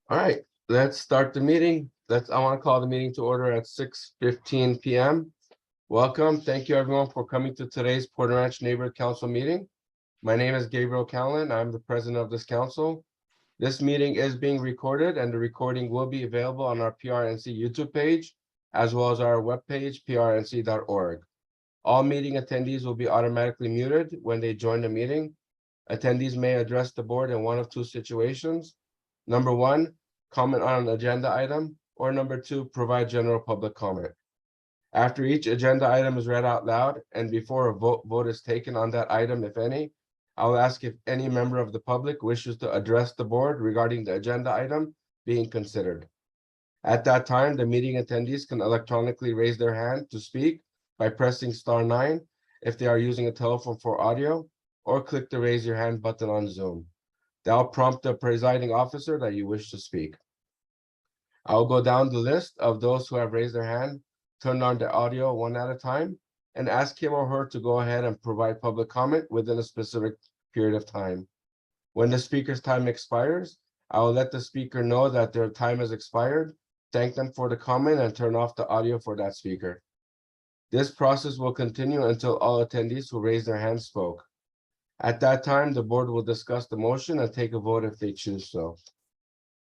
All right, let's start the meeting. I want to call the meeting to order at 6:15 p.m. Welcome. Thank you everyone for coming to today's Porter Ranch Neighborhood Council meeting. My name is Gabriel Callen. I'm the president of this council. This meeting is being recorded and the recording will be available on our PRNC YouTube page, as well as our webpage, prnc.org. All meeting attendees will be automatically muted when they join the meeting. Attendees may address the board in one of two situations. Number one, comment on an agenda item, or number two, provide general public comment. After each agenda item is read out loud and before a vote is taken on that item, if any, I'll ask if any member of the public wishes to address the board regarding the agenda item being considered. At that time, the meeting attendees can electronically raise their hand to speak by pressing *9 if they are using a telephone for audio, or click the raise your hand button on Zoom. That'll prompt the presiding officer that you wish to speak. I'll go down the list of those who have raised their hand, turn on the audio one at a time, and ask him or her to go ahead and provide public comment within a specific period of time. When the speaker's time expires, I will let the speaker know that their time has expired, thank them for the comment, and turn off the audio for that speaker. This process will continue until all attendees who raised their hands spoke. At that time, the board will discuss the motion and take a vote if they choose so.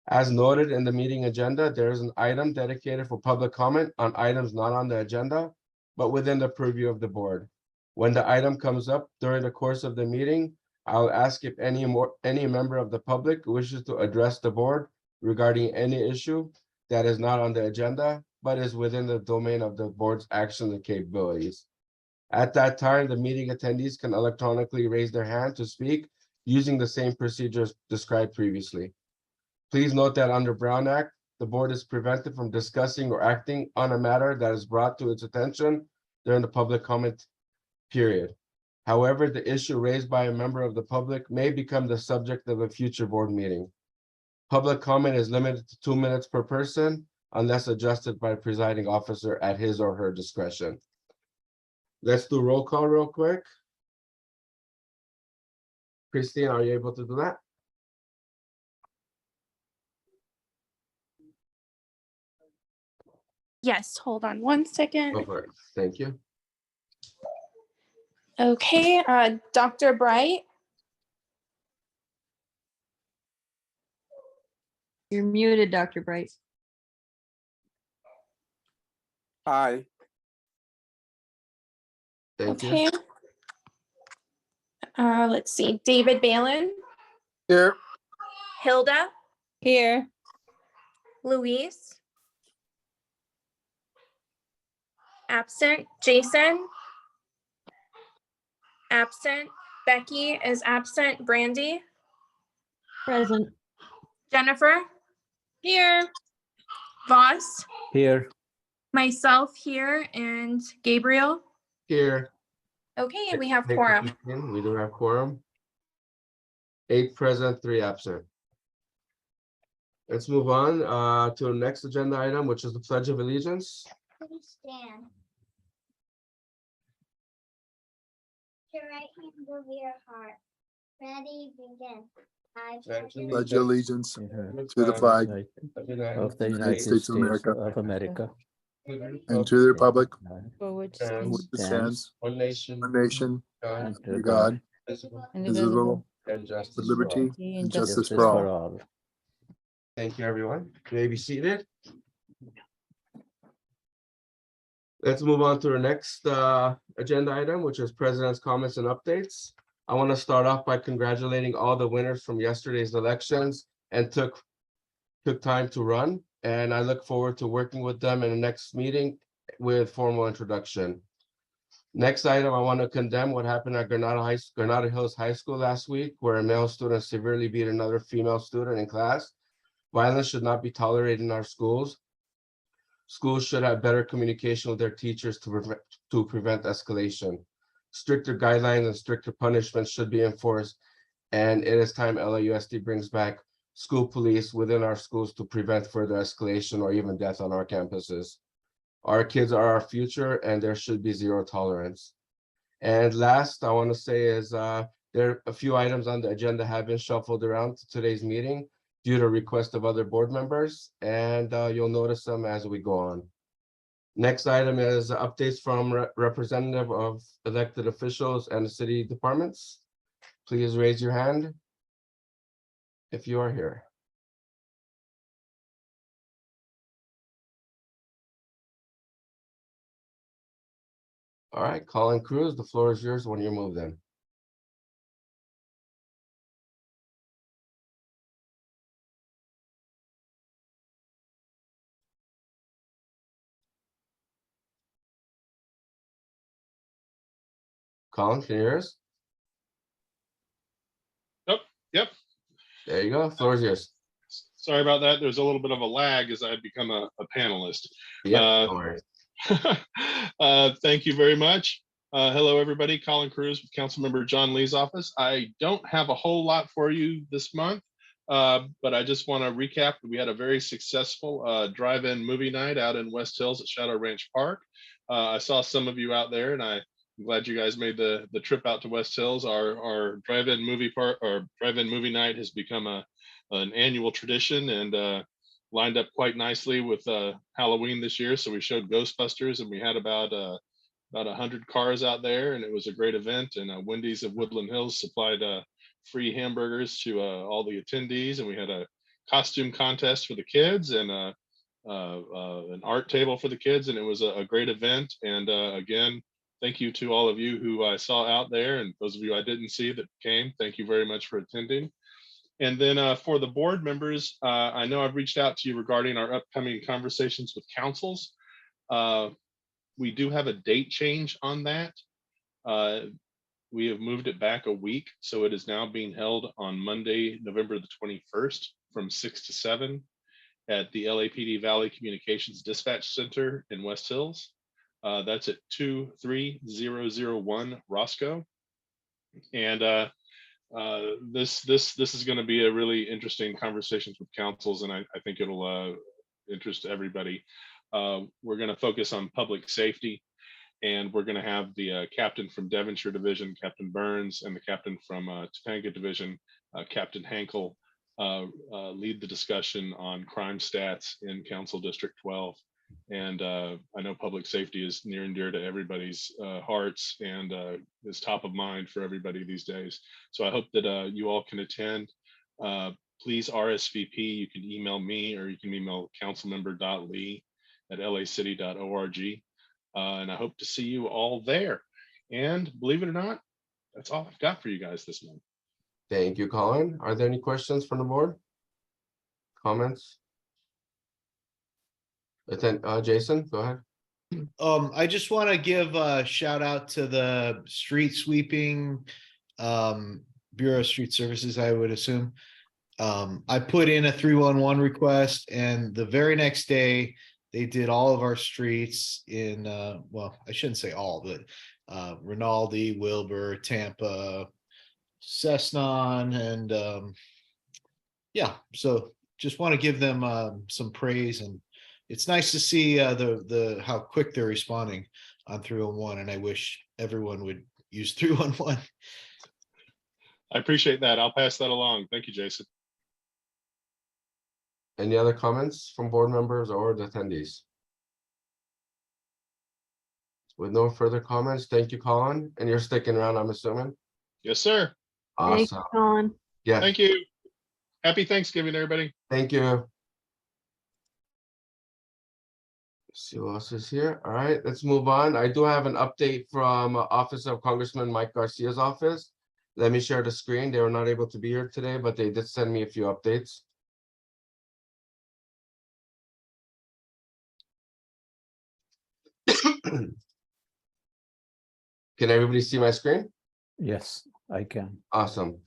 As noted in the meeting agenda, there is an item dedicated for public comment on items not on the agenda, but within the purview of the board. When the item comes up during the course of the meeting, I'll ask if any member of the public wishes to address the board regarding any issue that is not on the agenda, but is within the domain of the board's actions and capabilities. At that time, the meeting attendees can electronically raise their hand to speak using the same procedures described previously. Please note that under Brown Act, the board is prevented from discussing or acting on a matter that is brought to its attention during the public comment period. However, the issue raised by a member of the public may become the subject of a future board meeting. Public comment is limited to 2 minutes per person unless adjusted by the presiding officer at his or her discretion. Let's do roll call real quick. Christine, are you able to do that? Yes, hold on one second. Go for it. Thank you. Okay, Dr. Bright, You're muted, Dr. Bright. Aye. Thank you. okay. Let's see, David Balin, Here. Hilda, Here. Luis. Absent, Jason. Absent, Becky is absent, Brandy, Present. Jennifer. Here. Voss, Here. myself here, and Gabriel. Here. Okay, we have Thank you, quorum. Christine. We do have quorum. 8 present, 3 absent. Let's move on to the next agenda item, which is the Pledge of Allegiance. Please stand. Your right hand over your heart. Ready, begin. I Pledge allegiance to the flag Of the United States of America of America. and to the republic For which And which stands one nation, one nation, God, under God, indivisible, indivisible, and justice with for all. liberty and justice Justice for all. Thank you, everyone. You may be seated. Let's move on to our next agenda item, which is President's comments and updates. I want to start off by congratulating all the winners from yesterday's elections and took time to run. And I look forward to working with them in the next meeting with formal introduction. Next item, I want to condemn what happened at Granada Hills High School last week, where a male student severely beat another female student in class. Violence should not be tolerated in our schools. Schools should have better communication with their teachers to prevent escalation. Stricter guidelines and stricter punishments should be enforced, and it is time LAUSD brings back school police within our schools to prevent further escalation or even death on our campuses. Our kids are our future, and there should be zero tolerance. And last, I want to say is there are a few items on the agenda have been shuffled around to today's meeting due to request of other board members, and you'll notice them as we go on. Next item is updates from representative of elected officials and the city departments. Please raise your hand if you are here. All right, Colin Cruz, the floor is yours when you move in. Colin, can you hear us? Yep. There you go, floor is yours. Sorry about that. There's a little bit of a lag as I had become a panelist. Yeah, Uh, no worries. Thank you very much. Hello, everybody. Colin Cruz with Councilmember John Lee's office. I don't have a whole lot for you this month, but I just want to recap that we had a very successful drive-in movie night out in West Hills at Shadow Ranch Park. I saw some of you out there, and I'm glad you guys made the trip out to West Hills. Our drive-in movie night has become an annual tradition, and lined up quite nicely with Halloween this year. So we showed Ghostbusters, and we had about 100 cars out there, and it was a great event. And Wendy's of Woodland Hills supplied free hamburgers to all the attendees, and we had a costume contest for the kids and an art table for the kids, and it was a great event. And again, thank you to all of you who I saw out there, and those of you I didn't see that came, thank you very much for attending. And then for the board members, I know I've reached out to you regarding our upcoming conversations with councils. We do have a date change on that. We have moved it back a week, so it is now being held on Monday, November the 21st from 6 to 7 at the LAPD Valley Communications Dispatch Center in West Hills. That's at 23001 Roscoe. And this is going to be a really interesting conversations with councils, and I think it'll interest everybody. We're going to focus on public safety, and we're going to have the captain from Devonshire Division, Captain Burns, and the captain from Topanga Division, Captain Hankel, lead the discussion on crime stats in Council District 12. And I know public safety is near and dear to everybody's hearts, and is top of mind for everybody these days. So I hope that you all can attend. Please RSVP. You can email me, or you can email councilmember.lee@lacity.org. And I hope to see you all there. And believe it or not, that's all I've got for you guys this month. Thank you, Colin. Are there any questions from the board? Comments? Then Jason, go ahead. I just want to give a shout out to the street sweeping Bureau of Street Services, I would assume. I put in a 311 request, and the very next day they did all of our streets in well, I shouldn't say all, but Rinaldi, Wilbur, Tampa, Cessnon, and yeah, so just want to give them some praise. And it's nice to see the how quick they're responding on 311, and I wish everyone would use 311. I appreciate that. I'll pass that along. Thank you, Jason. Any other comments from board members or the attendees? With no further comments, thank you, Colin. And you're sticking around, I'm assuming? Yes, sir. Thanks, Awesome. Colin. Yeah, Thank you. Happy Thanksgiving, everybody. thank you. See who else is here. All right, let's move on. I do have an update from Office of Congressman Mike Garcia's office. Let me share the screen. They were not able to be here today, but they did send me a few updates. Can everybody see my screen? Yes, I can. Awesome.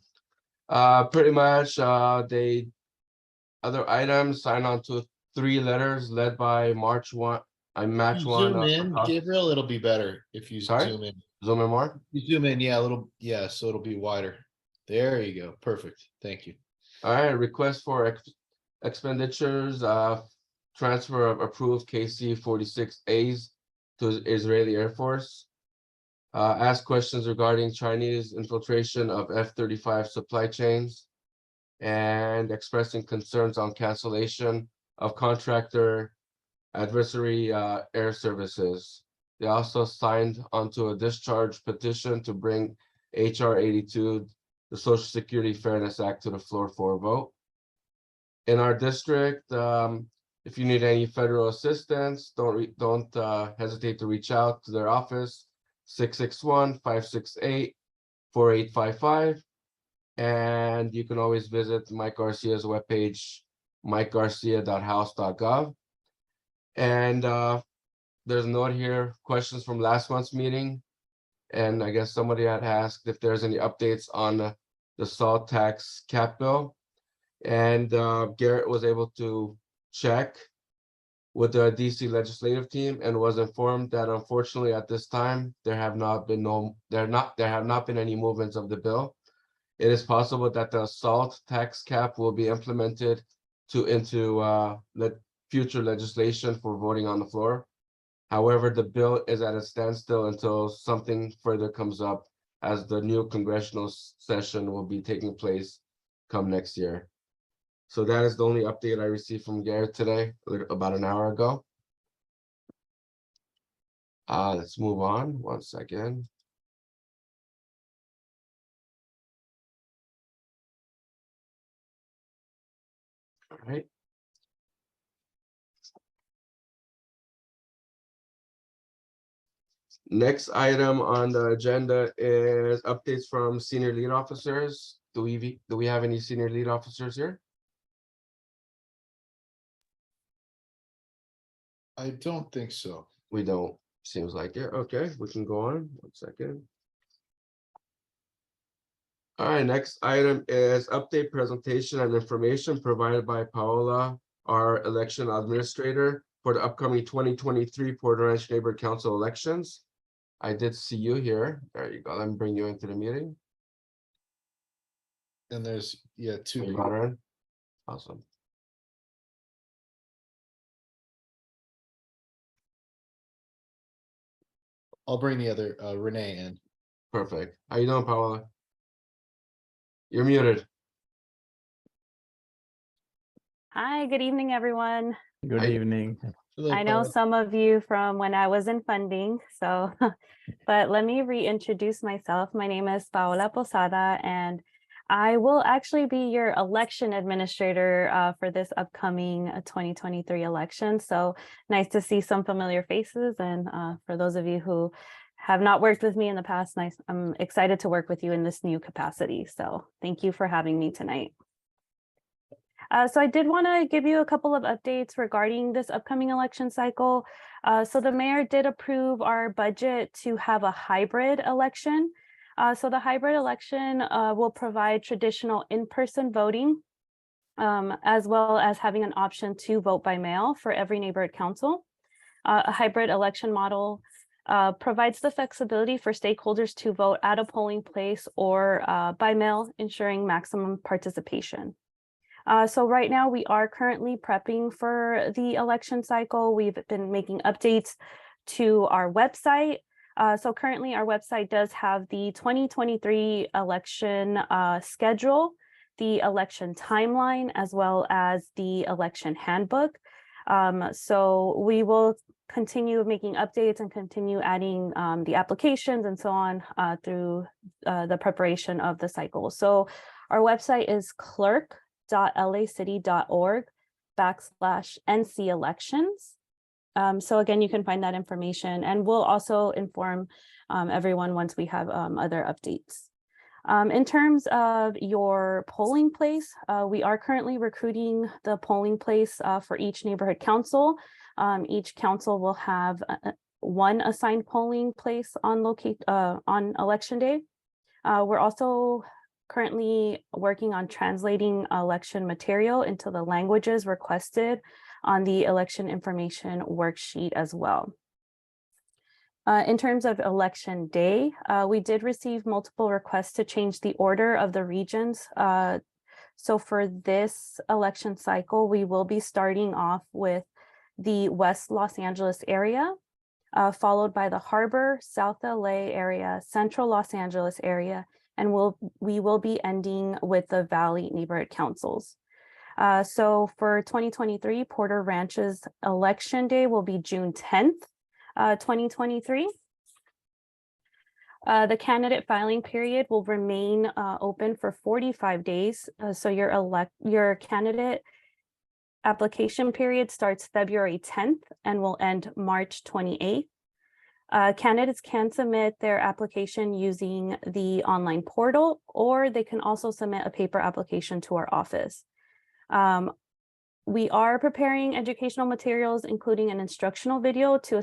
Pretty much, they other items sign on to 3 letters led by Match One. Zoom in, Gabriel, it'll be better if you Sorry? zoom in. Zoom in more. You zoom in, yeah, a little, yeah, so it'll be wider. There you go. Perfect. Thank you. All right, request for expenditures, transfer of approved KC-46As to Israeli Air Force. Ask questions regarding Chinese infiltration of F-35 supply chains. and expressing concerns on cancellation of contractor adversary air services. They also signed onto a discharge petition to bring HR 82, the Social Security Fairness Act, to the floor for a vote. In our district, if you need any federal assistance, don't hesitate to reach out to their office, 661-568-4855. And you can always visit Mike Garcia's webpage, mikegarcia.house.gov. And there's a note here, questions from last month's meeting. And I guess somebody had asked if there's any updates on the salt tax cap bill. And Garrett was able to check with the DC legislative team and was informed that unfortunately at this time there have not been any movements of the bill. It is possible that the salt tax cap will be implemented into future legislation for voting on the floor. However, the bill is at a standstill until something further comes up, as the new congressional session will be taking place come next year. So that is the only update I received from Garrett today, about an hour ago. Let's move on 1 second. All right. Next item on the agenda is updates from senior lead officers. Do we have any senior lead officers here? I don't think so. We don't, seems like it. Okay, we can go on 1 second. All right, next item is update presentation and information provided by Paola, our election administrator, for the upcoming 2023 Porter Ranch Neighborhood Council elections. I did see you here. There you go. Let me bring you into the meeting. And there's, yeah, two. You got her in? Awesome. I'll bring the other Renee in. Perfect. How you doing, Paola? You're muted. Hi, good evening, everyone. Good Hi. evening. Hello, I know Paula. some of you from when I was in funding, so, but let me reintroduce myself. My name is Paola Posada, and I will actually be your election administrator for this upcoming 2023 election. So nice to see some familiar faces. And for those of you who have not worked with me in the past, I'm excited to work with you in this new capacity. So thank you for having me tonight. So I did want to give you a couple of updates regarding this upcoming election cycle. So the mayor did approve our budget to have a hybrid election. So the hybrid election will provide traditional in-person voting, as well as having an option to vote by mail for every neighborhood council. A hybrid election model provides the flexibility for stakeholders to vote at a polling place or by mail, ensuring maximum participation. So right now we are currently prepping for the election cycle. We've been making updates to our website. So currently our website does have the 2023 election schedule, the election timeline, as well as the election handbook. So we will continue making updates and continue adding the applications and so on through the preparation of the cycle. So our website is clerk.lacity.org/NC elections. So again, you can find that information, and we'll also inform everyone once we have other updates. In terms of your polling place, we are currently recruiting the polling place for each neighborhood council. Each council will have one assigned polling place on election day. We're also currently working on translating election material into the languages requested on the election information worksheet as well. In terms of election day, we did receive multiple requests to change the order of the regions. So for this election cycle, we will be starting off with the West Los Angeles area, followed by the Harbor, South LA area, Central Los Angeles area, and we will be ending with the Valley Neighborhood Councils. So for 2023, Porter Ranch's election day will be June 10th, 2023. The candidate filing period will remain open for 45 days. So your candidate application period starts February 10th and will end March 28th. Candidates can submit their application using the online portal, or they can also submit a paper application to our office. We are preparing educational materials, including an instructional video to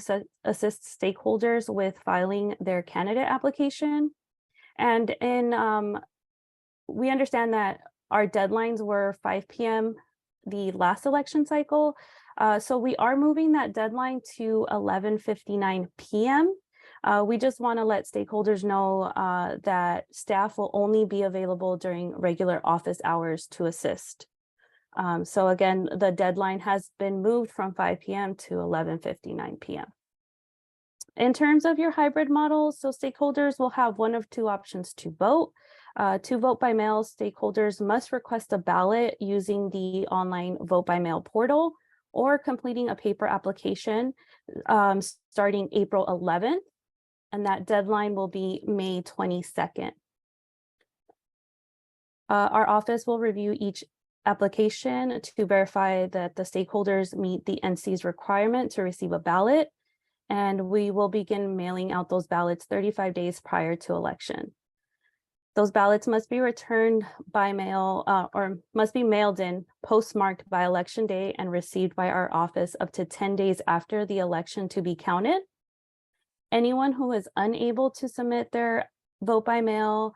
assist stakeholders with filing their candidate application. And we understand that our deadlines were 5 p.m. the last election cycle. So we are moving that deadline to 11:59 p.m. We just want to let stakeholders know that staff will only be available during regular office hours to assist. So again, the deadline has been moved from 5 p.m. to 11:59 p.m. In terms of your hybrid model, so stakeholders will have one of two options to vote. To vote by mail, stakeholders must request a ballot using the online vote by mail portal or completing a paper application starting April 11th, and that deadline will be May 22nd. Our office will review each application to verify that the stakeholders meet the NC's requirement to receive a ballot, and we will begin mailing out those ballots 35 days prior to election. Those ballots must be returned by mail or must be mailed in postmarked by election day and received by our office up to 10 days after the election to be counted. Anyone who is unable to submit their vote by mail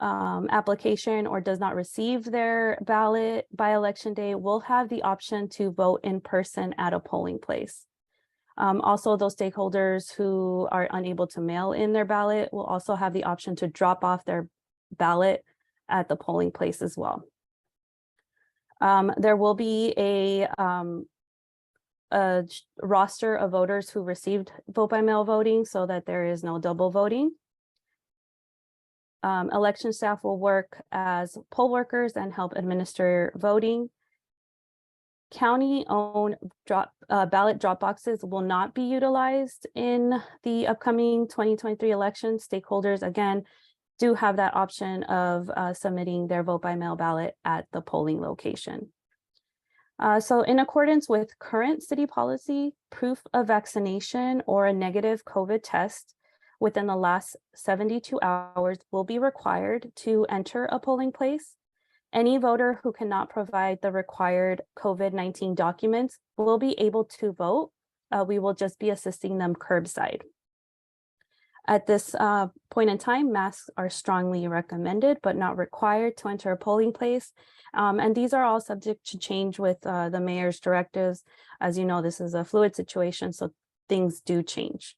application or does not receive their ballot by election day will have the option to vote in person at a polling place. Also, those stakeholders who are unable to mail in their ballot will also have the option to drop off their ballot at the polling place as well. There will be a roster of voters who received vote by mail voting so that there is no double voting. Election staff will work as poll workers and help administer voting. County-owned ballot drop boxes will not be utilized in the upcoming 2023 election. Stakeholders, again, do have that option of submitting their vote by mail ballot at the polling location. So in accordance with current city policy, proof of vaccination or a negative COVID test within the last 72 hours will be required to enter a polling place. Any voter who cannot provide the required COVID-19 documents will be able to vote. We will just be assisting them curbside. At this point in time, masks are strongly recommended, but not required to enter a polling place. And these are all subject to change with the mayor's directives. As you know, this is a fluid situation, so things do change.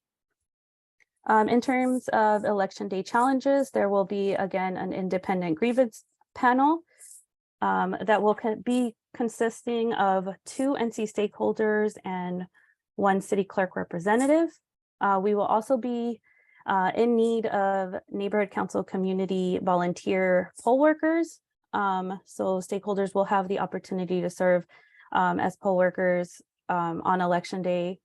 In terms of election day challenges, there will be, again, an independent grievance panel that will be consisting of 2 NC stakeholders and 1 city clerk representative. We will also be in need of neighborhood council community volunteer poll workers. So stakeholders will have the opportunity to serve as poll workers on election day.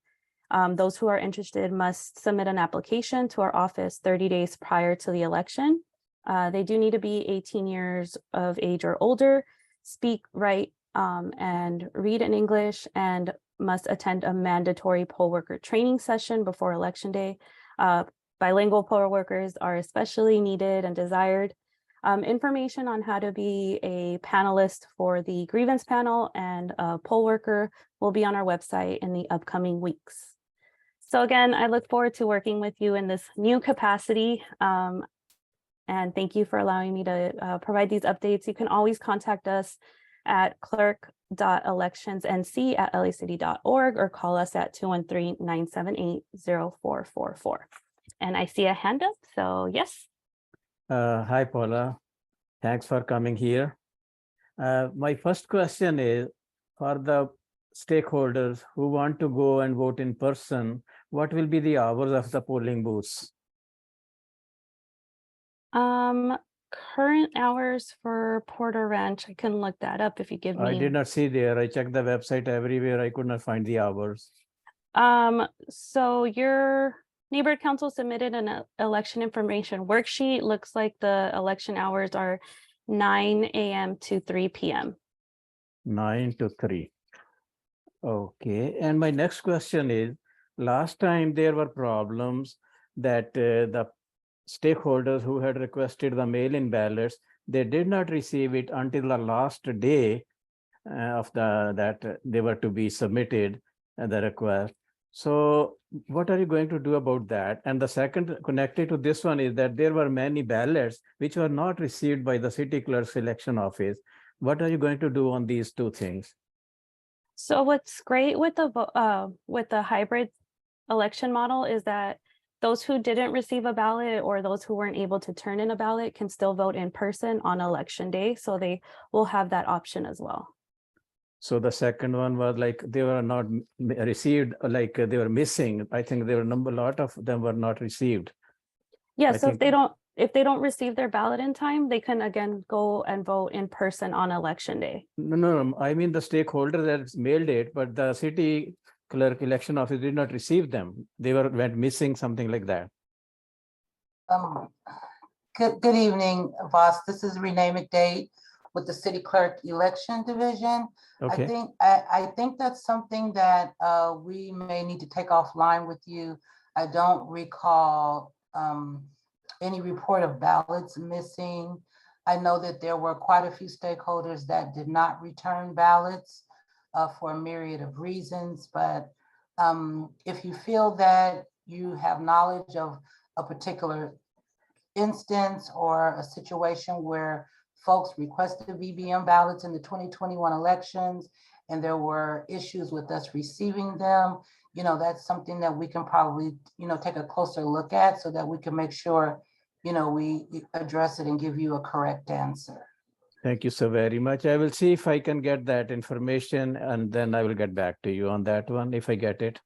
Those who are interested must submit an application to our office 30 days prior to the election. They do need to be 18 years of age or older, speak, write, and read in English, and must attend a mandatory poll worker training session before election day. Bilingual poll workers are especially needed and desired. Information on how to be a panelist for the grievance panel and a poll worker will be on our website in the upcoming weeks. So again, I look forward to working with you in this new capacity. And thank you for allowing me to provide these updates. You can always contact us at clerk.electionsnc@lacity.org or call us at 213-978-0444. And I see a hand up, so yes. Hi, Paula. Thanks for coming here. My first question is, for the stakeholders who want to go and vote in person, what will be the hours of the polling booths? current hours for Porter Ranch, I can look that up if you give I me. did not see there. I checked the website everywhere. I could not find the hours. So your neighborhood council submitted an election information worksheet. Looks like the election hours are 9 a.m. to 3 p.m. 9 to 3. Okay, and my next question is, last time there were problems that the stakeholders who had requested the mail-in ballots, they did not receive it until the last day of that they were to be submitted, the request. So what are you going to do about that? And the second connected to this one is that there were many ballots which were not received by the city clerk's election office. What are you going to do on these two things? So what's great with the hybrid election model is that those who didn't receive a ballot or those who weren't able to turn in a ballot can still vote in person on election day. So they will have that option as well. So the second one was like they were not received, like they were missing. I think there were a lot of them were not received. Yeah, I so think- if they don't receive their ballot in time, they can again go and vote in person on election day. No, I mean the stakeholder that mailed it, but the city clerk election office did not receive them. They went missing, something like that. Good evening, Voss. This is Renee McDade with the City Clerk Election Division. Okay, I think that's something that we may need to take offline with you. I don't recall any report of ballots missing. I know that there were quite a few stakeholders that did not return ballots for a myriad of reasons, but if you feel that you have knowledge of a particular instance or a situation where folks requested VBM ballots in the 2021 elections and there were issues with us receiving them, that's something that we can probably, take a closer look at so that we can make sure, we address it and give you a correct answer. thank you so very much. I will see if I can get that information and then I will get back to you on that one if I get it.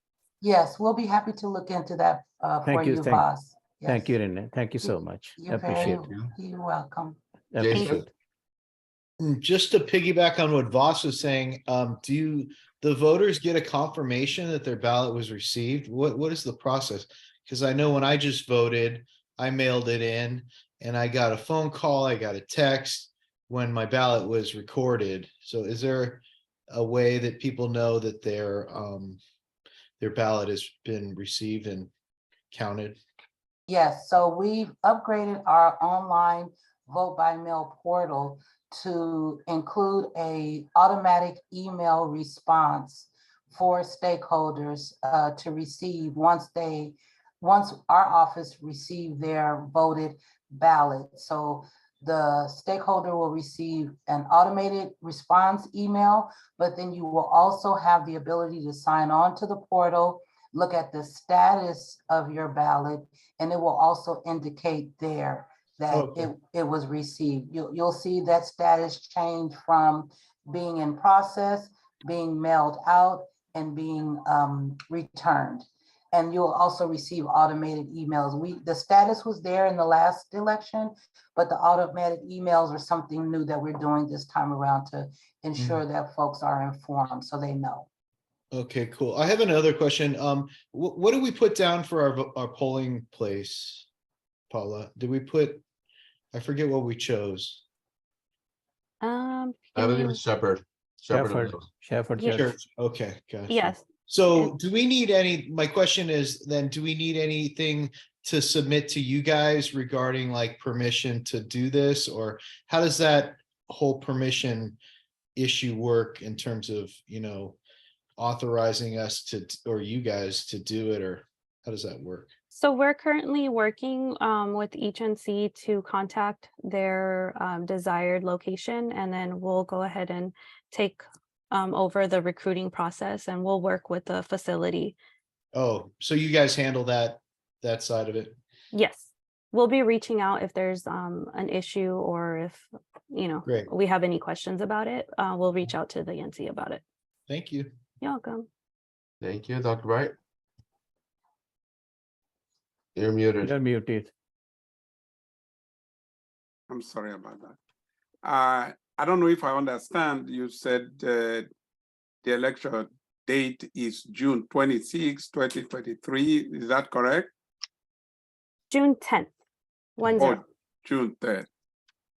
Yes, we'll be happy to look into that for Thank you, you, Voss. Thank you, Yes. Renee. Thank you so much. You're Appreciate you're welcome. it. Jason? Appreciate it. Just to piggyback on what Voss was saying, the voters get a confirmation that their ballot was received? What is the process? Because I know when I just voted, I mailed it in and I got a phone call, I got a text when my ballot was recorded. So is there a way that people know that their ballot has been received and counted? Yes, so we've upgraded our online vote by mail portal to include a automatic email response for stakeholders to receive once our office receive their voted ballot. So the stakeholder will receive an automated response email, but then you will also have the ability to sign on to the portal, look at the status of your ballot, and it will also indicate there that Okay. it was received. You'll see that status change from being in process, being mailed out, and being returned. And you'll also receive automated emails. The status was there in the last election, but the automated emails are something new that we're doing this time around to ensure that folks are informed so they know. Okay, cool. I have another question. What do we put down for our polling place, Paula? Did we put, I forget what we chose. I give believe me- it's Shepherd. Shepherd Yeah. Church. Okay, gotcha. Yes, So do we need my question is then, do we need anything to submit to you guys regarding like permission to do this? Or how does that whole permission issue work in terms of, authorizing us to, or you guys to do it, or how does that work? so we're currently working with each NC to contact their desired location, and then we'll go ahead and take over the recruiting process, and we'll work with the facility. Oh, so you guys handle that side of it? Yes, we'll be reaching out if there's an issue or if, Great. we have any questions about it. We'll reach out to the NC about it. Thank you. You're welcome. Thank you, Dr. Bright. You're muted. You're muted. I'm sorry about that. I don't know if I understand. You said the election date is June 26, 2023. Is that correct? June 10th, 1-0. Oh, June 3rd.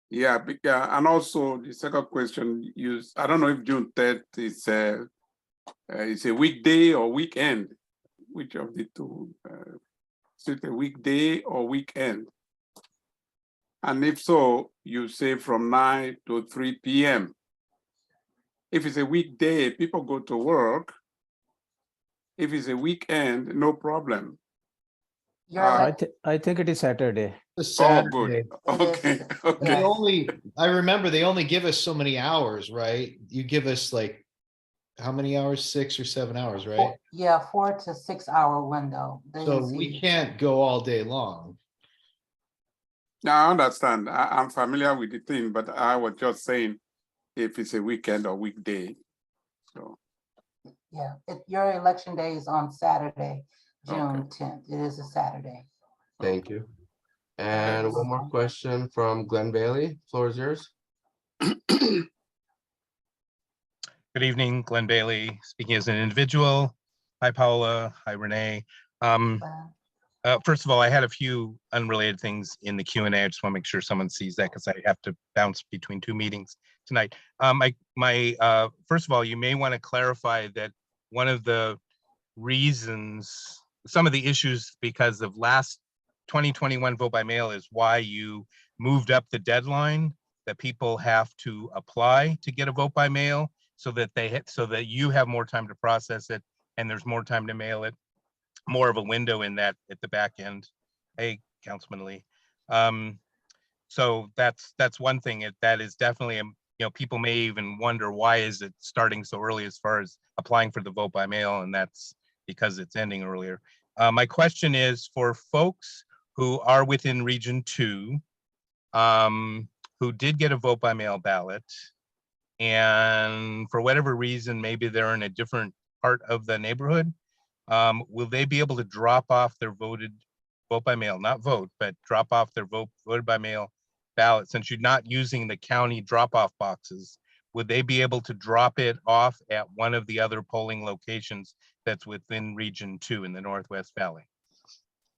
Yeah, and also the second question I don't know if June 3rd is a weekday or weekend. Which of the two? Is it a weekday or weekend? And if so, you say from 9 to 3 p.m. If it's a weekday, people go to work. If it's a weekend, no problem. I think it is Saturday. It's Oh, Saturday. good. Okay, okay. I remember they only give us so many hours, right? You give us like, how many hours? 6 or 7 hours, right? Yeah, 4 to 6 hour window. So we can't go all day long. Now, I understand. I'm familiar with the thing, but I was just saying if it's a weekend or weekday. So. Yeah, your election day is on Saturday, June Okay. 10th. It is a Saturday. Thank you. And one more question from Glenn Bailey. Floor is yours. Good evening, Glenn Bailey, speaking as an individual. Hi, Paula. Hi, Renee. First of all, I had a few unrelated things in the Q&A. I just want to make sure someone sees that because I have to bounce between 2 meetings tonight. First of all, you may want to clarify that one of the reasons, some of the issues because of last 2021 vote by mail is why you moved up the deadline that people have to apply to get a vote by mail so that you have more time to process it and there's more time to mail it, more of a window in that at the back end. Hey, Councilman Lee. So that's one thing. That is definitely, people may even wonder why is it starting so early as far as applying for the vote by mail, and that's because it's ending earlier. My question is for folks who are within Region 2, who did get a vote by mail ballot, and for whatever reason, maybe they're in a different part of the neighborhood, will they be able to drop off their vote by mail, not vote, but drop off their voted by mail ballot? Since you're not using the county drop-off boxes, would they be able to drop it off at one of the other polling locations that's within Region 2 in the Northwest Valley?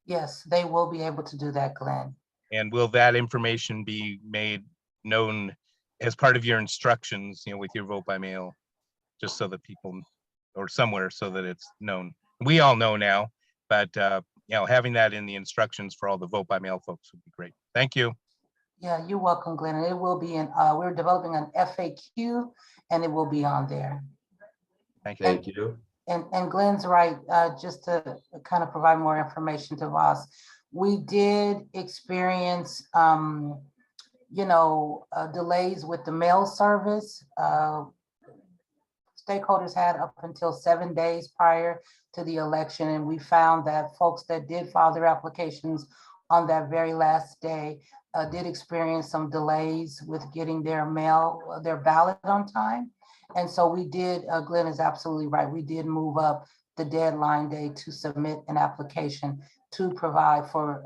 Yes, they will be able to do that, Glenn. And will that information be made known as part of your instructions, with your vote by mail, just so that people, or somewhere so that it's known? We all know now, but having that in the instructions for all the vote by mail folks would be great. Thank you. Yeah, you're welcome, Glenn. And it will be in, we're developing an FAQ and it will be on there. Thank you. And Glenn's right, just to kind of provide more information to Voss. We did experience, delays with the mail service. Stakeholders had up until 7 days prior to the election, and we found that folks that did file their applications on that very last day did experience some delays with getting their ballot on time. And so we did, Glenn is absolutely right, we did move up the deadline day to submit an application to provide for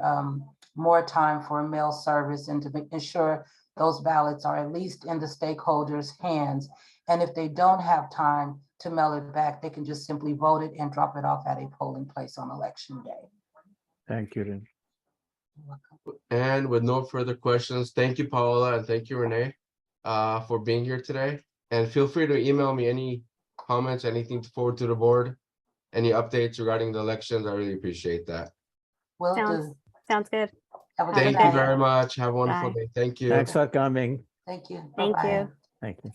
more time for a mail service and to ensure those ballots are at least in the stakeholders' hands. And if they don't have time to mail it back, they can just simply vote it and drop it off at a polling place on election day. Thank you, Ren. And with no further questions, thank you, Paola, and thank you, Renee, for being here today. And feel free to email me any comments, anything to forward to the board, any updates regarding the elections. I really appreciate that. Sounds good. Thank you very much. Have a wonderful day. Thank you. Thanks for coming. Thank you. Thank you. Thank you.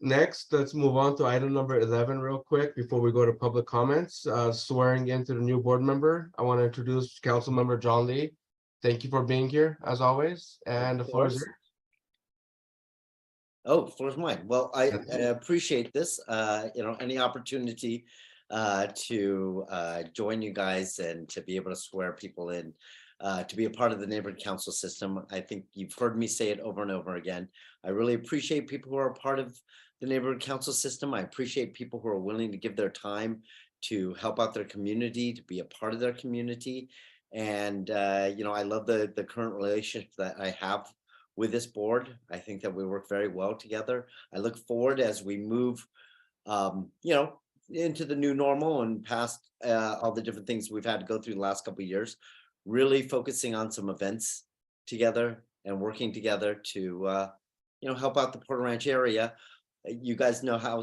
Next, let's move on to item number 11 real quick before we go to public comments. Swearing into the new board member. I want to introduce Council Member John Lee. Thank you for being here as always. And the floor is yours. Oh, the floor is mine. Well, I appreciate this. Any opportunity to join you guys and to be able to swear people in, to be a part of the neighborhood council system. I think you've heard me say it over and over again. I really appreciate people who are a part of the neighborhood council system. I appreciate people who are willing to give their time to help out their community, to be a part of their community. And, I love the current relationship that I have with this board. I think that we work very well together. I look forward as we move, into the new normal and past all the different things we've had to go through the last couple of years, really focusing on some events together and working together to, help out the Porter Ranch area. You guys know how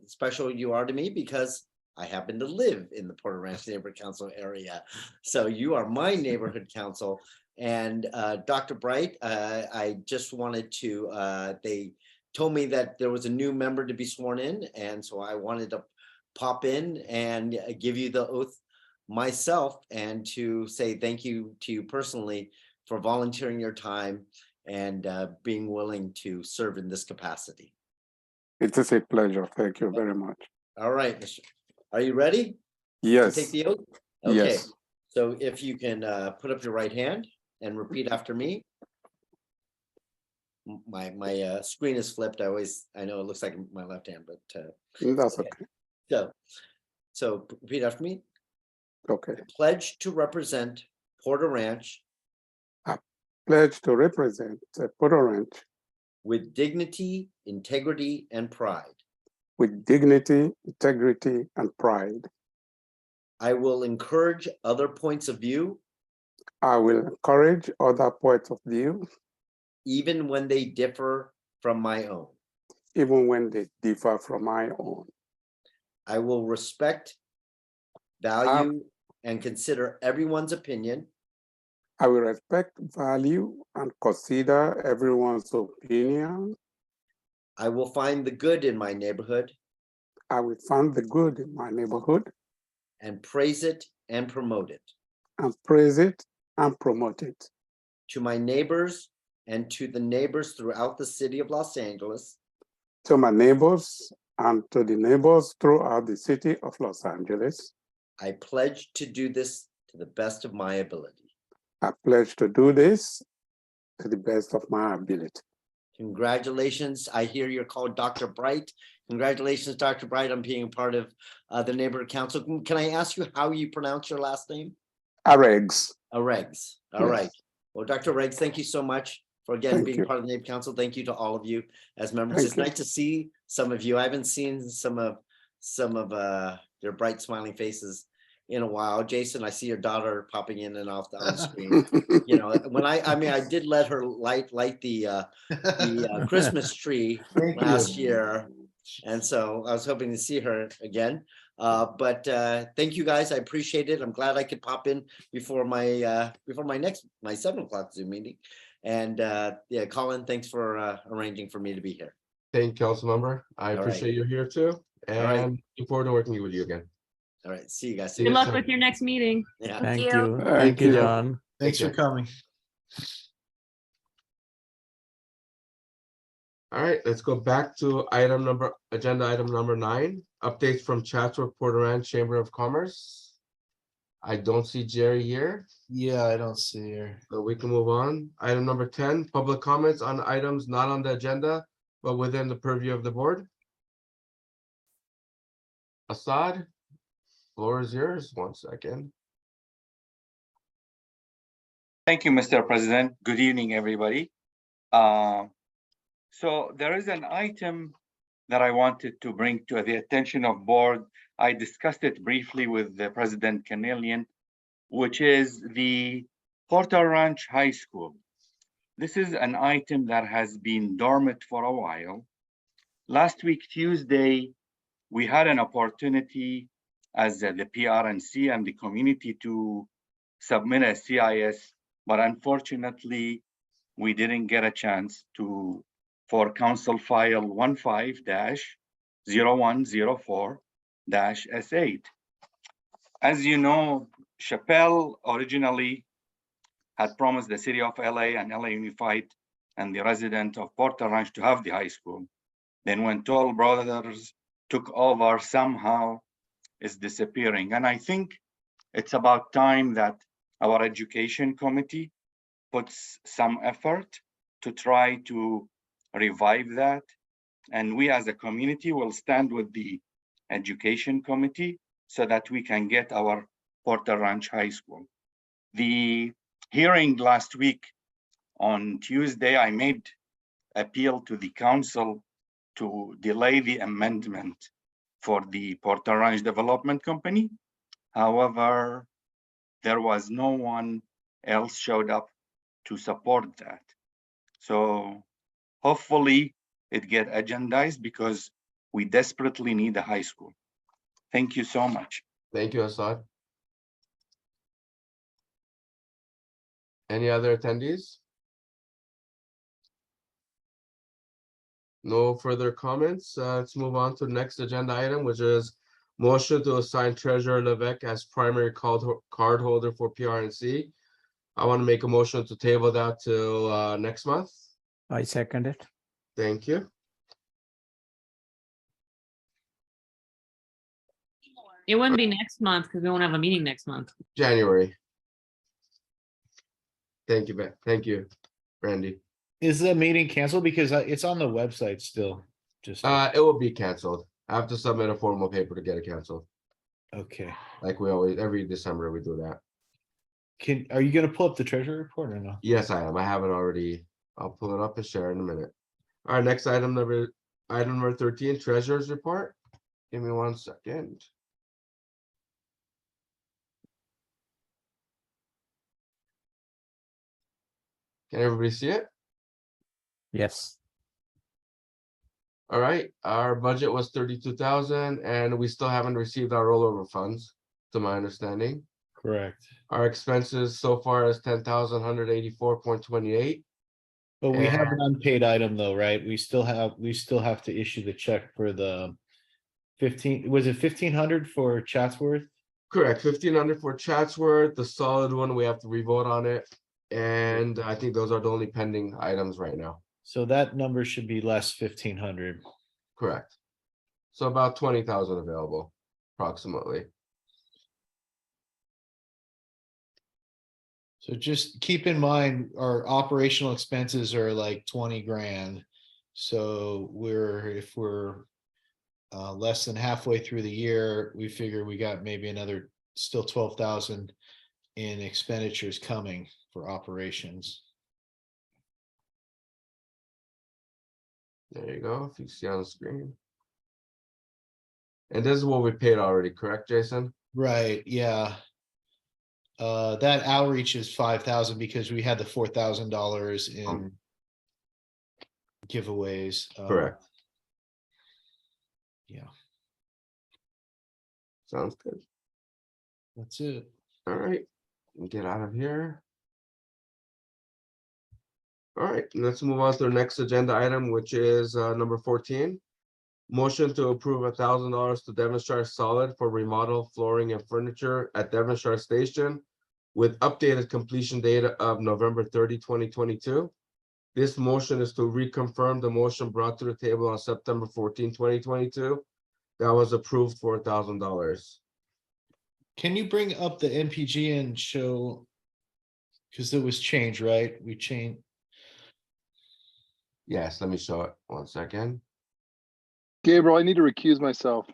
special you are to me because I happen to live in the Porter Ranch Neighborhood Council area. So you are my neighborhood council. And Dr. Bright, I just wanted to, they told me that there was a new member to be sworn in. And so I wanted to pop in and give you the oath myself and to say thank you to you personally for volunteering your time and being willing to serve in this capacity. It is a pleasure. Thank you very much. All right, Mr. Are you ready? Yes. To take the oath? Okay. Yes. So if you can put up your right hand and repeat after me. My screen is flipped. I know it looks like my left hand, but That's okay. So repeat after me. Okay. Pledge to represent Porter Ranch Pledge to represent Porter Ranch with dignity, integrity, and pride. with dignity, integrity, and pride. I will encourage other points of view, I will encourage other points of view, even when they differ from my own. even when they differ from my own. I will respect, value, and consider everyone's opinion. I will respect, value, and consider everyone's opinion. I will find the good in my neighborhood. I will find the good in my neighborhood And praise it and promote it. and praise it and promote it. To my neighbors and to the neighbors throughout the city of Los Angeles, To my neighbors and to the neighbors throughout the city of Los Angeles, I pledge to do this to the best of my ability. I pledge to do this to the best of my ability. Congratulations. I hear you're called Dr. Bright. Congratulations, Dr. Bright, on being a part of the neighborhood council. Can I ask you how you pronounce your last name? Aregs. Aregs. All Yes. right. Well, Dr. Aregs, thank you so much for again Thank being you. part of the neighborhood council. Thank you to all of you as members. Thank It's you. nice to see some of you. I haven't seen some of your bright smiling faces in a while. Jason, I see your daughter popping in and off on the screen. When I did let her light the Christmas tree last year. And so I was hoping to see her again. But thank you guys. I appreciate it. I'm glad I could pop in before my 7 o'clock Zoom meeting. And Colin, thanks for arranging for me to be here. Thank you, Councilmember. I All right. appreciate you here too. right. And looking forward to working with you again. All right. See you guys. See Good you luck soon. with your next meeting. Yeah. Thank you. you. Thank Thank you, you. John. Thanks for care. coming. All right, let's go back to agenda item number 9, updates from Chatsworth Porter Ranch Chamber of Commerce. I don't see Jerry here, Yeah, I don't see her. so we can move on. Item number 10, public comments on items not on the agenda, but within the purview of the board. Assad, floor is yours. 1 second. Thank you, Mr. President. Good evening, everybody. So there is an item that I wanted to bring to the attention of board. I discussed it briefly with the President Canelian, which is the Porter Ranch High School. This is an item that has been dormant for a while. Last week, Tuesday, we had an opportunity as the PRNC and the community to submit a CIS, but unfortunately, we didn't get a chance for Council File 15-0104-S8. As you know, Chappelle originally had promised the city of LA and LA Unified and the resident of Porter Ranch to have the high school. Then when Toll Brothers took over, somehow it's disappearing. And I think it's about time that our education committee puts some effort to try to revive that. And we as a community will stand with the education committee so that we can get our Porter Ranch High School. The hearing last week On Tuesday, I made appeal to the council to delay the amendment for the Porter Ranch Development Company. However, there was no one else showed up to support that. So hopefully it get agendized because we desperately need a high school. Thank you so much. Thank you, Assad. Any other attendees? No further comments. Let's move on to the next agenda item, which is motion to assign Treasurer Levesque as primary card holder for PRNC. I want to make a motion to table that till next month. I second it. Thank you. It wouldn't be next month because we won't have a meeting next month. January. Thank you, Ben. Thank you, Randy. Is the meeting canceled? Because it's on the website still. Just, It will be canceled. I have to submit a formal paper to get it canceled. okay. Like we always, every December we do that. Are you gonna pull up the treasury report or no? Yes, I am. I have it already. I'll pull it up and share in a minute. All right, next item number 13, treasurer's report. Give me 1 second. Can everybody see it? Yes. All right, our budget was 32,000 and we still haven't received our rollover funds, to my understanding. Correct. Our expenses so far is 10,184.28. But we have an unpaid item though, right? We still have to issue the check for the 15, was it 1,500 for Chatsworth? Correct, 1,500 for Chatsworth, the solid one, we have to revote on it. And I think those are the only pending items right now. So that number should be less 1,500. Correct. So about 20,000 available, approximately. So just keep in mind, our operational expenses are like 20 grand. So if we're less than halfway through the year, we figure we got maybe another still 12,000 in expenditures coming for operations. There you go, if you see on the screen. And this is what we paid already, correct, Jason? Right, yeah. That outreach is 5,000 because we had the $4,000 in giveaways. Correct. Yeah. Sounds good. That's it. All right, get out of here. All right, let's move on to the next agenda item, which is number 14. Motion to approve $1,000 to Devonshire Solid for remodel flooring and furniture at Devonshire Station with updated completion date of November 30, 2022. This motion is to reconfirm the motion brought to the table on September 14, 2022. That was approved for $1,000. Can you bring up the NPG and show? Because there was change, right? We changed. Yes, let me show it 1 second. Gabriel, I need to recuse myself.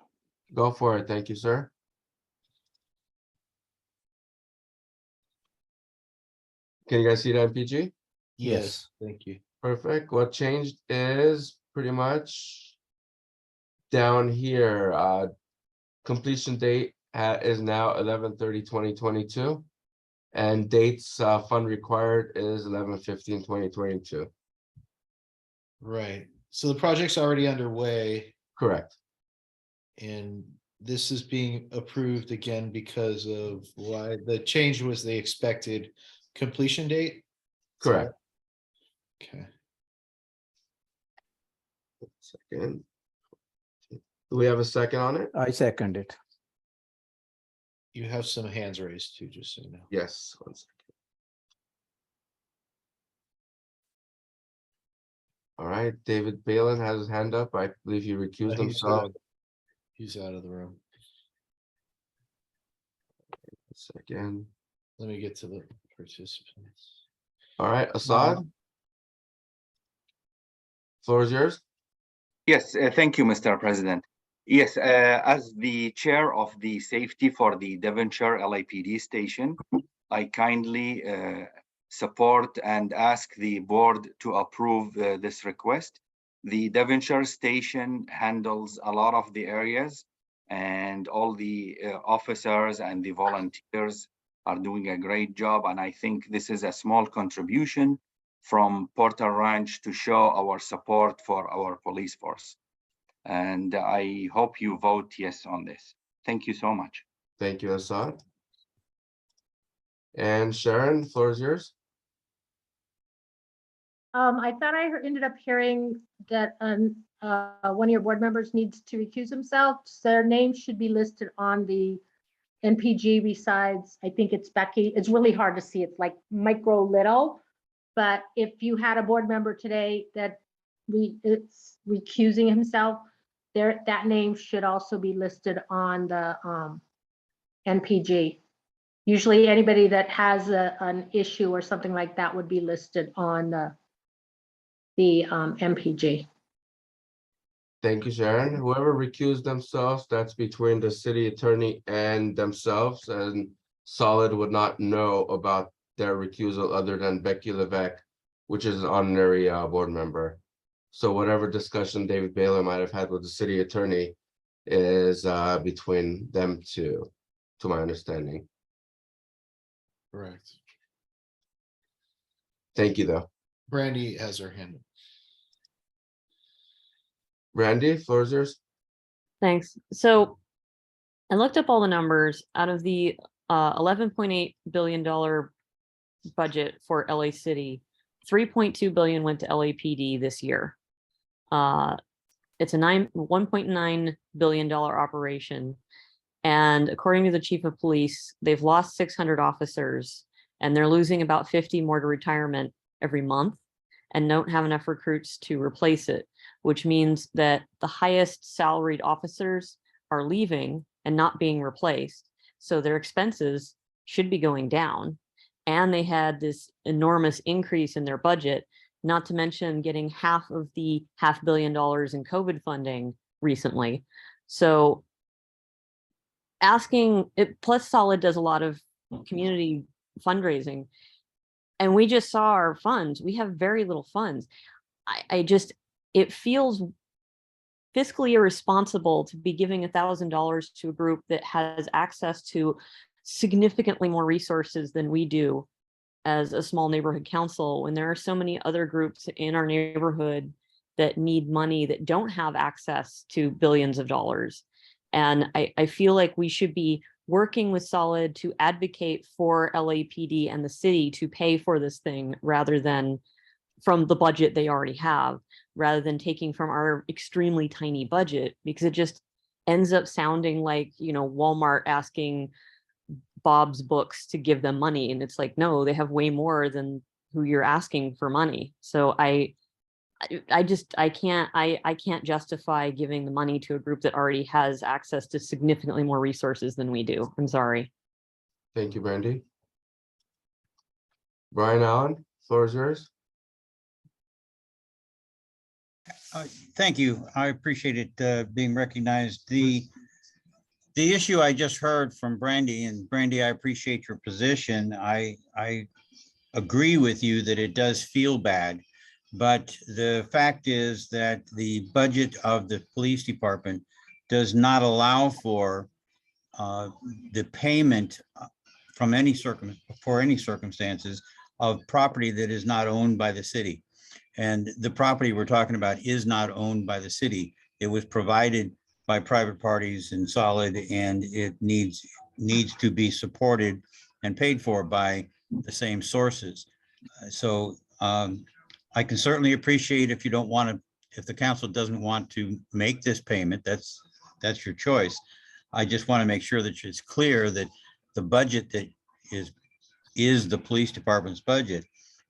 Go for it. Thank you, sir. Can you guys see the MPG? Yes, thank you. Perfect. What changed is pretty much down here. Completion date is now 11/30/2022. And dates fund required is 11/15/2022. Right. So the project's already underway. Correct. And this is being approved again because of why the change was the expected completion date. Correct. Okay. Second. Do we have a second on it? I second it. You have some hands raised too, just so you know. Yes, 1 second. All right, David Balin has his hand up. I believe he recused himself. He's out of the room. Second. Let me get to the participants. All right, Assad. Floor is yours. Yes, thank you, Mr. President. Yes, as the chair of the safety for the Devonshire LAPD station, I kindly support and ask the board to approve this request. The Devonshire station handles a lot of the areas, and all the officers and the volunteers are doing a great job. And I think this is a small contribution from Porter Ranch to show our support for our police force. And I hope you vote yes on this. Thank you so much. Thank you, Assad. And Sharon, the floor is yours. I thought I ended up hearing that one of your board members needs to recuse himself. So their name should be listed on the NPG besides, I think it's Becky. It's really hard to see. It's like micro little. But if you had a board member today that it's recusing himself, that name should also be listed on the NPG. Usually anybody that has an issue or something like that would be listed on the MPG. Thank you, Sharon. Whoever recused themselves, that's between the city attorney and themselves, and Solid would not know about their recusal other than Becky Levesque, which is an honorary board member. So whatever discussion David Baylor might have had with the city attorney is between them two, to my understanding. Correct. Thank you, though. Brandy has her hand up. Randy, floor is yours. Thanks. So I looked up all the numbers out of the $11.8 billion budget for LA City. 3.2 billion went to LAPD this year. It's a $1.9 billion operation. And according to the chief of police, they've lost 600 officers and they're losing about 50 more to retirement every month and don't have enough recruits to replace it, which means that the highest salaried officers are leaving and not being replaced. So their expenses should be going down. And they had this enormous increase in their budget, not to mention getting half of the $500 million in COVID funding recently. So asking it, plus Solid does a lot of community fundraising. And we just saw our funds. We have very little funds. It feels fiscally irresponsible to be giving $1,000 to a group that has access to significantly more resources than we do as a small neighborhood council, when there are so many other groups in our neighborhood that need money that don't have access to billions of dollars. And I feel like we should be working with Solid to advocate for LAPD and the city to pay for this thing rather than from the budget they already have, rather than taking from our extremely tiny budget, because it just ends up sounding like, you know, Walmart asking Bob's Books to give them money. And it's like, no, they have way more than who you're asking for money. So I can't justify giving the money to a group that already has access to significantly more resources than we do. I'm sorry. Thank you, Brandy. Brian Allen, floor is yours. Thank you. I appreciate it being recognized. The issue I just heard from Brandy, and Brandy, I appreciate your position. I agree with you that it does feel bad, but the fact is that the budget of the police department does not allow for the payment from any circumstances of property that is not owned by the city. And the property we're talking about is not owned by the city. It was provided by private parties in Solid, and it needs to be supported and paid for by the same sources. So I can certainly appreciate if you don't want to, if the council doesn't want to make this payment, that's your choice. I just want to make sure that it's clear that the budget that is the police department's budget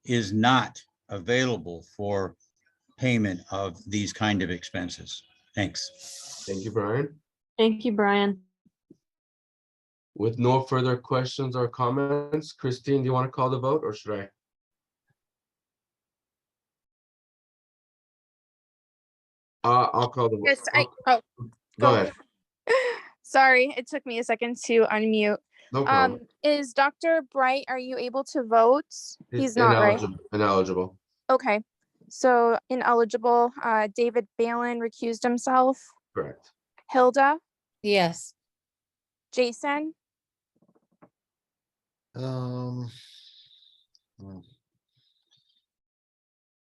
is not available for payment of these kind of expenses. Thanks. Thank you, Brian. Thank you, Brian. With no further questions or comments, Christine, do you want to call the vote or should I? I'll call the vote. Yes, Go ahead. Sorry, it took me a second to unmute. No problem. Is Dr. Bright, are you able to vote? He's not, right? Ineligible. Okay, so ineligible, David Balin recused himself. Correct. Hilda, Yes. Jason, Hmm.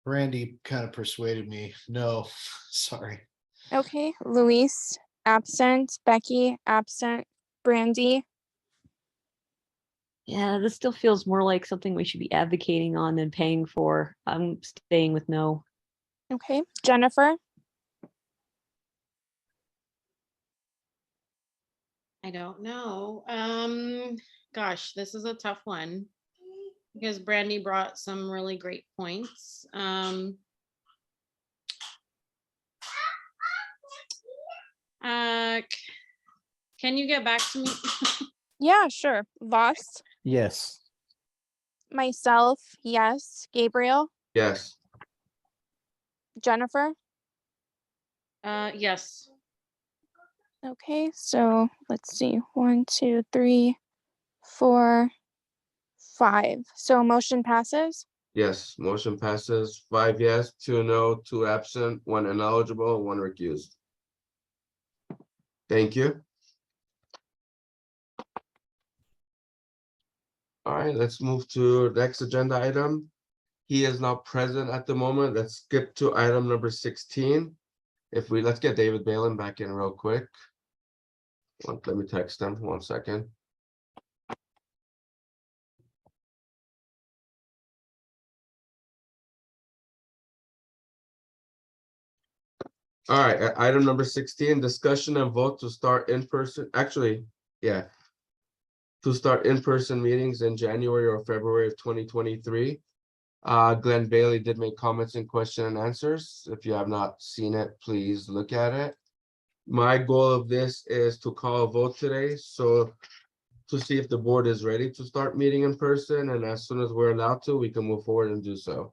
Randy kind of persuaded me. No, sorry. okay, Luis, absent, Becky, absent, Brandy, Yeah, this still feels more like something we should be advocating on than paying for. I'm staying with no. okay, Jennifer, I don't know. Gosh, this is a tough one because Brandy brought some really great points. Can you get back to me? yeah, sure, Voss, Yes. myself, yes, Gabriel, Yes. Jennifer. Yes. Okay, so let's see, 1, 2, 3, 4, 5. So motion passes. Yes. Motion passes. 5 yes, 2 no, 2 absent, 1 ineligible, 1 recused. Thank you. All right, let's move to next agenda item. He is not present at the moment. Let's skip to item number 16. Let's get David Balin back in real quick. Let me text him 1 second. All right, item number 16, discussion and vote to start in-person, actually, yeah. To start in-person meetings in January or February of 2023. Glenn Bailey did make comments and question and answers. If you have not seen it, please look at it. My goal of this is to call a vote today, so to see if the board is ready to start meeting in person, and as soon as we're allowed to, we can move forward and do so.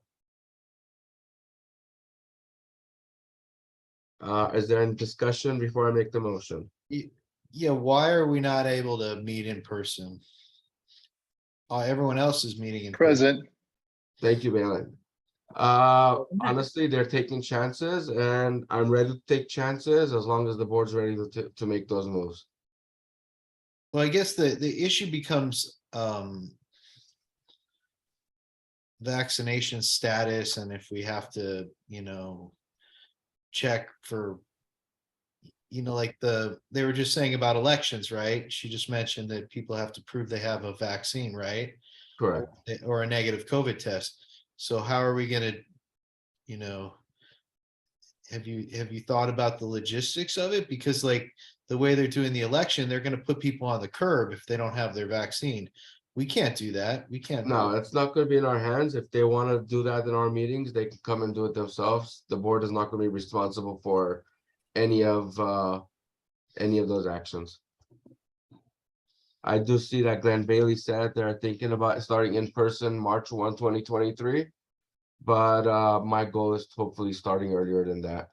Is there any discussion before I make the motion? Yeah, why are we not able to meet in person? Everyone else is meeting in person. Present. Thank you, Balin. Honestly, they're taking chances, and I'm ready to take chances as long as the board's ready to make those moves. Well, I guess the issue becomes vaccination status, and if we have to, check for, like they were just saying about elections, right? She just mentioned that people have to prove they have a vaccine, right? Correct. Or a negative COVID test. So how are we gonna, have you thought about the logistics of it? Because like the way they're doing the election, they're gonna put people on the curb if they don't have their vaccine. We can't do that. We can't. No, it's not going to be in our hands. If they want to do that in our meetings, they can come and do it themselves. The board is not going to be responsible for any of those actions. I do see that Glenn Bailey said they're thinking about starting in person March 1, 2023. But my goal is hopefully starting earlier than that,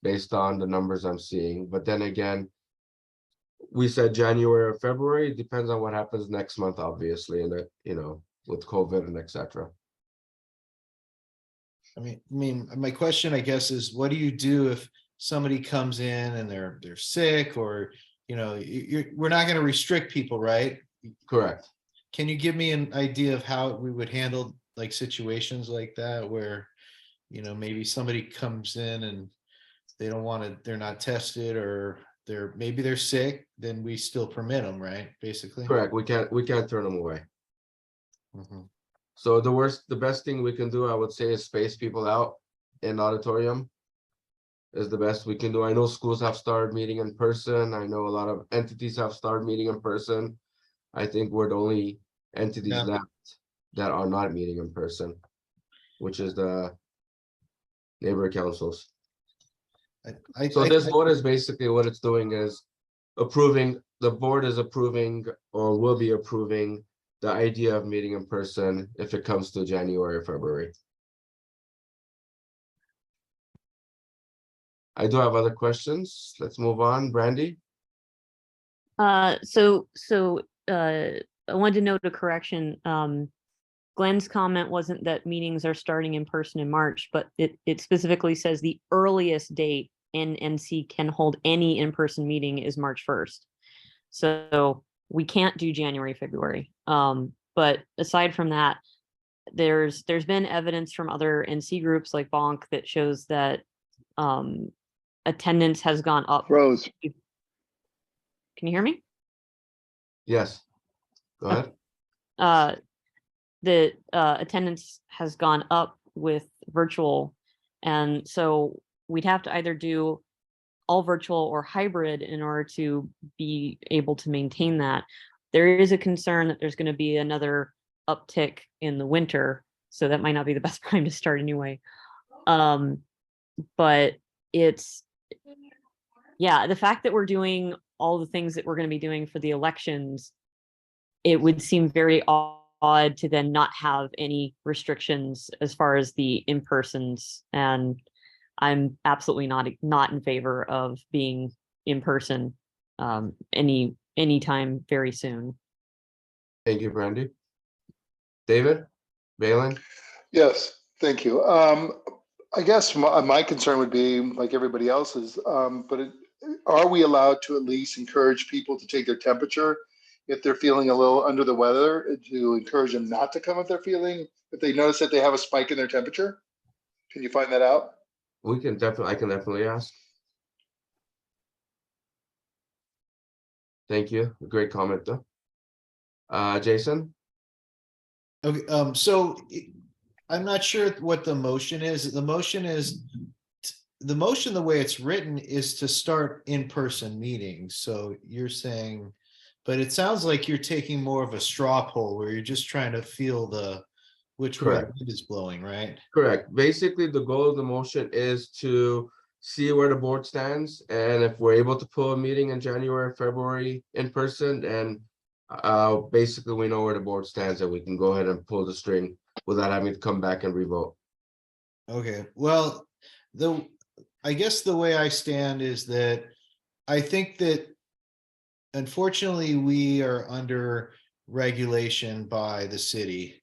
based on the numbers I'm seeing. But then again, we said January or February. It depends on what happens next month, obviously, and with COVID and etc. I mean, my question, I guess, is what do you do if somebody comes in and they're sick, or we're not going to restrict people, right? Correct. Can you give me an idea of how we would handle like situations like that where, maybe somebody comes in and they don't want to, they're not tested, or maybe they're sick, then we still permit them, right? Basically. Correct. We can't turn them away. Mhm. So the best thing we can do, I would say, is space people out in auditorium. Is the best we can do. I know schools have started meeting in person. I know a lot of entities have started meeting in person. I think we're the only entities left that are not meeting in person, which is the neighborhood councils. So this vote is basically what it's doing is the board is approving or will be approving the idea of meeting in person if it comes to January or February. I do have other questions. Let's move on. Brandy? So I wanted to note a correction. Glenn's comment wasn't that meetings are starting in person in March, but it specifically says the earliest date NNC can hold any in-person meeting is March 1st. So we can't do January, February. But aside from that, there's been evidence from other NC groups like Bonk that shows that attendance has gone up. Rose. Can you hear me? Yes. Go ahead. The attendance has gone up with virtual. And so we'd have to either do all virtual or hybrid in order to be able to maintain that. There is a concern that there's going to be another uptick in the winter. So that might not be the best time to start anyway. But it's, yeah, the fact that we're doing all the things that we're going to be doing for the elections, it would seem very odd to then not have any restrictions as far as the in-persons. And I'm absolutely not in favor of being in person anytime very soon. Thank you, Brandy. David, Balin? Yes, thank you. I guess my concern would be like everybody else's, are we allowed to at least encourage people to take their temperature if they're feeling a little under the weather, to encourage them not to come if they're feeling, if they notice that they have a spike in their temperature? Can you find that out? I can definitely ask. Thank you. Great comment though. Jason? Okay, so I'm not sure what the motion is. The motion, the way it's written is to start in-person meetings. So you're saying, but it sounds like you're taking more of a straw poll where you're just trying to feel which way the wind is blowing, right? Correct. Basically, the goal of the motion is to see where the board stands, and if we're able to pull a meeting in January, February in person, and basically we know where the board stands, and we can go ahead and pull the string without having to come back and revote. Okay, well, I guess the way I stand is that I think that unfortunately we are under regulation by the city,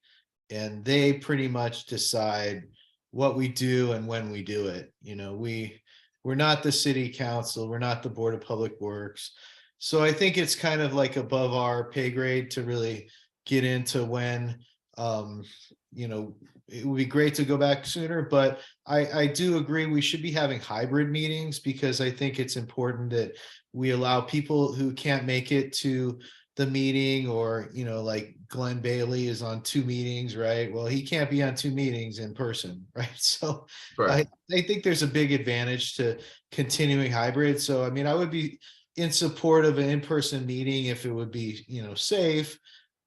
and they pretty much decide what we do and when we do it. You know, we're not the city council, we're not the Board of Public Works. So I think it's kind of like above our pay grade to really get into when, you know, it would be great to go back sooner, but I do agree we should be having hybrid meetings, because I think it's important that we allow people who can't make it to the meeting, or, you know, like Glenn Bailey is on 2 meetings, right? Well, he can't be on 2 meetings in person, right? So I think there's a big advantage to continuing hybrid. So, I mean, I would be in support of an in-person meeting if it would be, you know, safe,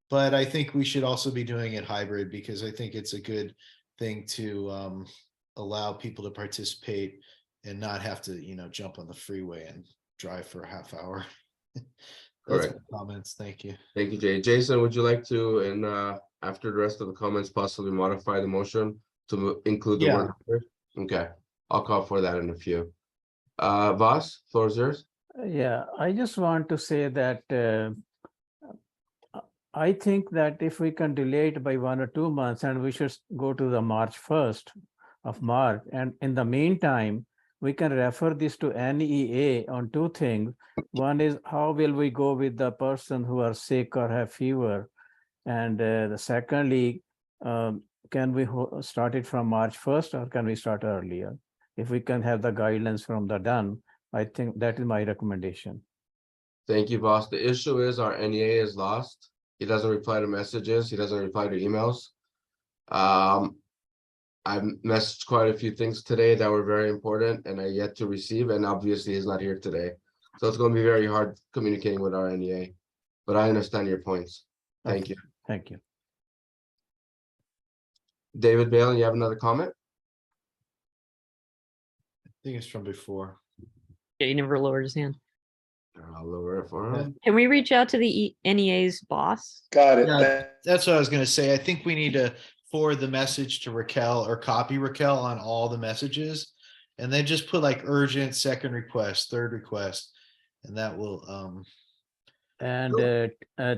but I think we should also be doing it hybrid, because I think it's a good thing to allow people to participate and not have to, you know, jump on the freeway and drive for a half hour. That's Correct. my comments. Thank you. Thank you, Jay. Jason, would you like to, and after the rest of the comments, possibly modify the motion to include the word hybrid? Okay, I'll call for that in a few. Voss, floor is yours. Yeah, I just want to say that I think that if we can delay it by 1 or 2 months, and we should go to the March 1st of March, and in the meantime, we can refer this to NEA on 2 things. One is, how will we go with the person who are sick or have fever? And secondly, can we start it from March 1st, or can we start earlier? If we can have the guidelines from the done, I think that is my recommendation. Thank you, boss. The issue is our NEA is lost. He doesn't reply to messages. He doesn't reply to emails. I've messaged quite a few things today that were very important and I yet to receive, and obviously he's not here today. So it's going to be very hard communicating with our NEA, but I understand your points. Thank you. Thank you. David Balin, you have another comment? I think it's from before. Yeah, he never lowered his hand. I'll lower it for him. Can we reach out to the NEA's boss? Got it. Yeah, that's what I was going to say. I think we need to forward the message to Raquel, or copy Raquel on all the messages, and then just put like urgent, second request, third request, and that will And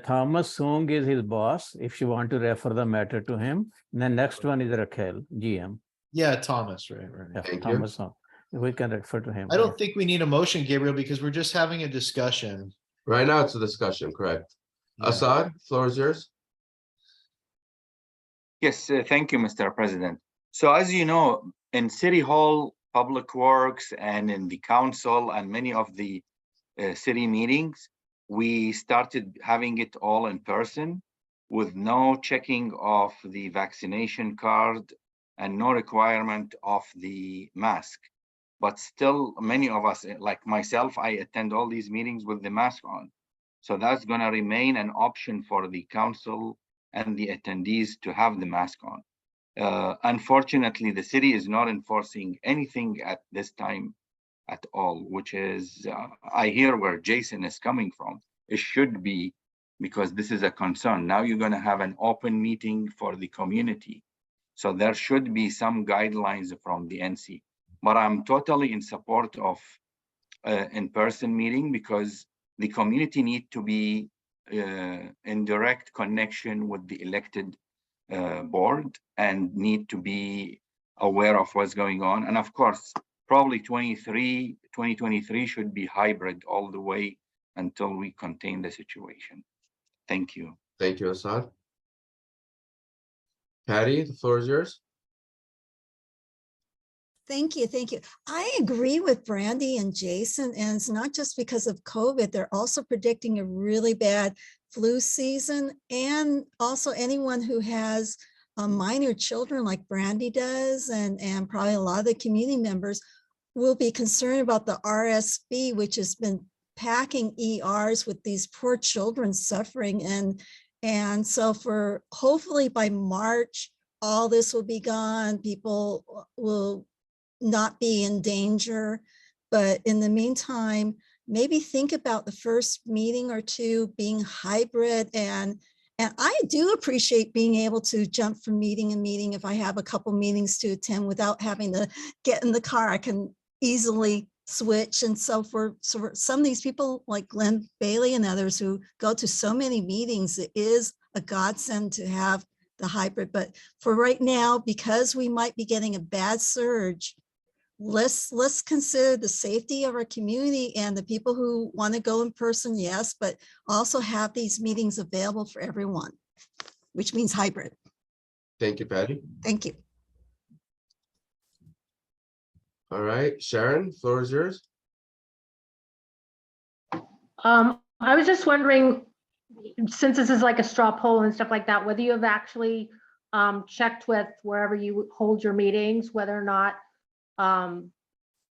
Thomas Sung is his boss, if you want to refer the matter to him. And the next one is Raquel, GM. Yeah, Thomas, right. Yeah, Thank you. Thomas Sung. We can refer to him. I don't think we need a motion, Gabriel, because we're just having a discussion. Right now, it's a discussion, correct? Yeah. Assad, floor is yours. Yes, thank you, Mr. President. So as you know, in City Hall, Public Works, and in the council and many of the city meetings, we started having it all in person with no checking of the vaccination card and no requirement of the mask. But still, many of us, like myself, I attend all these meetings with the mask on. So that's going to remain an option for the council and the attendees to have the mask on. Unfortunately, the city is not enforcing anything at this time at all, which is, I hear where Jason is coming from. It should be, because this is a concern. Now you're going to have an open meeting for the community. So there should be some guidelines from the NC. But I'm totally in support of in-person meeting, because the community need to be in direct connection with the elected board and need to be aware of what's going on. And of course, probably 2023 should be hybrid all the way until we contain the situation. Thank you. Thank you, Assad. Patty, the floor is yours. Thank you. Thank you. I agree with Brandy and Jason, and it's not just because of COVID. They're also predicting a really bad flu season, and also anyone who has minor children like Brandy does, and probably a lot of the community members will be concerned about the RSV, which has been packing ERs with these poor children suffering. And so for hopefully by March, all this will be gone. People will not be in danger. But in the meantime, maybe think about the first meeting or two being hybrid. And I do appreciate being able to jump from meeting to meeting. If I have a couple meetings to attend without having to get in the car, I can easily switch. And so for some of these people like Glenn Bailey and others who go to so many meetings, it is a godsend to have the hybrid. But for right now, because we might be getting a bad surge, let's consider the safety of our community and the people who want to go in person, yes, but also have these meetings available for everyone, which means hybrid. Thank you, Patty. Thank you. All right, Sharon, floor is yours. I was just wondering, since this is like a straw poll and stuff like that, whether you have actually checked with wherever you hold your meetings, whether or not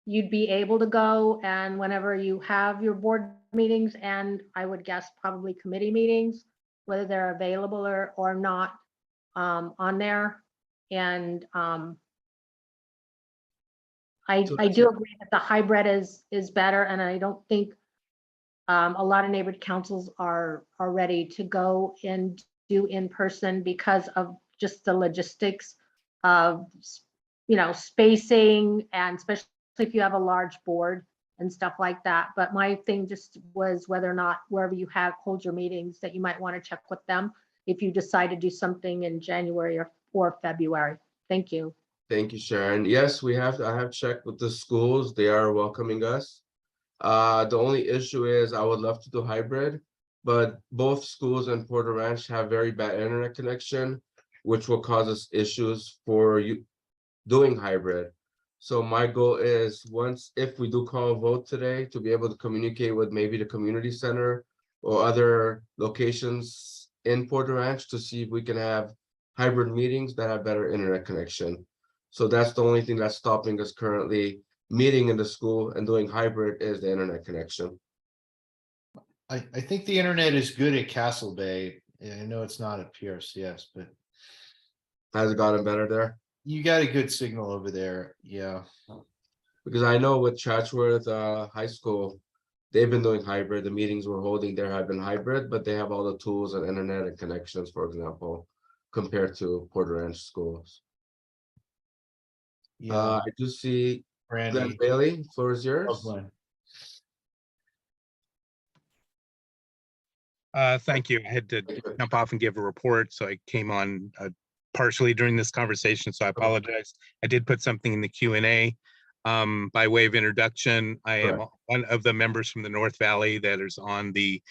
you'd be able to go, and whenever you have your board meetings, and I would guess probably committee meetings, whether they're available or not on there. And I do agree that the hybrid is better, and I don't think a lot of neighborhood councils are ready to go and do in person because of just the logistics of, you know, spacing, and especially if you have a large board and stuff like that. But my thing just was whether or not wherever you hold your meetings, that you might want to check with them if you decide to do something in January or February. Thank you. Thank you, Sharon. Yes, I have checked with the schools. They are welcoming us. The only issue is I would love to do hybrid, but both schools in Porter Ranch have very bad internet connection, which will cause us issues for you doing hybrid. So my goal is, if we do call a vote today, to be able to communicate with maybe the community center or other locations in Porter Ranch to see if we can have hybrid meetings that have better internet connection. So that's the only thing that's stopping us currently meeting in the school and doing hybrid, is the internet connection. I think the internet is good at Castle Bay. I know it's not at PRCS, but has it gotten better there? You got a good signal over there. Yeah. Because I know with Chatsworth High School, they've been doing hybrid. The meetings we're holding there have been hybrid, but they have all the tools and internet and connections, for example, compared to Porter Ranch schools. Yeah. I do see Brandy. Glenn Bailey, floor is yours. Glenn. Thank you. I had to jump off and give a report, so I came on partially during this conversation, so I apologize. I did put something in the Q&A. By way of introduction, I am one of the members from the North Valley that is on the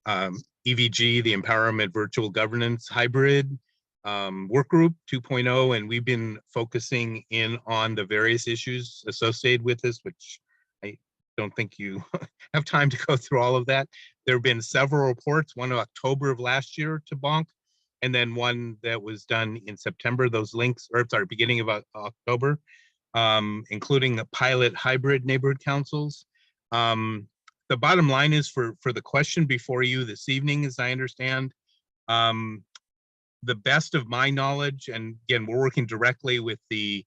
EVG, the Empowerment Virtual Governance Hybrid Work Group 2.0, and we've been focusing in on the various issues associated with this, which I don't think you have time to go through all of that. There have been several reports, one in October of last year to Bonk, and then one that was done in September. Those links, or sorry, beginning of October, including the pilot hybrid neighborhood councils. The bottom line is for the question before you this evening, as I understand, the best of my knowledge, and again, we're working directly with the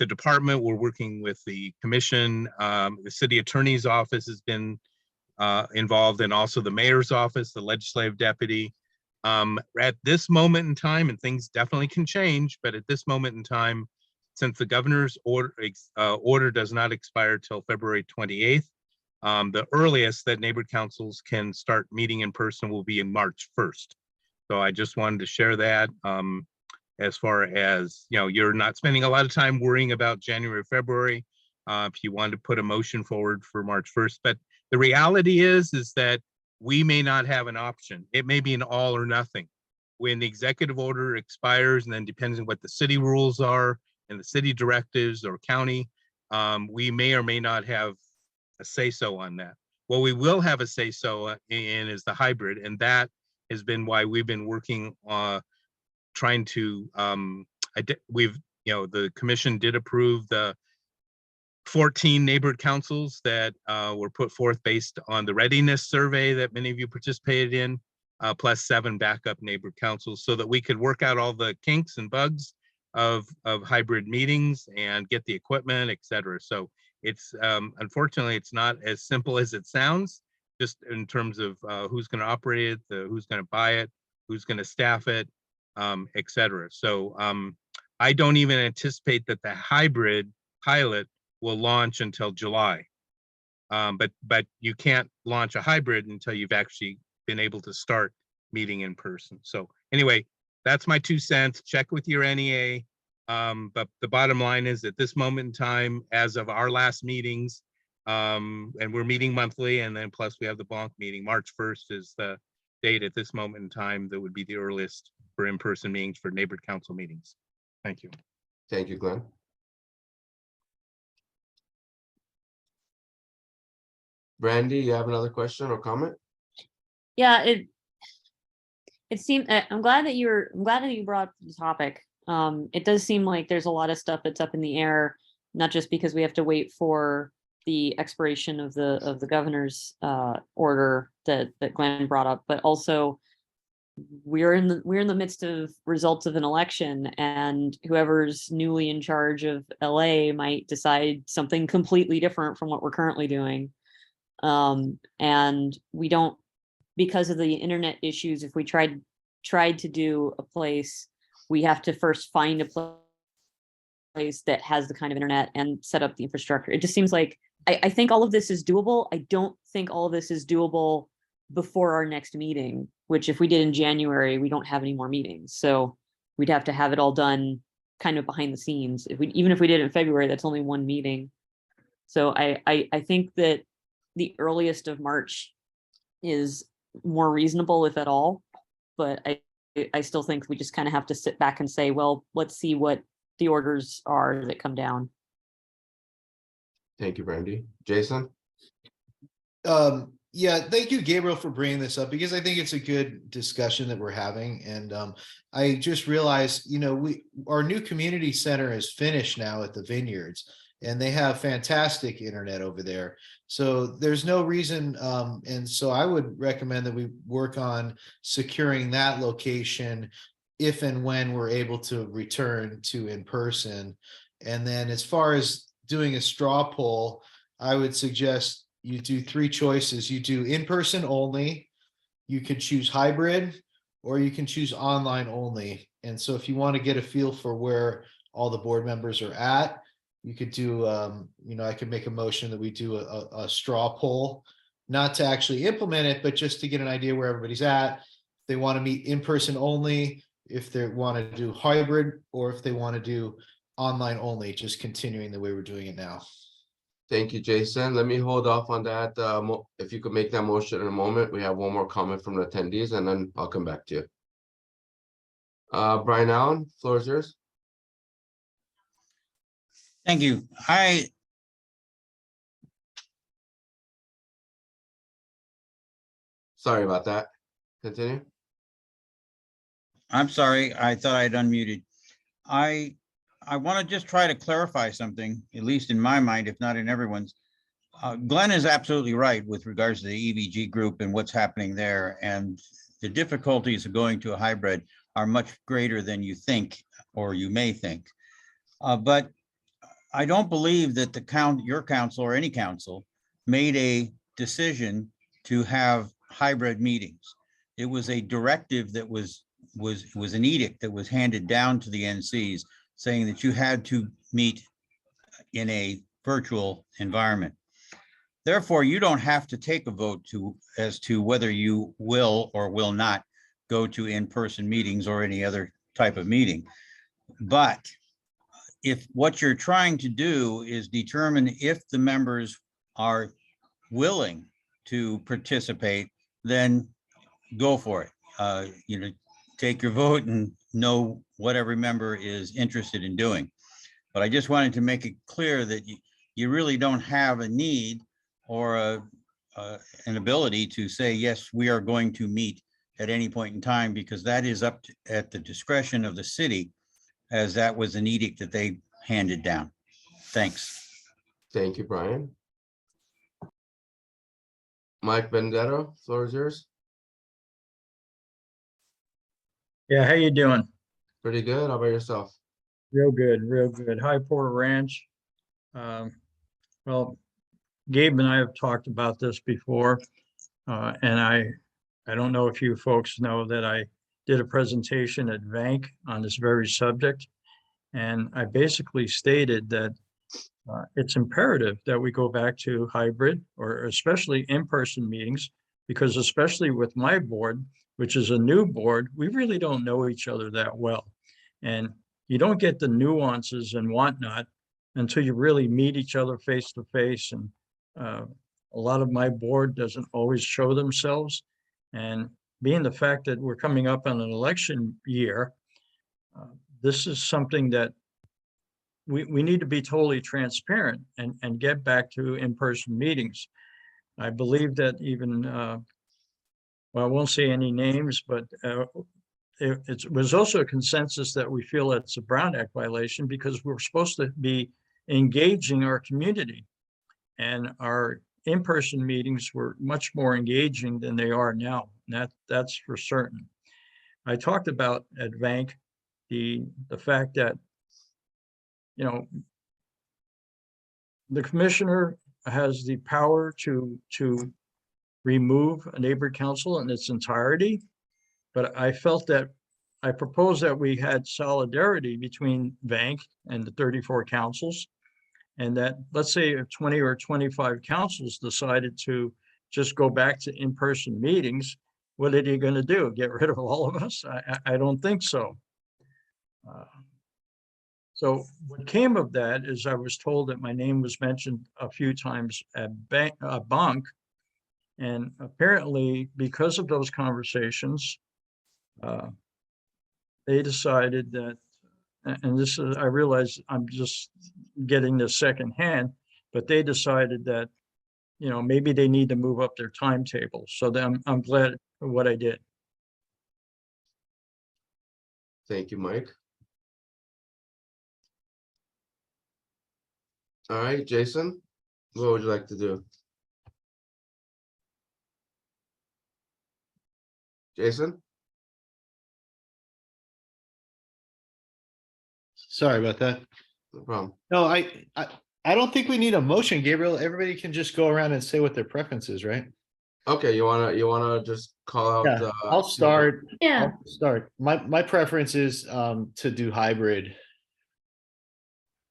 department, we're working with the commission, the city attorney's office has been involved, and also the mayor's office, the legislative deputy. At this moment in time, and things definitely can change, but at this moment in time, since the governor's order does not expire till February 28th, the earliest that neighborhood councils can start meeting in person will be in March 1st. So I just wanted to share that. As far as, you know, you're not spending a lot of time worrying about January, February, if you want to put a motion forward for March 1st. But the reality is that we may not have an option. It may be an all or nothing. When the executive order expires, and then depends on what the city rules are and the city directives or county, we may or may not have a say-so on that. What we will have a say-so in is the hybrid, and that has been why we've been working trying to, the commission did approve the 14 neighborhood councils that were put forth based on the readiness survey that many of you participated in, plus 7 backup neighborhood councils, so that we could work out all the kinks and bugs of hybrid meetings and get the equipment, et cetera. So it's, unfortunately, it's not as simple as it sounds, just in terms of who's going to operate it, who's going to buy it, who's going to staff it, et cetera. So I don't even anticipate that the hybrid pilot will launch until July. But you can't launch a hybrid until you've actually been able to start meeting in person. So anyway, that's my 2 cents. Check with your NEA. But the bottom line is, at this moment in time, as of our last meetings, and we're meeting monthly, and then plus we have the Bonk meeting, March 1st is the date at this moment in time that would be the earliest for in-person meetings for neighborhood council meetings. Thank you. Thank you, Glenn. Brandy, you have another question or comment? Yeah, it seemed, I'm glad that you brought up the topic. It does seem like there's a lot of stuff that's up in the air, not just because we have to wait for the expiration of the governor's order that Glenn brought up, but also we're in the midst of results of an election, and whoever's newly in charge of LA might decide something completely different from what we're currently doing. And we don't, because of the internet issues, if we tried to do a place, we have to first find a place that has the kind of internet and set up the infrastructure. It just seems like, I think all of this is doable. I don't think all of this is doable before our next meeting, which if we did in January, we don't have any more meetings. So we'd have to have it all done kind of behind the scenes. Even if we did it in February, that's only 1 meeting. So I think that the earliest of March is more reasonable, if at all. But I still think we just kind of have to sit back and say, well, let's see what the orders are that come down. Thank you, Brandy. Jason? Yeah, thank you, Gabriel, for bringing this up, because I think it's a good discussion that we're having. And I just realized, our new community center is finished now at the Vineyards, and they have fantastic internet over there. So there's no reason. And so I would recommend that we work on securing that location if and when we're able to return to in person. And then as far as doing a straw poll, I would suggest you do 3 choices. You do in-person only, you can choose hybrid, or you can choose online only. And so if you want to get a feel for where all the board members are at, you could do, I could make a motion that we do a straw poll not to actually implement it, but just to get an idea where everybody's at. They want to meet in person only, if they want to do hybrid, or if they want to do online only, just continuing the way we're doing it now. Thank you, Jason. Let me hold off on that. If you could make that motion in a moment, we have one more comment from the attendees and then I'll come back to you. Brian Allen, floor is yours. Thank you. Sorry about that. Continue. I'm sorry, I thought I'd unmuted. I want to just try to clarify something, at least in my mind, if not in everyone's. Glenn is absolutely right with regards to the EVG group and what's happening there. And the difficulties of going to a hybrid are much greater than you think, or you may think. But I don't believe that your council or any council made a decision to have hybrid meetings. It was a directive that was an edict that was handed down to the NCs saying that you had to meet in a virtual environment. Therefore, you don't have to take a vote as to whether you will or will not go to in-person meetings or any other type of meeting. But if what you're trying to do is determine if the members are willing to participate, then go for it. Take your vote and know what every member is interested in doing. But I just wanted to make it clear that you really don't have a need or an ability to say, yes, we are going to meet at any point in time, because that is at the discretion of the city, as that was an edict that they handed down. Thanks. Thank you, Brian. Mike Benedetto, floor is yours. Yeah, how you doing? Pretty good. How about yourself? Real good, real good. Hi, Porter Ranch. Well, Gabe and I have talked about this before, and I don't know if you folks know that I did a presentation at VANC on this very subject, and I basically stated that it's imperative that we go back to hybrid, or especially in-person meetings, because especially with my board, which is a new board, we really don't know each other that well. And you don't get the nuances and whatnot until you really meet each other face to face. And a lot of my board doesn't always show themselves. And being the fact that we're coming up on an election year, this is something that we need to be totally transparent and get back to in-person meetings. I believe that even, well, I won't say any names, but it was also a consensus that we feel it's a Brown Act violation because we're supposed to be engaging our community. And our in-person meetings were much more engaging than they are now. That's for certain. I talked about at VANC the fact that, the commissioner has the power to remove a neighborhood council in its entirety. But I felt that I proposed that we had solidarity between VANC and the 34 councils. And that, let's say if 20 or 25 councils decided to just go back to in-person meetings, what are you going to do? Get rid of all of us? I don't think so. So what came of that is I was told that my name was mentioned a few times at Bank. And apparently, because of those conversations, they decided that, and this is, I realize I'm just getting this secondhand, but they decided that, maybe they need to move up their timetable. So then I'm glad for what I did. Thank you, Mike. All right, Jason, what would you like to do? Jason? Sorry about that. No problem. No, I don't think we need a motion, Gabriel. Everybody can just go around and say what their preference is, right? Okay, you wanna just call out? Yeah, I'll start. Yeah. I'll start. My preference is to do hybrid.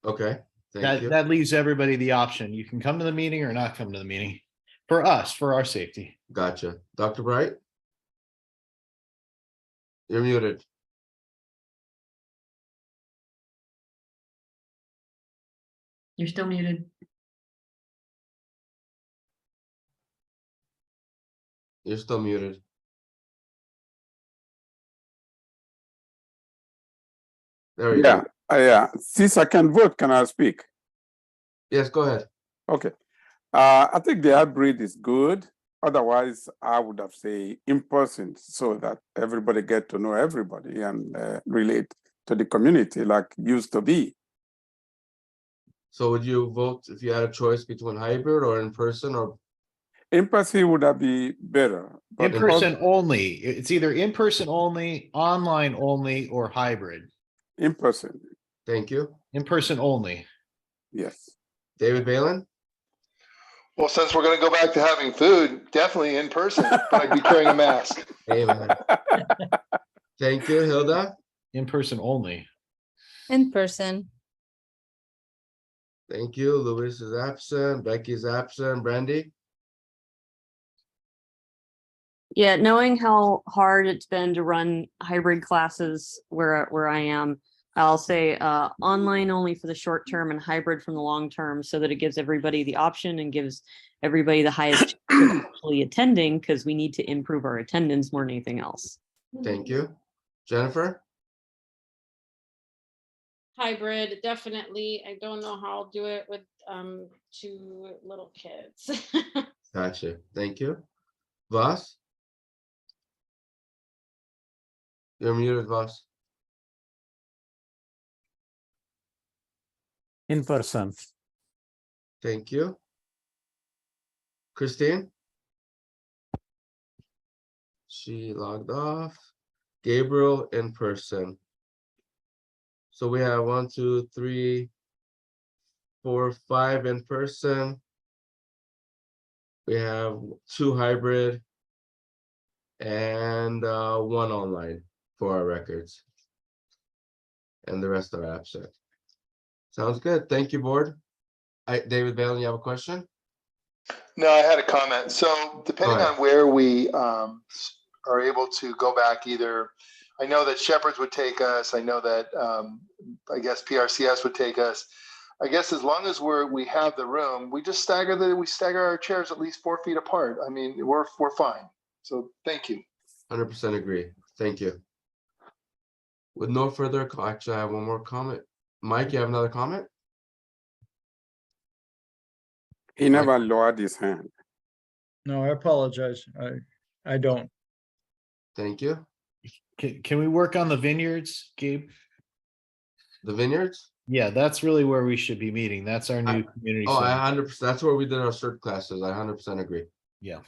Okay, thank you. That leaves everybody the option. You can come to the meeting or not come to the meeting. For us, for our safety. Gotcha. Dr. Bright? You're muted. You're still muted. You're still muted. There we Yeah, go. yeah. Since I can vote, can I speak? Yes, go ahead. Okay. I think the hybrid is good. Otherwise, I would have said in person so that everybody get to know everybody and relate to the community like used to be. So would you vote if you had a choice between hybrid or in person or? In person would that be better? In But person only. It's either in person only, online only, or hybrid. in person, Thank you. In person only. yes. David Balin? Well, since we're gonna go back to having food, definitely in person, but I'd be carrying a mask. Amen. Thank you, Hilda. In person only. In person. Thank you. Louis is absent. Becky's absent. Brandy? Yeah, knowing how hard it's been to run hybrid classes where I am, I'll say online only for the short term and hybrid from the long term so that it gives everybody the option and gives everybody the highest chance of actually attending because we need to improve our attendance more than anything else. Thank you. Jennifer? Hybrid, definitely. I don't know how I'll do it with 2 little kids. Gotcha. Thank you. Voss? You're muted, Voss. In person. Thank you. Christine? She logged off. Gabriel in person. So we have 1, 2, 3, 4, 5 in person. We have 2 hybrid and 1 online for our records. And the rest are absent. Sounds good. Thank you, board. David Balin, you have a question? No, I had a comment. So depending on where we are able to go back, either, I know that Shepherds would take us. I know that I guess PRCS would take us. I guess as long as we have the room, we just stagger our chairs at least 4 feet apart. I mean, we're fine. So thank you. 100% agree. Thank you. With no further, actually, I have one more comment. Mike, you have another comment? He never lowered his hand. No, I apologize. I don't. Thank you. Can we work on the vineyards, Gabe? The vineyards? Yeah, that's really where we should be meeting. That's our new community. Oh, center. 100%. That's where we did our cert classes. I 100% agree. Yeah.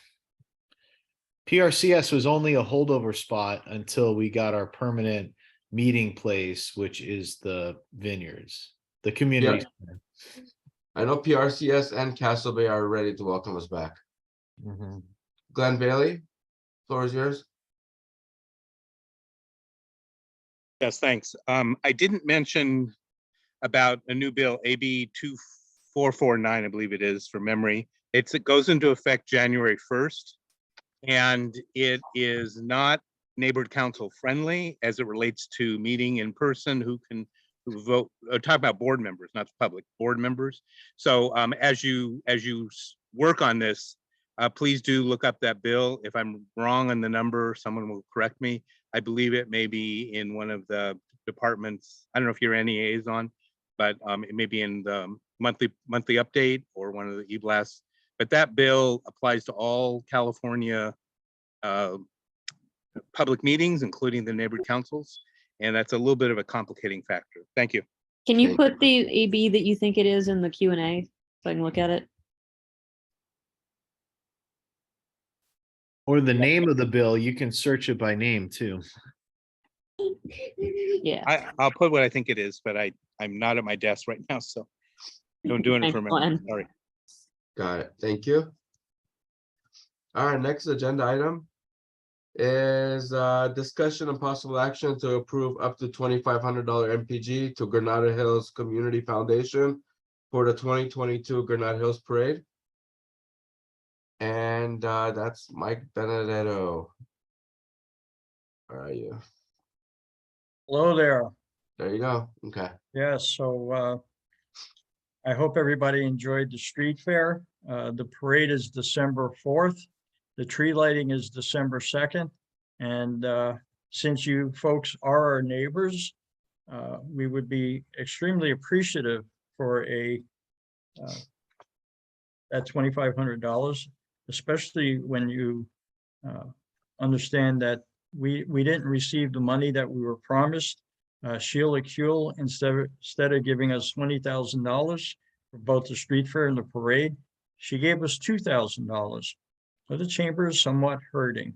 PRCS was only a holdover spot until we got our permanent meeting place, which is the vineyards, the community. center. I know PRCS and Castle Bay are ready to welcome us back. Mhm. Glenn Bailey, floor is yours. Yes, thanks. I didn't mention about a new bill, AB 2449, I believe it is from memory. It goes into effect January 1st, and it is not neighborhood council friendly as it relates to meeting in person, who vote, talk about board members, not the public, board members. So as you work on this, please do look up that bill. If I'm wrong on the number, someone will correct me. I believe it may be in one of the departments. I don't know if your NEA is on, but it may be in the monthly update or one of the e-blasts. But that bill applies to all California public meetings, including the neighborhood councils. And that's a little bit of a complicating factor. Thank you. Can you put the AB that you think it is in the Q&A so I can look at it? Or the name of the bill, you can search it by name too. Yeah. I'll put what I think it is, but I'm not at my desk right now, so don't do it for me. Sorry. Got it. Thank you. All right, next agenda item is discussion and possible action to approve up to $2,500 MPG to Granada Hills Community Foundation for the 2022 Granada Hills Parade. And that's Mike Benedetto. Where are you? Hello there. There you go. Okay. Yes, so I hope everybody enjoyed the street fair. The parade is December 4th. The tree lighting is December 2nd. And since you folks are our neighbors, we would be extremely appreciative for that $2,500, especially when you understand that we didn't receive the money that we were promised. Sheila Kuehl, instead of giving us $20,000 for both the street fair and the parade, she gave us $2,000. So the chamber is somewhat hurting.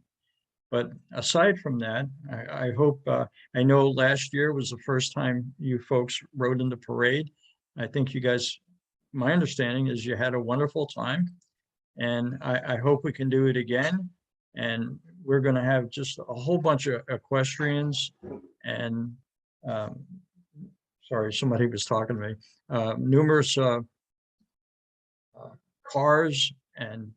But aside from that, I hope, I know last year was the first time you folks rode in the parade. I think you guys, my understanding is you had a wonderful time. And I hope we can do it again. And we're going to have just a whole bunch of equestrians and, sorry, somebody was talking to me, numerous cars and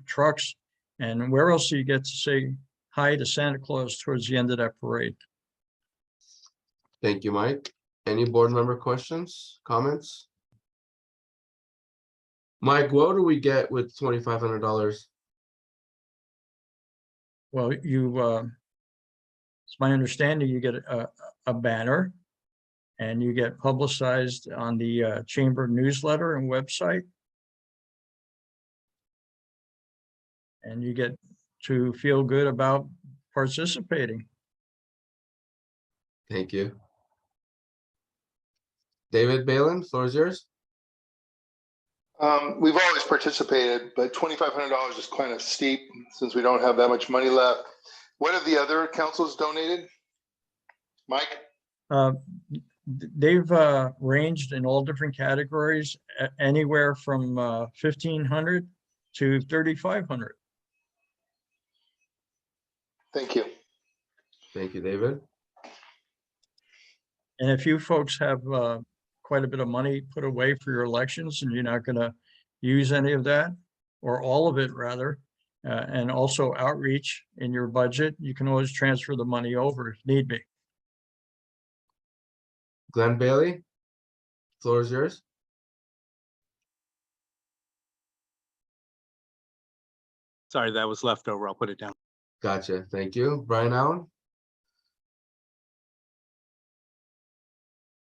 trucks. And where else do you get to say hi to Santa Claus towards the end of that parade? Thank you, Mike. Any board member questions, comments? Mike, what do we get with $2,500? Well, it's my understanding you get a banner and you get publicized on the chamber newsletter and website. And you get to feel good about participating. Thank you. David Balin, floor is yours. We've always participated, but $2,500 is kind of steep since we don't have that much money left. What have the other councils donated? Mike? They've ranged in all different categories, anywhere from 1,500 to 3,500. Thank you. Thank you, David. And if you folks have quite a bit of money put away for your elections and you're not going to use any of that, or all of it rather, and also outreach in your budget, you can always transfer the money over if need be. Glenn Bailey, floor is yours. Sorry, that was left over. I'll put it down. Gotcha. Thank you. Brian Allen.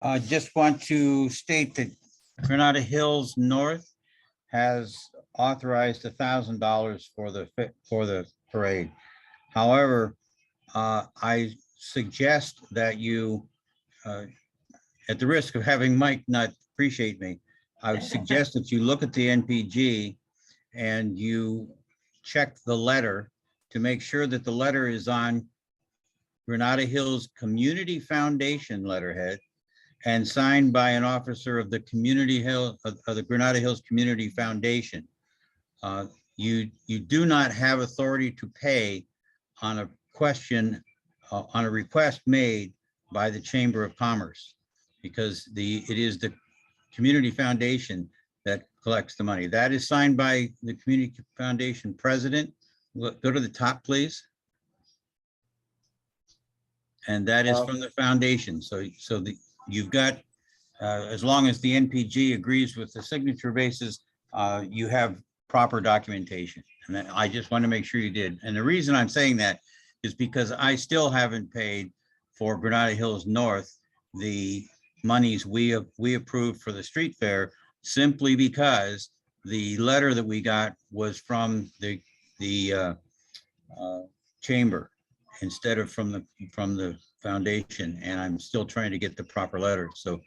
I just want to state that Granada Hills North has authorized $1,000 for the parade. However, I suggest that you, at the risk of having Mike not appreciate me, I would suggest that you look at the NPG and you check the letter to make sure that the letter is on Granada Hills Community Foundation letterhead and signed by an officer of the Granada Hills Community Foundation. You do not have authority to pay on a question, on a request made by the Chamber of Commerce, because it is the Community Foundation that collects the money. That is signed by the Community Foundation president. Go to the top, please. And that is from the foundation. So you've got, as long as the NPG agrees with the signature basis, you have proper documentation. And I just want to make sure you did. And the reason I'm saying that is because I still haven't paid for Granada Hills North the monies we approved for the street fair, simply because the letter that we got was from the chamber instead of from the foundation, and I'm still trying to get the proper letter. So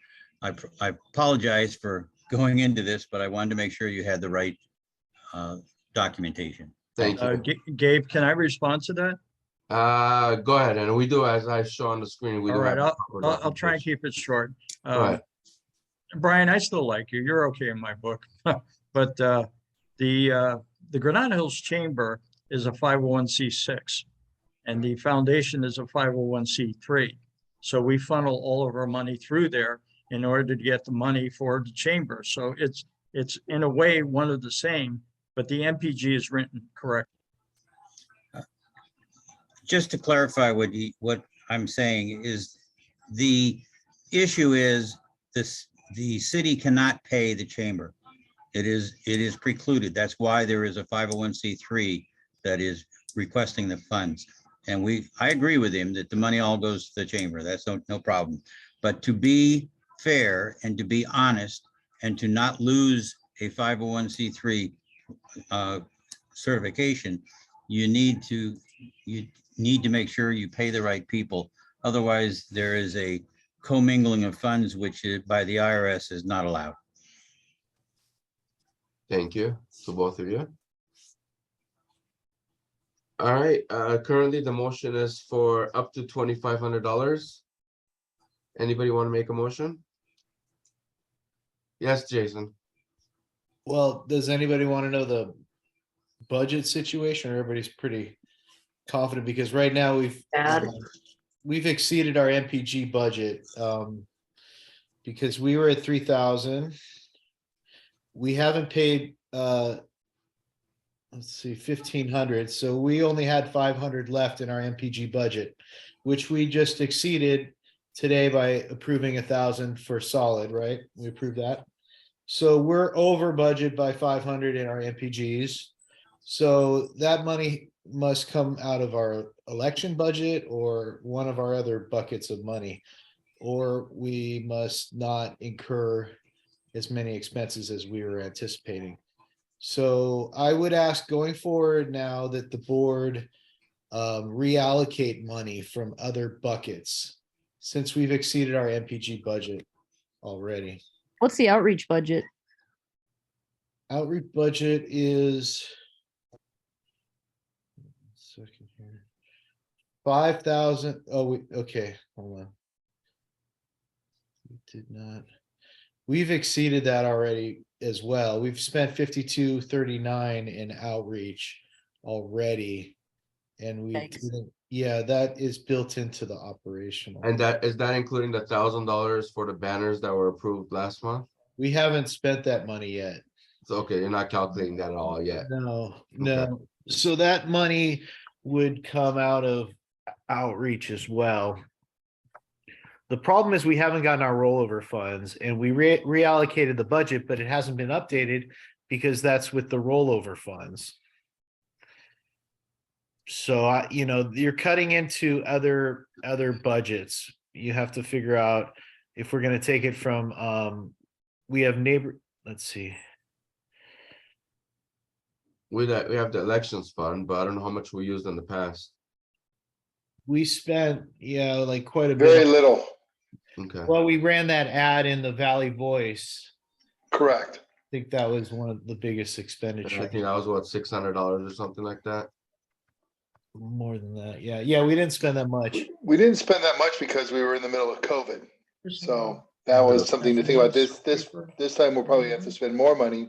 I apologize for going into this, but I wanted to make sure you had the right documentation. Thank you. Gabe, can I respond to that? Go ahead, and we do, as I show on the screen, we All do right, have. I'll try and keep it short. Go ahead. Brian, I still like you. You're okay in my book. But the Granada Hills Chamber is a 501c6 and the foundation is a 501c3. So we funnel all of our money through there in order to get the money for the chamber. So it's in a way one of the same, but the MPG is written correct. Just to clarify what I'm saying is the issue is the city cannot pay the chamber. It is precluded. That's why there is a 501c3 that is requesting the funds. And I agree with him that the money all goes to the chamber. That's no problem. But to be fair and to be honest and to not lose a 501c3 certification, you need to make sure you pay the right people. Otherwise, there is a commingling of funds, which by the IRS is not allowed. Thank you to both of you. All right, currently the motion is for up to $2,500. Anybody want to make a motion? Yes, Jason. Well, does anybody want to know the budget situation, or everybody's pretty confident? Because right now we've exceeded our MPG budget, because we were at 3,000. We haven't paid, let's see, 1,500. So we only had 500 left in our MPG budget, which we just exceeded today by approving 1,000 for solid, right? We approved that. So we're over budget by 500 in our MPGs. So that money must come out of our election budget or one of our other buckets of money, or we must not incur as many expenses as we were anticipating. So I would ask going forward now that the board reallocate money from other buckets, since we've exceeded our MPG budget already. What's the outreach budget? Outreach budget is 5,000. Oh, okay, hold on. We did not. We've exceeded that already as well. We've spent 5239 in outreach already. And we, yeah, that is built into the operational. And is that including the $1,000 for the banners that were approved last month? We haven't spent that money yet. So, okay, you're not calculating that at all yet. No. So that money would come out of outreach as well. The problem is we haven't gotten our rollover funds, and we reallocated the budget, but it hasn't been updated because that's with the rollover funds. So you're cutting into other budgets. You have to figure out if we're going to take it from we have let's see. We have the elections fund, but I don't know how much we used in the past. We spent like quite a bit. Very little. Okay. Well, we ran that ad in the Valley Voice. Correct. I think that was one of the biggest expenditures. I think that was what, $600 or something like that. More than that. Yeah, we didn't spend that much. We didn't spend that much because we were in the middle of COVID. So that was something to think about. This time we'll probably have to spend more money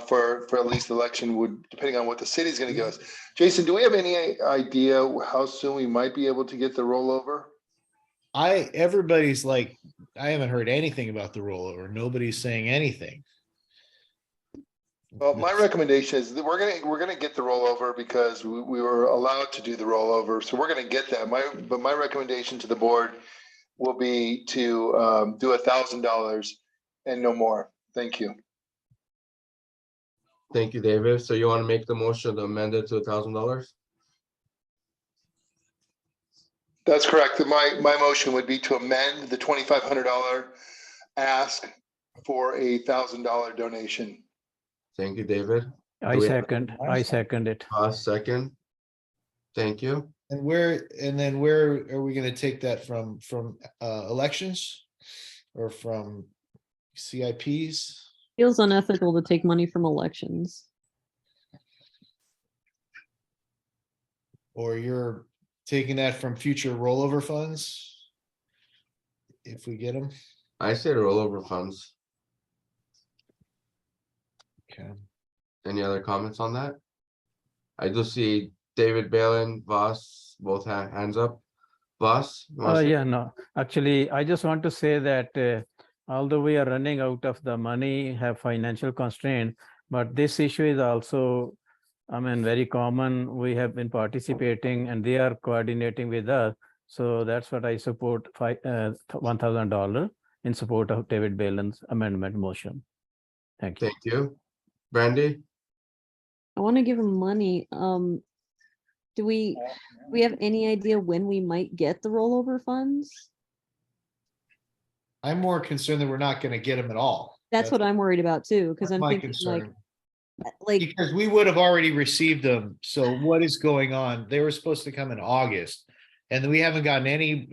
for at least the election, depending on what the city's going to give us. Jason, do we have any idea how soon we might be able to get the rollover? Everybody's like, I haven't heard anything about the rollover. Nobody's saying anything. Well, my recommendation is that we're gonna get the rollover because we were allowed to do the rollover, so we're gonna get that. But my recommendation to the board will be to do $1,000 and no more. Thank you. Thank you, David. So you want to make the motion to amend it to $1,000? That's correct. My motion would be to amend the $2,500 ask for a $1,000 donation. Thank you, David. I second it. Second. Thank you. And where are we going to take that from elections or from CIPs? Feels unethical to take money from elections. Or you're taking that from future rollover funds? If we get them? I say rollover funds. Okay. Any other comments on that? I do see David Balin, Voss, both hands up. Voss? Yeah, no, actually, I just want to say that although we are running out of the money, have financial constraint, But this issue is also, I mean, very common. We have been participating and they are coordinating with us. So that's what I support, $1,000 in support of David Balin's amendment motion. Thank you. Thank you. Brandy? I want to give him money. Do we have any idea when we might get the rollover funds? I'm more concerned that we're not gonna get them at all. That's what I'm worried about too, because That's I'm my thinking concern. like, Because we would have already received them. So what is going on? They were supposed to come in August. And we haven't gotten any,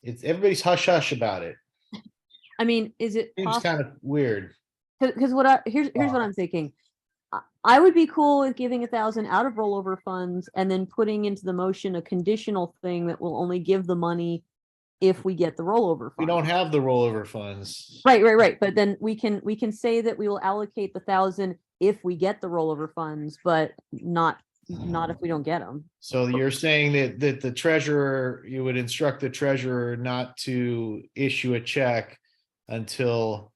it's, everybody's hush hush about it. I mean, is it Seems possible? kind of weird. Because here's what I'm thinking. I would be cool with giving 1,000 out of rollover funds and then putting into the motion a conditional thing that will only give the money if we get the rollover We funds. don't have the rollover funds. Right. But then we can say that we will allocate the 1,000 if we get the rollover funds, but not if we don't get them. So you're saying that the treasurer, you would instruct the treasurer not to issue a check until,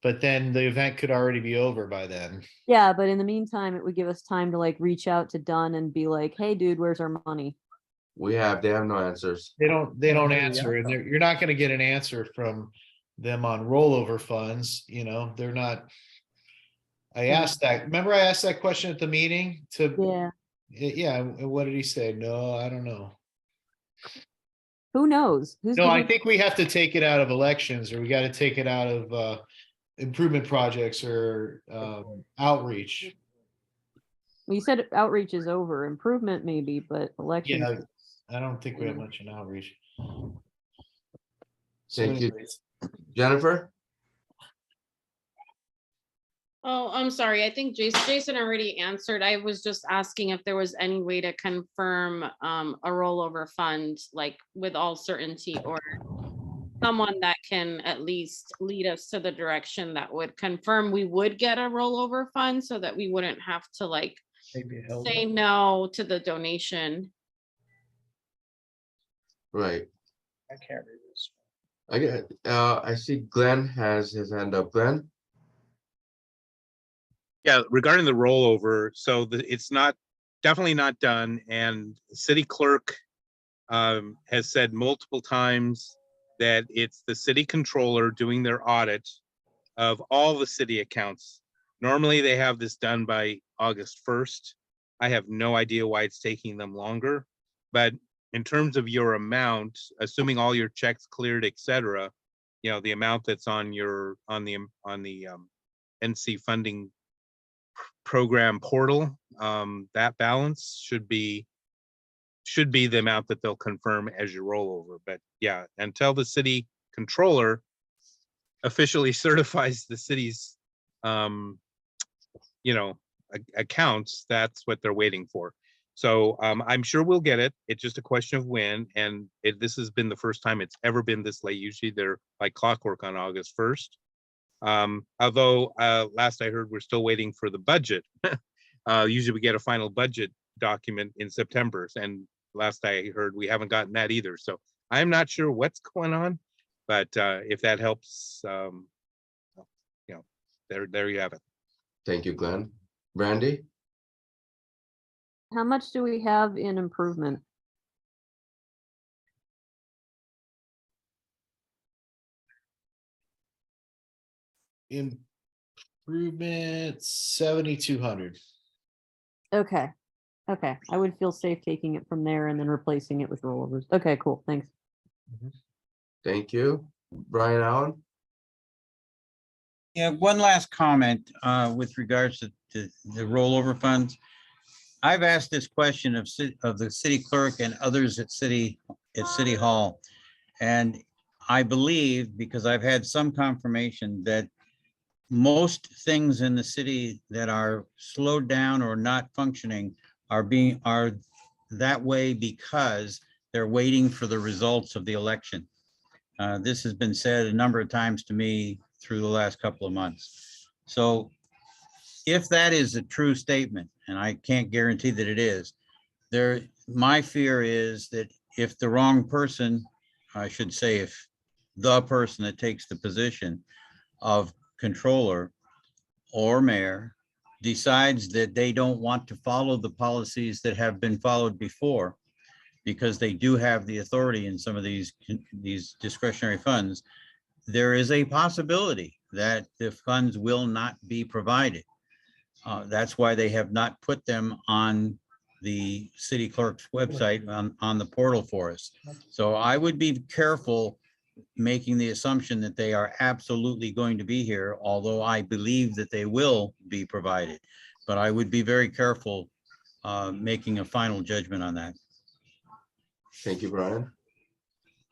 but then the event could already be over by then. Yeah, but in the meantime, it would give us time to like reach out to Dunn and be like, hey, dude, where's our money? They have no answers. They don't answer, and you're not gonna get an answer from them on rollover funds, you know, they're not. I asked that, remember I asked that question at the meeting to. Yeah, and what did he say? No, I don't know. Who knows? Who's No, I giving- think we have to take it out of elections, or we gotta take it out of improvement projects or outreach. Well, you said outreach is over, improvement maybe, but elections. Yeah, I don't think we have much in outreach. Thank you. anyways. Jennifer? Oh, I'm sorry. I think Jason already answered. I was just asking if there was any way to confirm a rollover fund, like with all certainty, or someone that can at least lead us to the direction that would confirm we would get a rollover fund so that we wouldn't have to like Maybe held say up. no to the donation. Right. I can't read this. I see Glenn has his hand up. Glenn? Yeah, regarding the rollover, so it's definitely not done, and the city clerk has said multiple times that it's the city controller doing their audit of all the city accounts. Normally, they have this done by August 1st. I have no idea why it's taking them longer, but in terms of your amount, assuming all your checks cleared, et cetera, you know, the amount that's on the NC funding program portal, that balance should be the amount that they'll confirm as your rollover. But yeah, until the city controller officially certifies the city's accounts, that's what they're waiting for. So I'm sure we'll get it. It's just a question of when, and this has been the first time it's ever been this late. Usually they're like clockwork on August 1st. Although last I heard, we're still waiting for the budget. Usually we get a final budget document in September, and last I heard, we haven't gotten that either. So I'm not sure what's going on, but if that helps, there you have it. Thank you, Glenn. Brandy? How much do we have in improvement? Improvement 7,200. Okay. I would feel safe taking it from there and then replacing it with rollovers. Okay, cool. Thanks. Thank you. Brian Allen? Yeah, one last comment with regards to the rollover funds. I've asked this question of the city clerk and others at City Hall. And I believe, because I've had some confirmation, that most things in the city that are slowed down or not functioning are that way because they're waiting for the results of the election. This has been said a number of times to me through the last couple of months. So if that is a true statement, and I can't guarantee that it is, my fear is that if the wrong person, I should say, if the person that takes the position of controller or mayor decides that they don't want to follow the policies that have been followed before, because they do have the authority in some of these discretionary funds, there is a possibility that the funds will not be provided. That's why they have not put them on the city clerk's website on the portal for us. So I would be careful making the assumption that they are absolutely going to be here, although I believe that they will be provided. But I would be very careful making a final judgment on that. Thank you, Brian.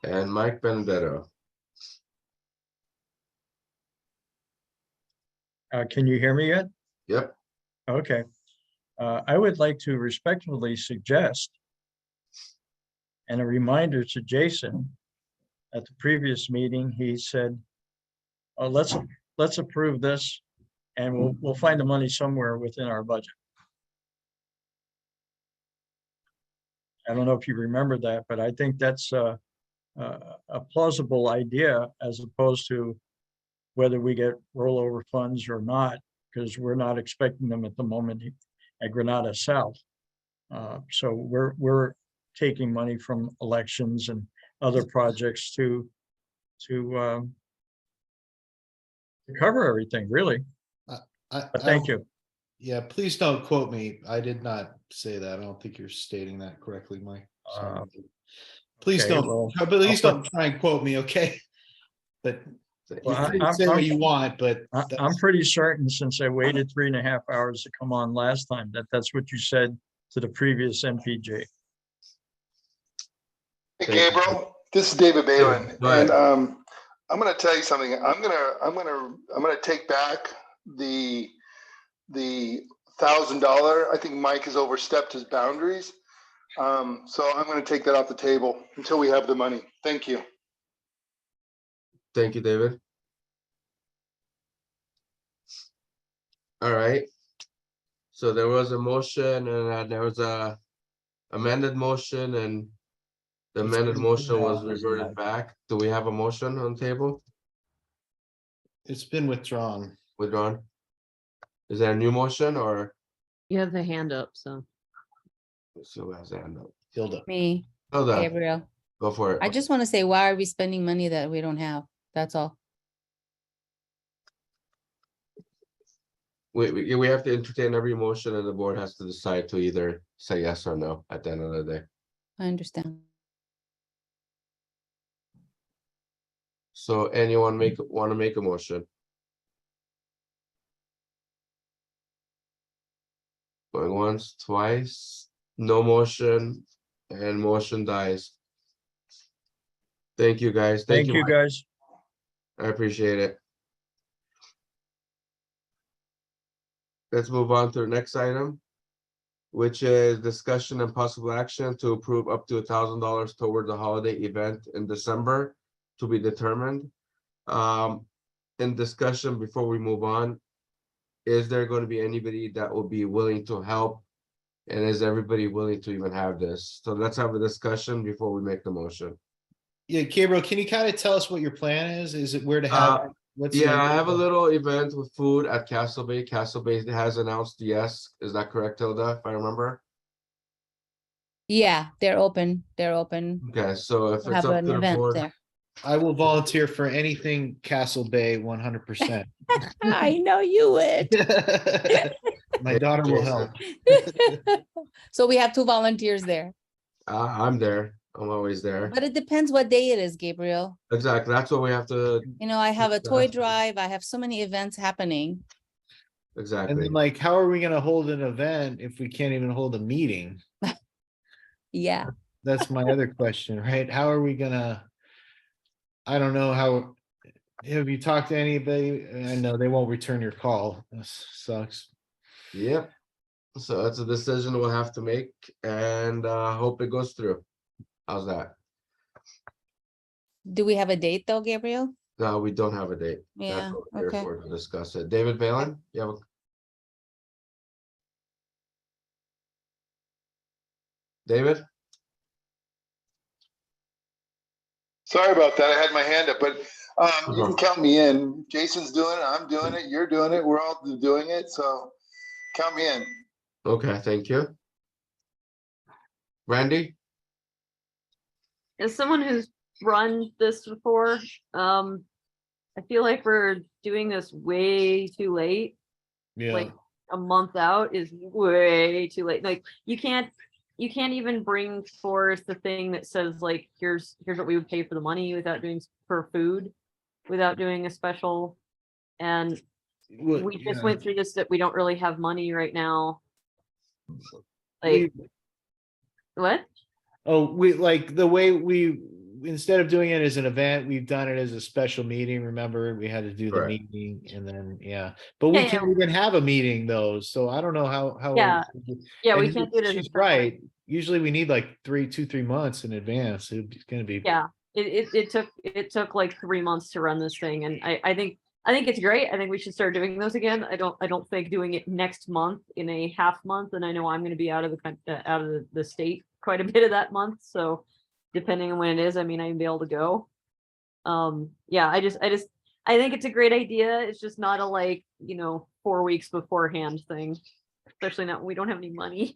And Mike Benedetto. Can you hear me yet? Yep. Okay. I would like to respectfully suggest, and a reminder to Jason, at the previous meeting, he said, oh, let's approve this and we'll find the money somewhere within our budget. I don't know if you remember that, but I think that's a plausible idea as opposed to whether we get rollover funds or not, because we're not expecting them at the moment at Granada South. So we're taking money from elections and other projects to cover everything, really. But thank you. Yeah, please don't quote me. I did not say that. I don't think you're stating that correctly, Mike. Sorry. Please okay, don't, well, please don't try and quote me, okay? But Well, you can say what you want, but I'm pretty certain, since I waited 3.5 hours to come on last time, that that's what you said to the previous MPJ. Hey, Gabriel, this is David Balin, Go ahead. and I'm going to tell you something. I'm going to take back the $1,000. I think Mike has overstepped his boundaries. So I'm going to take that off the table until we have the money. Thank you. Thank you, David. All right. So there was a motion and there was a amended motion, and the amended motion was reverted back. Do we have a motion on the table? it's been withdrawn. Withdrawn? Is there a new motion or? You have the hand up, so. Let's see who has their hand up. Hilda. Me, Hilda, Gabriel. go for it. I just want to say, why are we spending money that we don't have? That's all. We have to entertain every motion, and the board has to decide to either say yes or no at the end of the day. I understand. So anyone want to make a motion? Going once, twice, no motion, and motion dies. Thank you, guys. Thank you, Mike. guys. I appreciate it. Let's move on to the next item, which is discussion and possible action to approve up to $1,000 toward the holiday event in December to be determined. In discussion, before we move on, is there going to be anybody that will be willing to help? And is everybody willing to even have this? So let's have a discussion before we make the motion. Yeah, Gabriel, can you kind of tell us what your plan is? Is it where to have? What's the Yeah, I idea? have a little event with food at Castle Bay. Castle Bay has announced yes. Is that correct, Hilda, if I remember? Yeah, they're open. They're open. Okay, so if We'll it's have up an to the event board, there. I will volunteer for anything Castle Bay 100%. I know you would. My daughter will help. So we have 2 volunteers there, I'm there. I'm always there. but it depends what day it is, Gabriel. Exactly. That's what we have to. You know, I have a toy discuss. drive. I have so many events happening. And Exactly. then like, how are we gonna hold an event if we can't even hold a meeting? Yeah. That's my other question, right? How are we gonna? I don't know how. Have you talked to anybody? I know they won't return your call. This sucks. Yep. So that's a decision we'll have to make, and hope it goes through. How's that? Do we have a date though, Gabriel? No, we don't have a date. Yeah, That's what we're here okay. for, to discuss it. David Balin, you have a. David? Sorry about that. I had my hand up, but you Uh-huh. can count me in. Jason's doing it. I'm doing it. You're doing it. We're all doing it. So count me in. Okay, thank you. Randy? As someone who's run this before, I feel like we're doing this way too late. Yeah. Like a month out is way too late. Like you can't even bring forth the thing that says like, here's what we would pay for the money without doing for food, without doing a special. And we just went through this, that we don't really have money right now. Like, what? Oh, we like the way we, instead of doing it as an event, we've done it as a special meeting. Remember, we had to do the Correct. meeting and then, but we Yeah, can't even have a meeting though. So I don't know how. Yeah. Yeah, we and can't do it as a She's special. right. Usually we need like 3 months in advance. It's gonna be. Yeah, it took like 3 months to run this thing, and I think it's great. I think we should start doing those again. I don't think doing it next month in a half month, and I know I'm going to be out of the state quite a bit of that month. So depending on when it is, I mean, I may be able to go. Yeah, I think it's a great idea. It's just not a 4 weeks beforehand thing, especially not when we don't have any money.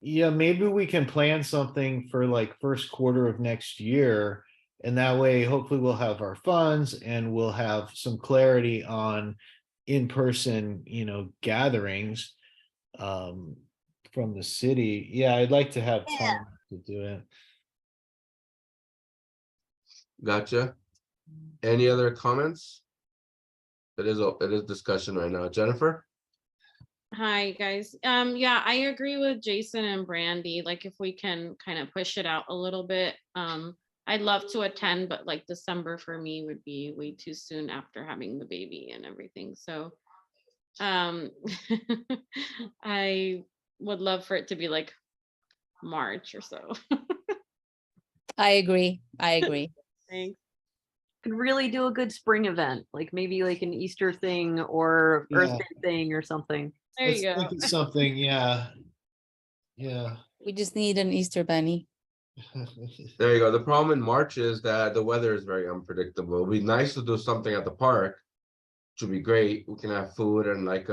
Yeah, maybe we can plan something for like first quarter of next year. And that way, hopefully we'll have our funds and we'll have some clarity on in-person, gatherings from the city. Yeah, I'd like to have time to do it. Gotcha. Any other comments? It is discussion right now. Jennifer? Hi, guys. Yeah, I agree with Jason and Brandy. Like if we can kind of push it out a little bit. I'd love to attend, but like December for me would be way too soon after having the baby and everything. So I would love for it to be like March or so. I agree. Thanks. Could really do a good spring event, like maybe like an Easter thing or Earth Yeah. Day thing or something. There Let's you go. think of something, yeah. We just need an Easter bunny. There you go. The problem in March is that the weather is very unpredictable. It'd be nice to do something at the park, which would be great. We can have food and like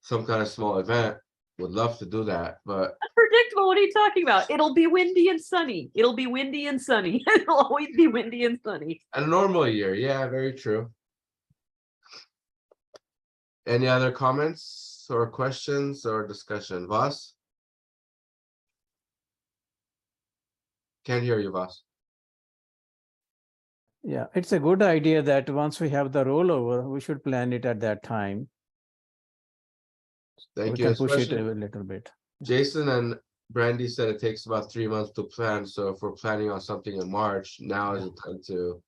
some kind of small event. Would love to do that, but Unpredictable, what are you talking about? It'll be windy and sunny. It'll be windy and sunny. It'll always be windy and sunny. a normal year, yeah, very true. Any other comments or questions or discussion? Voss? Can't hear you, Voss. Yeah, it's a good idea that once we have the rollover, we should plan it at that time. Thank We you. can push it a Especially little bit. Jason and Brandy said it takes about 3 months to plan. So if we're planning on something in March, now is the time to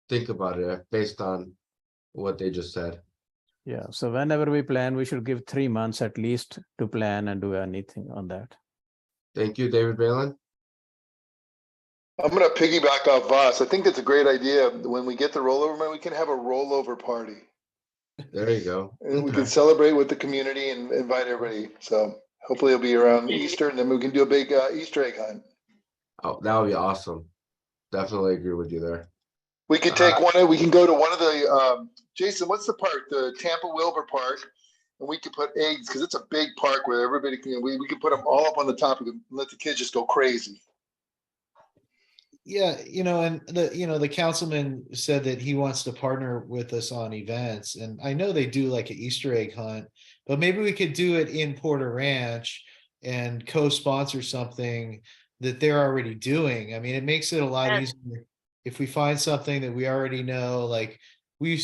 think about it based on what they just said. Yeah, so whenever we plan, we should give 3 months at least to plan and do anything on that. Thank you, David Balin. I'm gonna piggyback off Voss. I think that's a great idea. When we get the rollover money, we can have a rollover party. There you go. And we Okay. can celebrate with the community and invite everybody. So hopefully it'll be around Easter and then we can do a big Easter egg hunt. Oh, that would be awesome. Definitely agree with you there. We could take we can go to one of the, Jason, what's the park? The Tampa Wilbur Park. And we could put eggs, because it's a big park where everybody can, we can put them all up on the top of it and let the kids just go crazy. Yeah, and the councilman said that he wants to partner with us on events, and I know they do like an Easter egg hunt, but maybe we could do it in Porter Ranch and co-sponsor something that they're already doing. I mean, it makes it a lot easier if we find something that we already know. Like we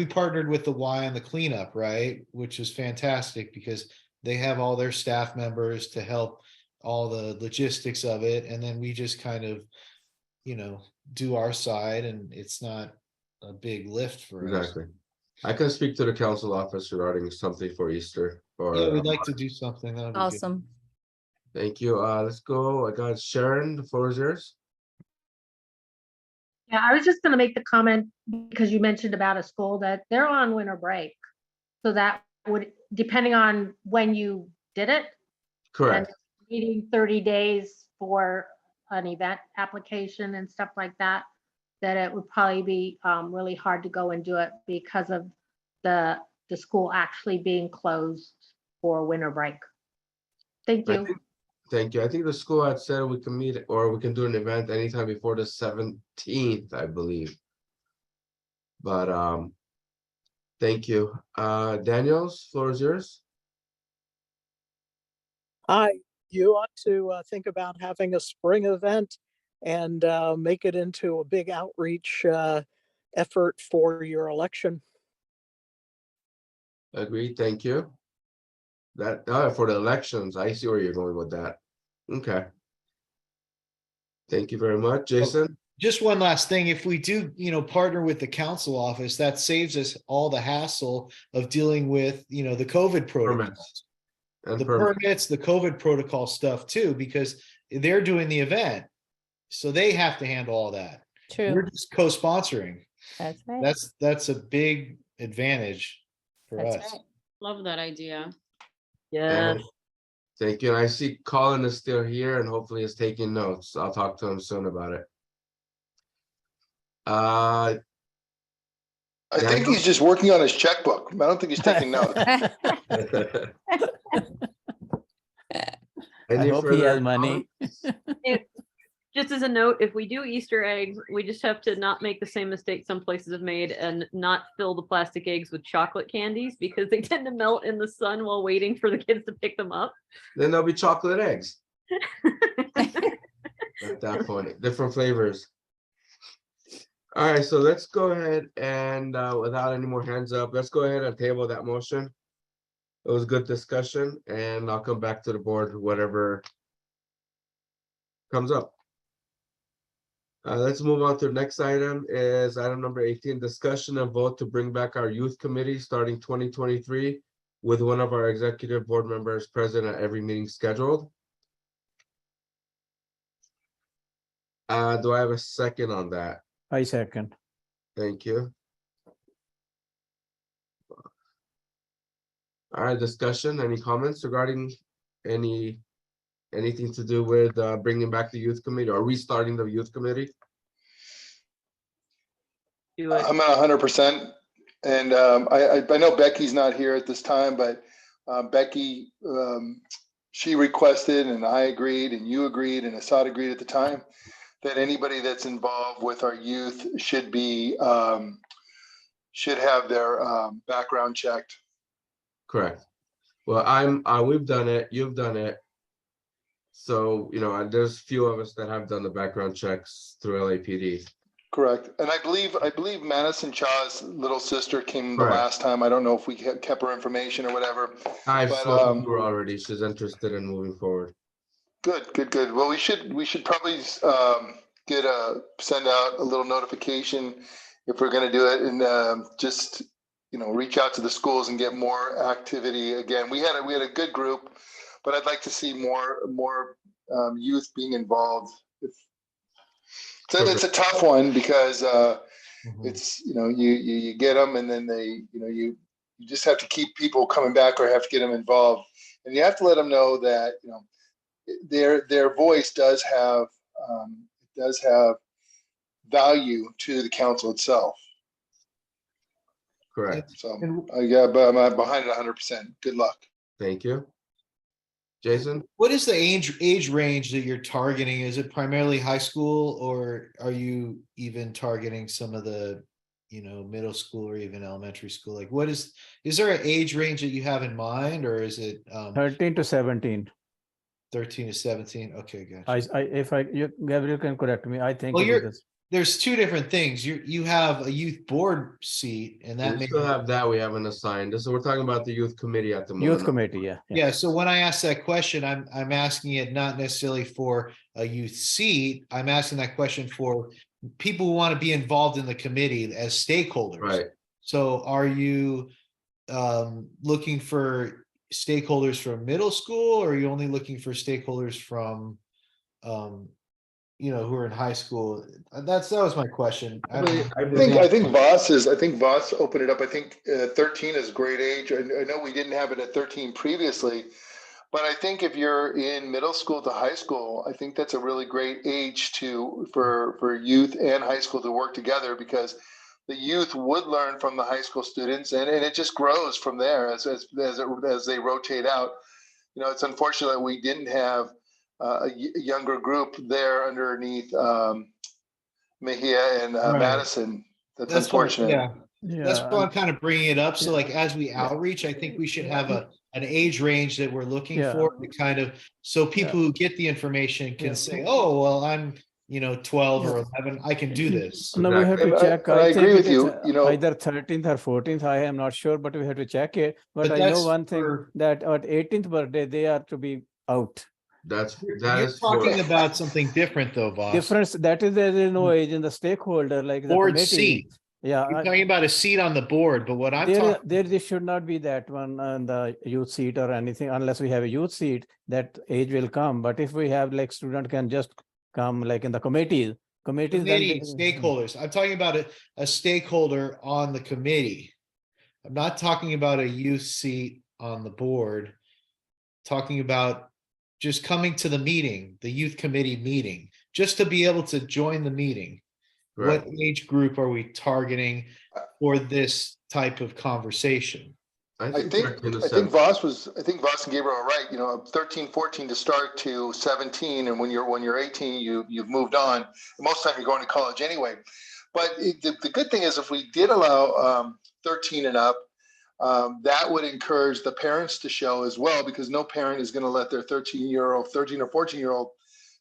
partnered with the Y on the cleanup, right? Which is fantastic because they have all their staff members to help all the logistics of it, and then we just kind of do our side, and it's not a big lift for us. Exactly. I can speak to the council office regarding something for Easter or Yeah, we'd like to do something. That would be good. Awesome. Thank you. Let's go. I got Sharon, the floor is yours. Yeah, I was just gonna make the comment because you mentioned about a school that they're on winter break. So that would, depending on when you did it. Correct. And needing 30 days for an event application and stuff like that, that it would probably be really hard to go and do it because of the school actually being closed for winter break. Thank I you. think- Thank you. I think the school had said we can meet or we can do an event anytime before the 17th, I believe. But thank you. Daniels, floor is yours. You ought to think about having a spring event and make it into a big outreach effort for your election. Agreed, thank you. That, for the elections, I see where you're going with that. Okay. Thank you very much, Jason. Just one last thing, if we do, partner with the council office, that saves us all the hassle of dealing with, the COVID protocols. And The permits, the COVID protocol stuff too, because they're doing the event. So they have to handle all that. True. We're just co-sponsoring. That's right. That's a big advantage for That's us. right. Love that idea. Yeah. And thank you. And I see Colin is still here and hopefully is taking notes. I'll talk to him soon about it. I think he's just working on his checkbook. I don't think he's taking notes. I Any hope he further has money. Just as a note, if we do Easter eggs, we just have to not make the same mistake some places have made and not fill the plastic eggs with chocolate candies because they tend to melt in the sun while waiting for the kids to pick them up. Then there'll be chocolate eggs. At that point, different flavors. All right, so let's go ahead and without any more hands up, let's go ahead and table that motion. It was good discussion and I'll come back to the board, whatever comes up. Let's move on to the next item is item number 18, discussion and vote to bring back our youth committee starting 2023 with one of our executive board members present at every meeting scheduled. Do I have a second on that? I second. Thank you. All right, discussion, any comments regarding anything to do with bringing back the youth committee or restarting the youth committee? I'm at 100%. And I know Becky's not here at this time, but Becky, she requested and I agreed and you agreed and Assad agreed at the time that anybody that's involved with our youth should be, should have their background checked. Correct. Well, we've done it, you've done it. So, there's few of us that have done the background checks through LAPD. Correct. And I believe Madison Chaw's little sister came the Correct. last time. I don't know if we kept her information or whatever. I've But, spoken to her already. She's interested in moving forward. Good. Well, we should probably send out a little notification if we're going to do it and just, reach out to the schools and get more activity. Again, we had a good group, but I'd like to see more youth being involved. It's a tough one because it's, you get them and then they, you just have to keep people coming back or have to get them involved. And you have to let them know that, their voice does have value to the council itself. Correct. So but I'm behind it 100%. Good luck. Thank you. Jason? What is the age range that you're targeting? Is it primarily high school or are you even targeting some of the, middle school or even elementary school? Like is there an age range that you have in mind or is it 13 to 17. 13 to 17? Okay, good. Gabriel can correct me. I think Well, it is. there's two different things. You have a youth board seat and that We may still have that, we haven't assigned. So we're talking about the youth committee at the moment. Youth committee, yeah. Yeah, so when I ask that question, I'm asking it not necessarily for a youth seat. I'm asking that question for people who want to be involved in the committee as stakeholders. Right. So are you looking for stakeholders from middle school or are you only looking for stakeholders from who are in high school? That was my question. I think Voss opened it up. I think 13 is great age. I know we didn't have it at 13 previously, But I think if you're in middle school to high school, I think that's a really great age for youth and high school to work together, because the youth would learn from the high school students, and it just grows from there as they rotate out. You know, it's unfortunate that we didn't have a younger group there underneath Mejia and Right. Madison. That's That's why, unfortunate. yeah. That's Yeah, why I'm kind of bringing it up. So like, as we outreach, I think we should have an age range that we're looking Yeah. for to kind of, so people who get the information can say, oh, well, I'm, 12 or 11, I can do this. No, we have to Exactly. check. And I agree think with it is, you, you know- either 13th or 14th. I am not sure, but we have to check it. But But I know that's one thing, for- that at 18th birthday, they are to be out. That You're is talking for about something different though, boss. Difference, that is, there is no age in the stakeholder, like the Board committee. seat. Yeah, You're talking about a seat on the board, but what I'm talking, there should not be that one on the youth seat or anything, unless we have a youth seat, that age will come. But if we have like student can just come like in the committees, then committee they- stakeholders, I'm talking about a stakeholder on the committee. I'm not talking about a youth seat on the board. Talking about just coming to the meeting, the youth committee meeting, just to be able to join the meeting. What age group are we targeting for this type of conversation? I think Voss and Gabriel are right. 13, 14 to start to 17, and when you're 18, you've moved on. Most of the time you're going to college anyway. But the good thing is, if we did allow 13 and up, that would encourage the parents to show as well, because no parent is going to let their 13 or 14-year-old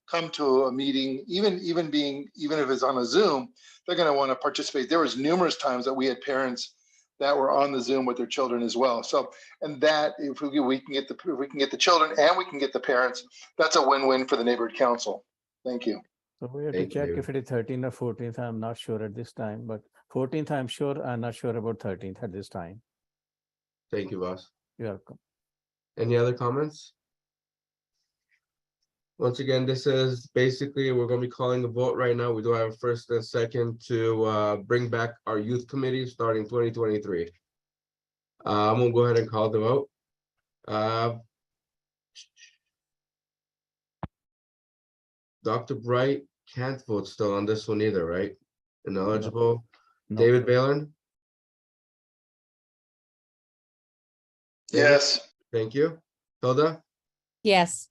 come to a meeting, even if it's on a Zoom. They're going to want to participate. There was numerous times that we had parents that were on the Zoom with their children as well. So, and that if we can get the children and we can get the parents, that's a win-win for the neighborhood council. Thank you. So we have to Thank check you. if it is 13th or 14th. I'm not sure at this time, but 14th, I'm sure. I'm not sure about 13th at this time. Thank you, boss. You're welcome. Any other comments? Once again, this is basically, we're gonna be calling a vote right now. We do have a first and second to bring back our youth committee starting 2023. I'm gonna go ahead and call the vote. Dr. Bright can't vote still on this one either, right? Ineligible. No. David Balin? Yes. Thank you. Hilda? Yes.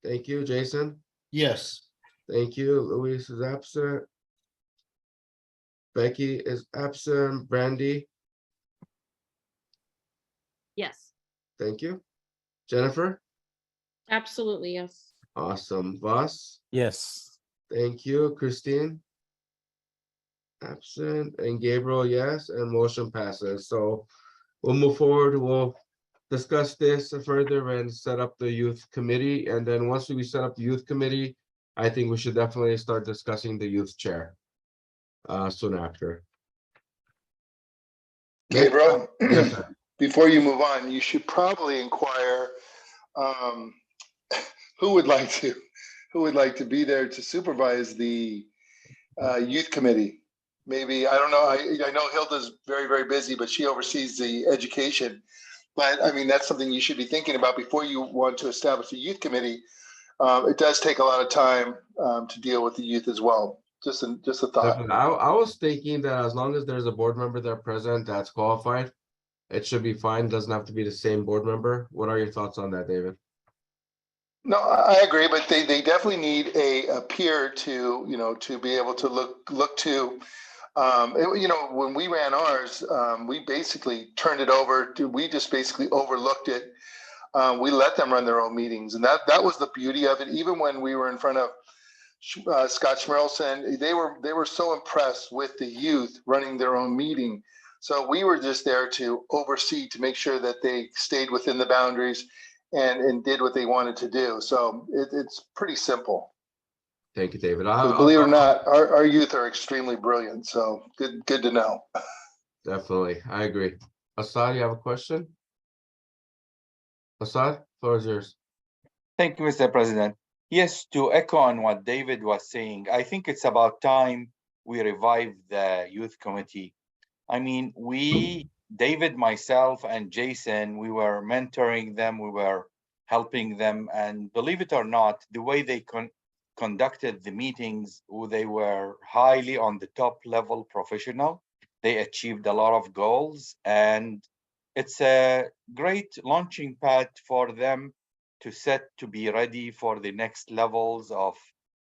Thank you. Jason? Yes. Thank you. Luis is absent. Becky is absent. Brandy? Yes, Thank you. Jennifer? absolutely, yes. Awesome. Voss? Yes. Thank you. Christine? Absent. And Gabriel, yes, and motion passes. So we'll move forward. We'll discuss this further and set up the youth committee. And then once we set up the youth committee, I think we should definitely start discussing the youth chair soon after. Gabriel, Yes, sir. before you move on, you should probably inquire who would like to be there to supervise the youth committee. Maybe, I don't know. I know Hilda's very, very busy, but she oversees the education. But I mean, that's something you should be thinking about before you want to establish a youth committee. It does take a lot of time to deal with the youth as well. Just a thought. Definitely. I was thinking that as long as there's a board member there present that's qualified, it should be fine. Doesn't have to be the same board member. What are your thoughts on that, David? No, I agree, but they definitely need a peer to, to be able to look to. When we ran ours, we basically turned it over to, we just basically overlooked it. We let them run their own meetings, and that was the beauty of it. Even when we were in front of Scott Schmerelson, they were so impressed with the youth running their own meeting. So we were just there to oversee, to make sure that they stayed within the boundaries and did what they wanted to do. So it's pretty simple. Thank you, David. Believe it or not, our youth are extremely brilliant. So good to know. Definitely, I agree. Assad, you have a question? Assad, floor is yours. Thank you, Mr. President. Yes, to echo on what David was saying, I think it's about time we revive the youth committee. I mean, David, myself, and Jason, we were mentoring them. We were helping them. And believe it or not, the way they conducted the meetings, they were highly on the top level professional. They achieved a lot of goals, and it's a great launching pad for them to be ready for the next levels of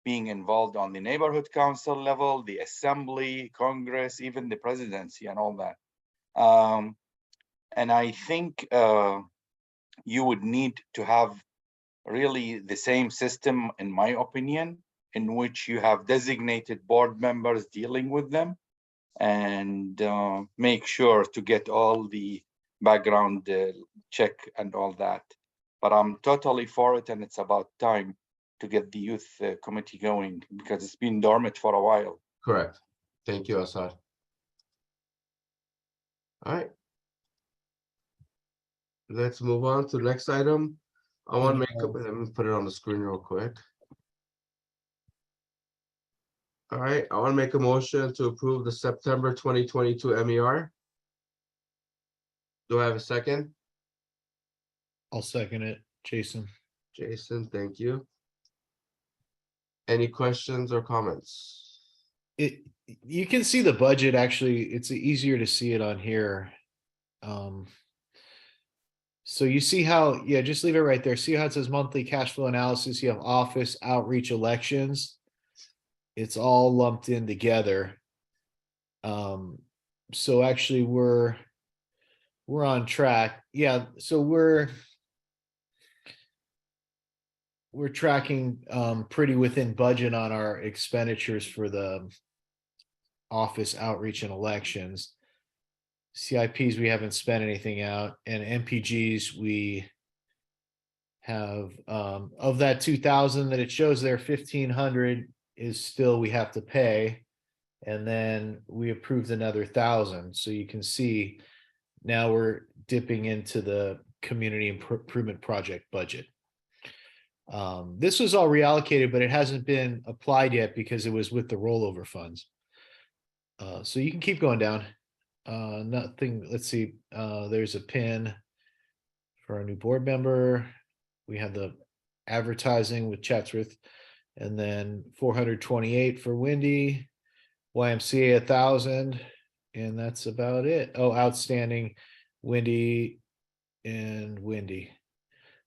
being involved on the neighborhood council level, the assembly, Congress, even the presidency and all that. And I think you would need to have really the same system, in my opinion, in which you have designated board members dealing with them, and make sure to get all the background check and all that. But I'm totally for it, and it's about time to get the youth committee going, because it's been dormant for a while. Correct. Thank you, Assad. All right. Let's move on to the next item. I want to make up, let me put it on the screen real quick. All right, I want to make a motion to approve the September 2022 MER. Do I have a second? I'll second it, Jason. Jason, thank you. Any questions or comments? You can see the budget, actually, it's easier to see it on here. So you see how, yeah, just leave it right there. See how it says monthly cash flow analysis? You have office, outreach, elections. It's all lumped in together. So actually we're on track. Yeah, so we're tracking pretty within budget on our expenditures for the office, outreach, and elections. CIPs, we haven't spent anything out, and MPGs, we have of that 2,000 that it shows there, 1,500 is still we have to pay, and then we approved another 1,000. So you can see now we're dipping into the community improvement project budget. This was all reallocated, but it hasn't been applied yet because it was with the rollover funds. So you can keep going down. Nothing, let's see, there's a pin for our new board member. We have the advertising with Chatsworth, and then 428 for Wendy, YMCA 1,000, and that's about it. Oh, outstanding, Wendy and Wendy.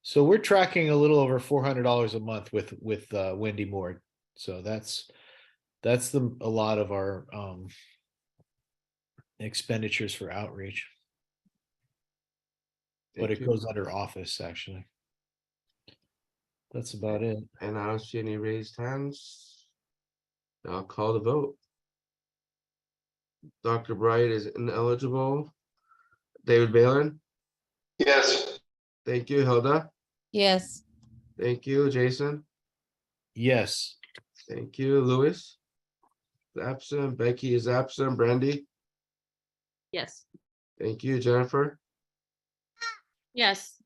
So we're tracking a little over $400 a month with Wendy Moore. So that's a lot of our expenditures for outreach. But it goes under office, actually. That's about it. And I don't see any raised hands. I'll call the vote. Dr. Bright is ineligible. David Balin? Yes. Thank you, Hilda. Yes. Thank you, Jason. Yes. Thank you, Louis. Absent. Becky is absent. Brandy? Yes. Thank you, Jennifer. Yes.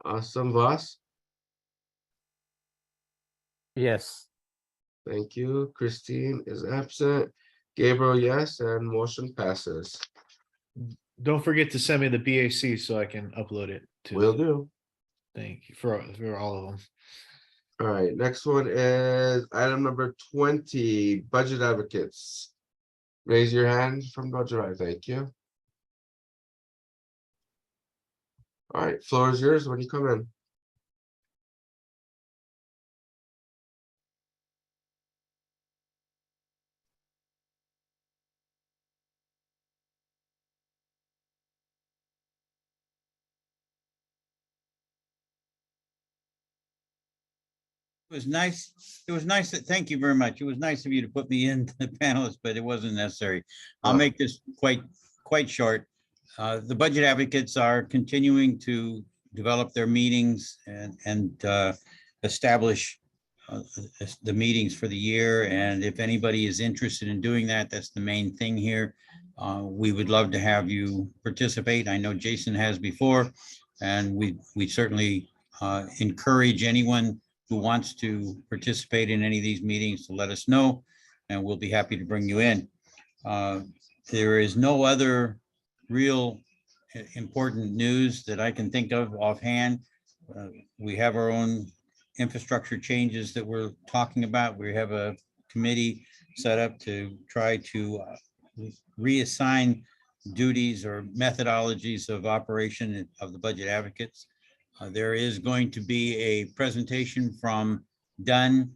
Awesome, Voss. Yes. Thank you. Christine is absent. Gabriel, yes, and motion passes. Don't forget to send me the BAC so I can upload it. Will do. Thank you for all of them. All right, next one is item number 20, budget advocates. Raise your hand from budget. Right, thank you. All right, floor is yours when you come in. It was nice. It was nice that, thank you very much. It was nice of you to put me in the panelists, but it wasn't necessary. I'll make this quite short. The budget advocates are continuing to develop their meetings and establish the meetings for the year. And if anybody is interested in doing that, that's the main thing here. We would love to have you participate. I know Jason has before, and we certainly encourage anyone who wants to participate in any of these meetings to let us know, and we'll be happy to bring you in. There is no other real important news that I can think of offhand. We have our own infrastructure changes that we're talking about. We have a committee set up to try to reassign duties or methodologies of operation of the budget advocates. There is going to be a presentation from Dunn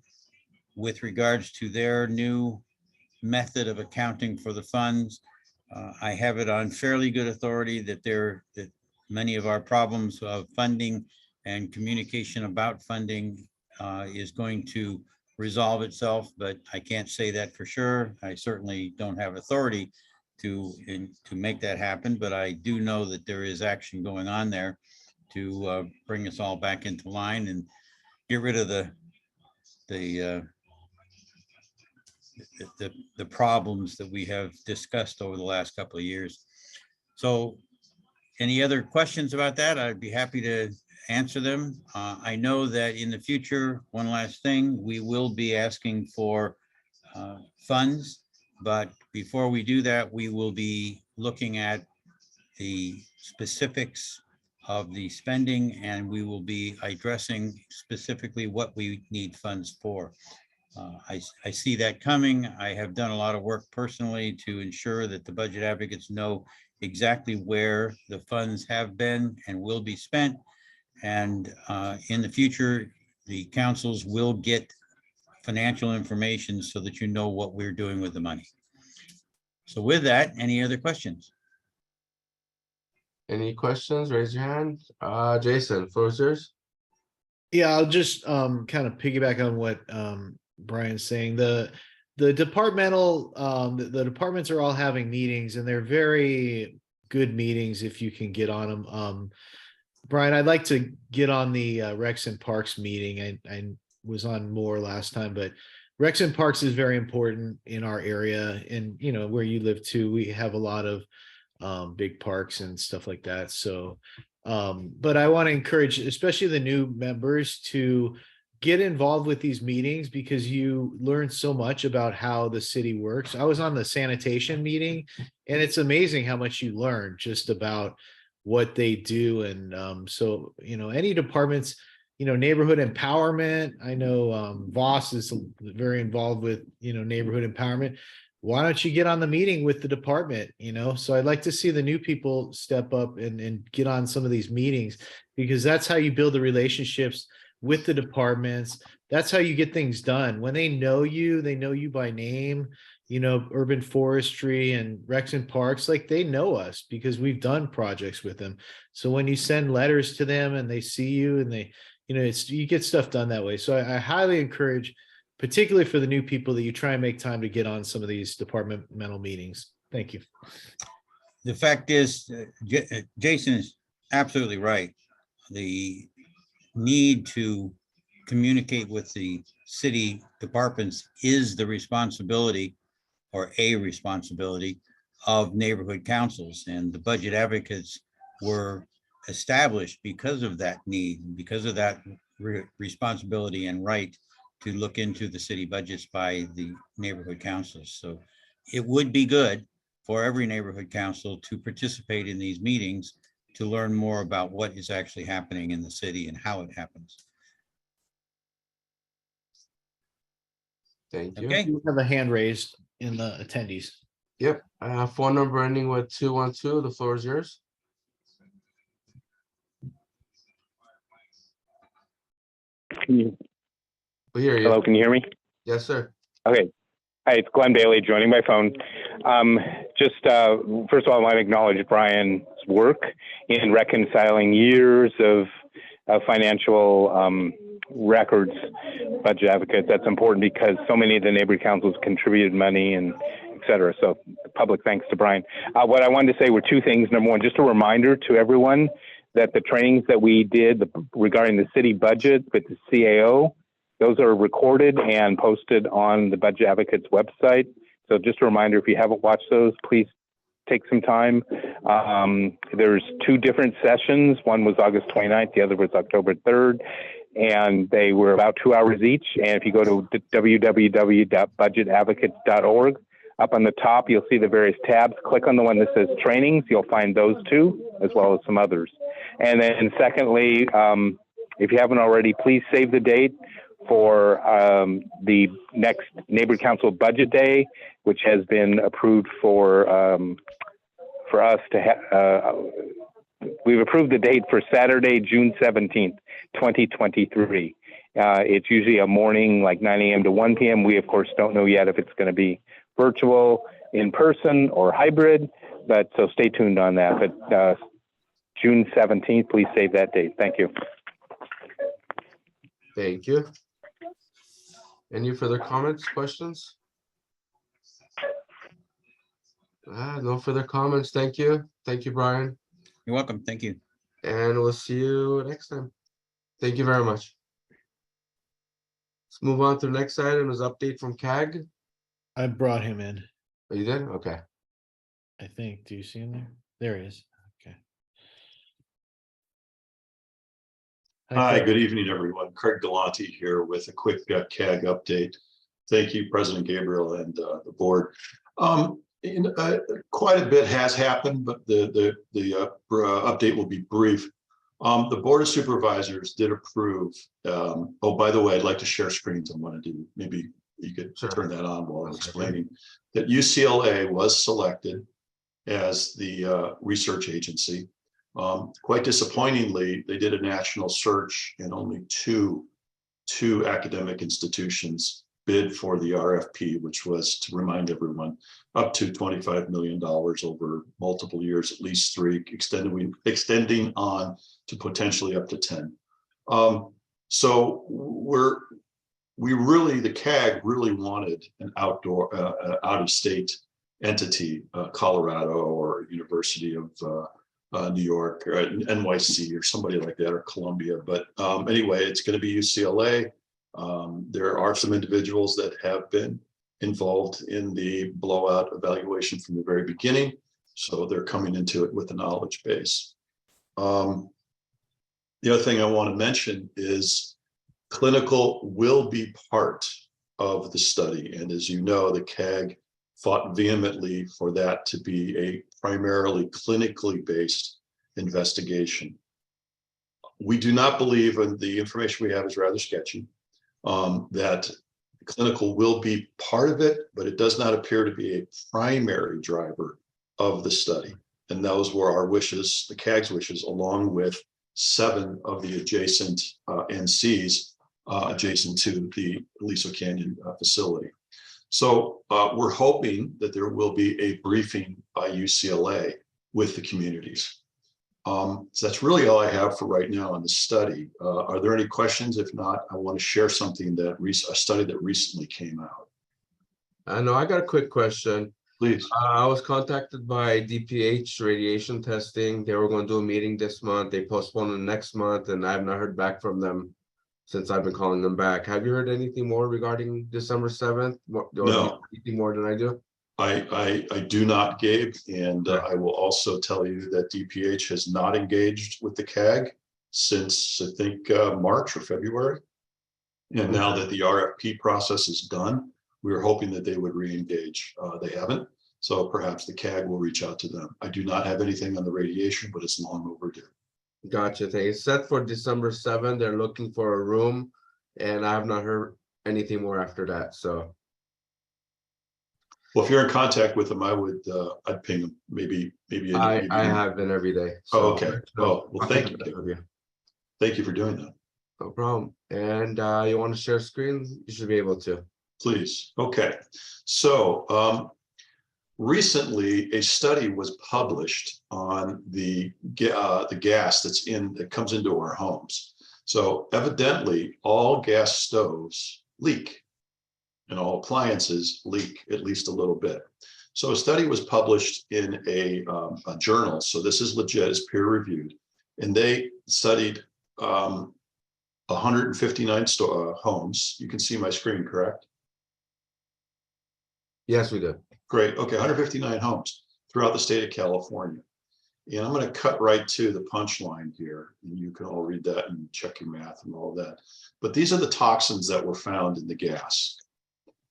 with regards to their new method of accounting for the funds. I have it on fairly good authority that that many of our problems of funding and communication about funding is going to resolve itself, but I can't say that for sure. I certainly don't have authority to make that happen, but I do know that there is action going on there to bring us all back into line and get rid of the problems that we have discussed over the last couple of years. So any other questions about that? I'd be happy to answer them. I know that in the future, one last thing, we will be asking for funds, but before we do that, we will be looking at the specifics of the spending, and we will be addressing specifically what we need funds for. I see that coming. I have done a lot of work personally to ensure that the budget advocates know exactly where the funds have been and will be spent. And in the future, the councils will get financial information so that you know what we're doing with the money. So with that, any other questions? Any questions? Raise your hand. Jason, floor is yours. Yeah, I'll just kind of piggyback on what Brian's saying. The departmental the departments are all having meetings, and they're very good meetings if you can get on them. Brian, I'd like to get on the Rex and Parks meeting. I was on more last time, but Rex and Parks is very important in our area, and you know where you live too. We have a lot of big parks and stuff like that. So, but I want to encourage, especially the new members, to get involved with these meetings because you learn so much about how the city works. I was on the sanitation meeting, and it's amazing how much you learn just about what they do. And so, you know, any departments, you know, neighborhood empowerment. I know Voss is very involved with, you know, neighborhood empowerment. Why don't you get on the meeting with the department, you know? So I'd like to see the new people step up and get on some of these meetings, because that's how you build the relationships with the departments. That's how you get things done. When they know you by name, you know, urban forestry and Rex and Parks, like they know us because we've done projects with them. So when you send letters to them and they see you and they, you know, you get stuff done that way. So I highly encourage, particularly for the new people, that you try and make time to get on some of these departmental meetings. Thank you. The fact is, Jason is absolutely right. The need to communicate with the city departments is the responsibility, or a responsibility, of neighborhood councils, and the budget advocates were established because of that need, because of that responsibility and right to look into the city budgets by the neighborhood councils. So it would be good for every neighborhood council to participate in these meetings to learn more about what is actually happening in the city and how it happens. Thank you. Okay. You have a hand raised in the attendees. Yep. Phone number ending with 212. The floor is yours. We hear you. Hello, can you hear me? Yes, sir. Okay. Hi, it's Glenn Bailey joining by phone. First of all, I want to acknowledge Brian's work in reconciling years of financial records, budget advocate. That's important because so many of the neighborhood councils contributed money and et cetera. So public thanks to Brian. What I wanted to say were two things. Number one, just a reminder to everyone that the trainings that we did regarding the city budget with the CAO, those are recorded and posted on the Budget Advocates website. So just a reminder, if you haven't watched those, please take some time. There's two different sessions. One was August 29th, the other was October 3rd. And they were about 2 hours each. And if you go to www.budgetadvocates.org, up on the top, you'll see the various tabs. Click on the one that says trainings. You'll find those two, as well as some others. And then secondly, If you haven't already, please save the date for the next Neighborhood Council Budget Day, which has been approved for us to have. We've approved the date for Saturday, June 17th, 2023. It's usually a morning, like 9 a.m. to 1 p.m. We, of course, don't know yet if it's going to be virtual, in person, or hybrid, but so stay tuned on that. But June 17th, please save that date. Thank you. Thank you. Any further comments, questions? No further comments. Thank you. Thank you, Brian. You're welcome. Thank you. And we'll see you next time. Thank you very much. Let's move on to the next item is update from CAG. I brought him in, Oh, you did? Okay. I think. Do you see him there? There he is. Okay. Hi, Craig. good evening, everyone. Craig Galante here with a quick CAG update. Thank you, President Gabriel and the board. Quite a bit has happened, but the update will be brief. The Board of Supervisors did approve. Oh, by the way, I'd like to share screens. I want to do, maybe you could turn that on while I'm explaining that UCLA was selected as the research agency. Quite disappointingly, they did a national search and only two academic institutions bid for the RFP, which was, to remind everyone, up to $25 million over multiple years, at least 3, extending on to potentially up to 10. So the CAG really wanted an outdoor, out-of-state entity, Colorado or University of New York, or NYC or somebody like that, or Columbia. But anyway, it's going to be UCLA. There are some individuals that have been involved in the blowout evaluation from the very beginning, so they're coming into it with a knowledge base. The other thing I want to mention is clinical will be part of the study, and as you know, the CAG fought vehemently for that to be a primarily clinically based investigation. We do not believe, and the information we have is rather sketchy, that clinical will be part of it, but it does not appear to be a primary driver of the study. And those were our wishes, the CAG's wishes, along with 7 of the adjacent NCs adjacent to the Aliso Canyon facility. So we're hoping that there will be a briefing by UCLA with the communities. So that's really all I have for right now on the study. Are there any questions? If not, I want to share something that a study that recently came out. No, I got a quick question. Please. I was contacted by DPH Radiation Testing. They were going to do a meeting this month. They postponed it next month, and I have not heard back from them since I've been calling them back. Have you heard anything more regarding December 7th? No. Anything more than I do? I do not, Gabe, and I will also tell you that DPH has not engaged with the CAG since, I think, March or February. And now that the RFP process is done, we were hoping that they would re-engage. They haven't, so perhaps the CAG will reach out to them. I do not have anything on the radiation, but it's long overdue. Gotcha. It's set for December 7th. They're looking for a room, and I have not heard anything more after that. So, well, if you're in contact with them, I'd ping them. Maybe I have been every day. So, oh, okay. Well, thank you. Thank you for doing that. No problem. And you want to share screen? You should be able to. Please. Okay. So recently, a study was published on the gas that comes into our homes. So evidently, all gas stoves leak, and all appliances leak at least a little bit. So a study was published in a journal. So this is legit, it's peer reviewed, and they studied 159 homes. You can see my screen, correct? Yes, we do. Great. Okay, 159 homes throughout the state of California. And I'm going to cut right to the punchline here. And you can all read that and check your math and all that. But these are the toxins that were found in the gas.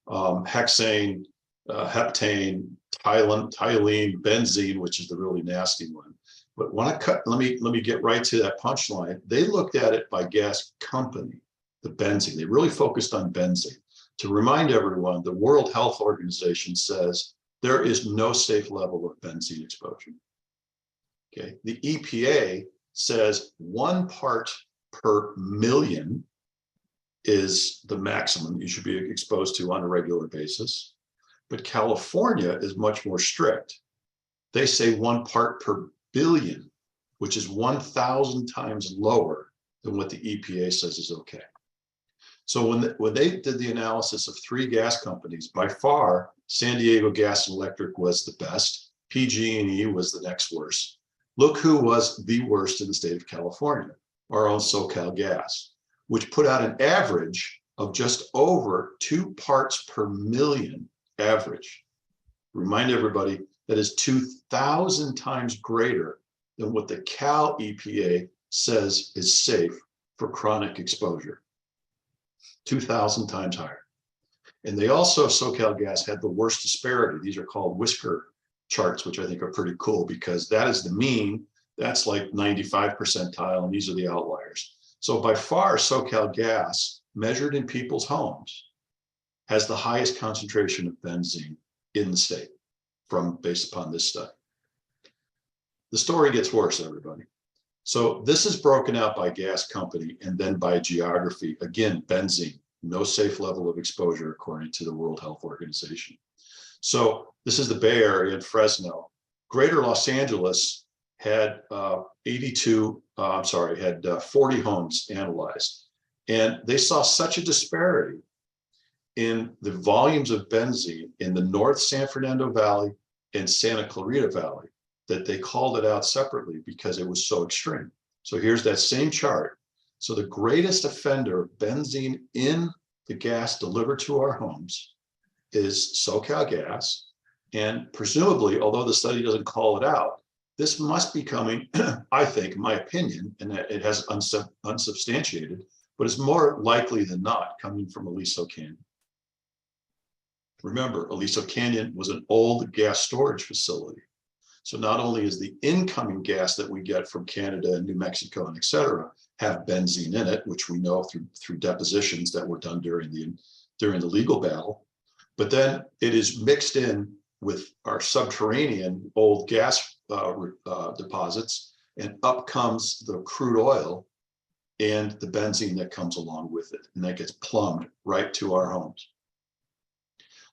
Hexane, heptane, tylene, benzene, which is the really nasty one, But when I cut, let me get right to that punchline. They looked at it by gas company, the benzene. They really focused on benzene. To remind everyone, the World Health Organization says there is no safe level of benzene exposure. Okay, the EPA says 1 part per million is the maximum you should be exposed to on a regular basis. But California is much more strict. They say 1 part per billion, which is 1,000 times lower than what the EPA says is okay. So when they did the analysis of 3 gas companies, by far, San Diego Gas and Electric was the best. PG&E was the next worst. Look who was the worst in the state of California, our own SoCal Gas, which put out an average of just over 2 parts per million average. Remind everybody that is 2,000 times greater than what the Cal EPA says is safe for chronic exposure. 2,000 times higher. And they also, SoCal Gas had the worst disparity. These are called whisker charts, which I think are pretty cool because that is the mean. That's like 95 percentile, and these are the outliers. So by far, SoCal Gas, measured in people's homes, has the highest concentration of benzene in the state based upon this study. The story gets worse, everybody. So this is broken out by gas company and then by geography. Again, benzene, no safe level of exposure according to the World Health Organization. So this is the Bay Area and Fresno. Greater Los Angeles had 40 homes analyzed. And they saw such a disparity in the volumes of benzene in the North San Fernando Valley and Santa Clarita Valley that they called it out separately because it was so extreme. So here's that same chart. So the greatest offender of benzene in the gas delivered to our homes is SoCal Gas. And presumably, although the study doesn't call it out, this must be coming, I think, in my opinion, and it has unsubstantiated, but it's more likely than not coming from Aliso Canyon. Remember, Aliso Canyon was an old gas storage facility. So not only is the incoming gas that we get from Canada and New Mexico and et cetera have benzene in it, which we know through depositions that were done during the legal battle, but then it is mixed in with our subterranean old gas deposits, and up comes the crude oil and the benzene that comes along with it, and that gets plumbed right to our homes.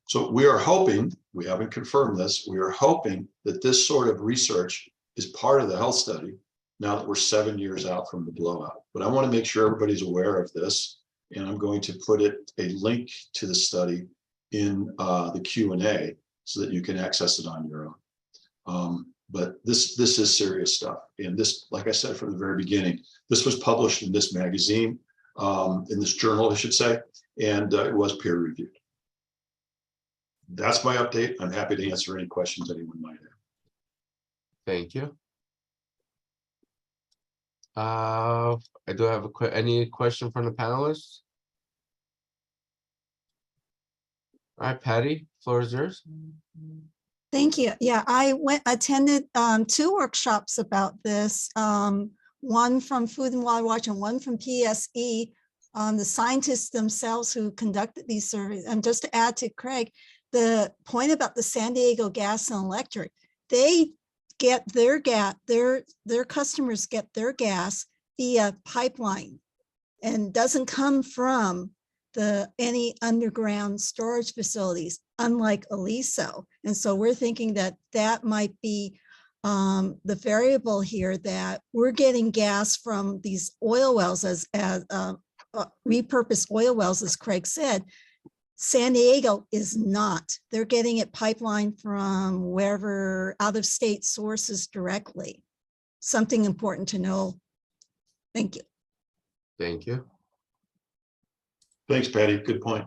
So we are hoping, we haven't confirmed this, we are hoping that this sort of research is part of the health study now that we're 7 years out from the blowout. But I want to make sure everybody's aware of this, and I'm going to put a link to the study in the Q&A so that you can access it on your own. But this is serious stuff. And this, like I said from the very beginning, this was published in this magazine, in this journal, I should say, and it was peer reviewed. That's my update. I'm happy to answer any questions anyone might have. Thank you. I do have any question from the panelists? All right, Patty, floor is yours. Thank you. Yeah, I attended 2 workshops about this, one from Food and Water Watch and one from PSE, the scientists themselves who conducted these surveys. And just to add to Craig, the point about the San Diego Gas and Electric, they get their gas, their customers get their gas via pipeline and doesn't come from any underground storage facilities, unlike Aliso. And so we're thinking that that might be the variable here, that we're getting gas from these oil wells as repurposed oil wells, as Craig said. San Diego is not. They're getting it pipeline from wherever out-of-state sources directly. Something important to know. Thank you. Thank you. Thanks, Patty. Good point.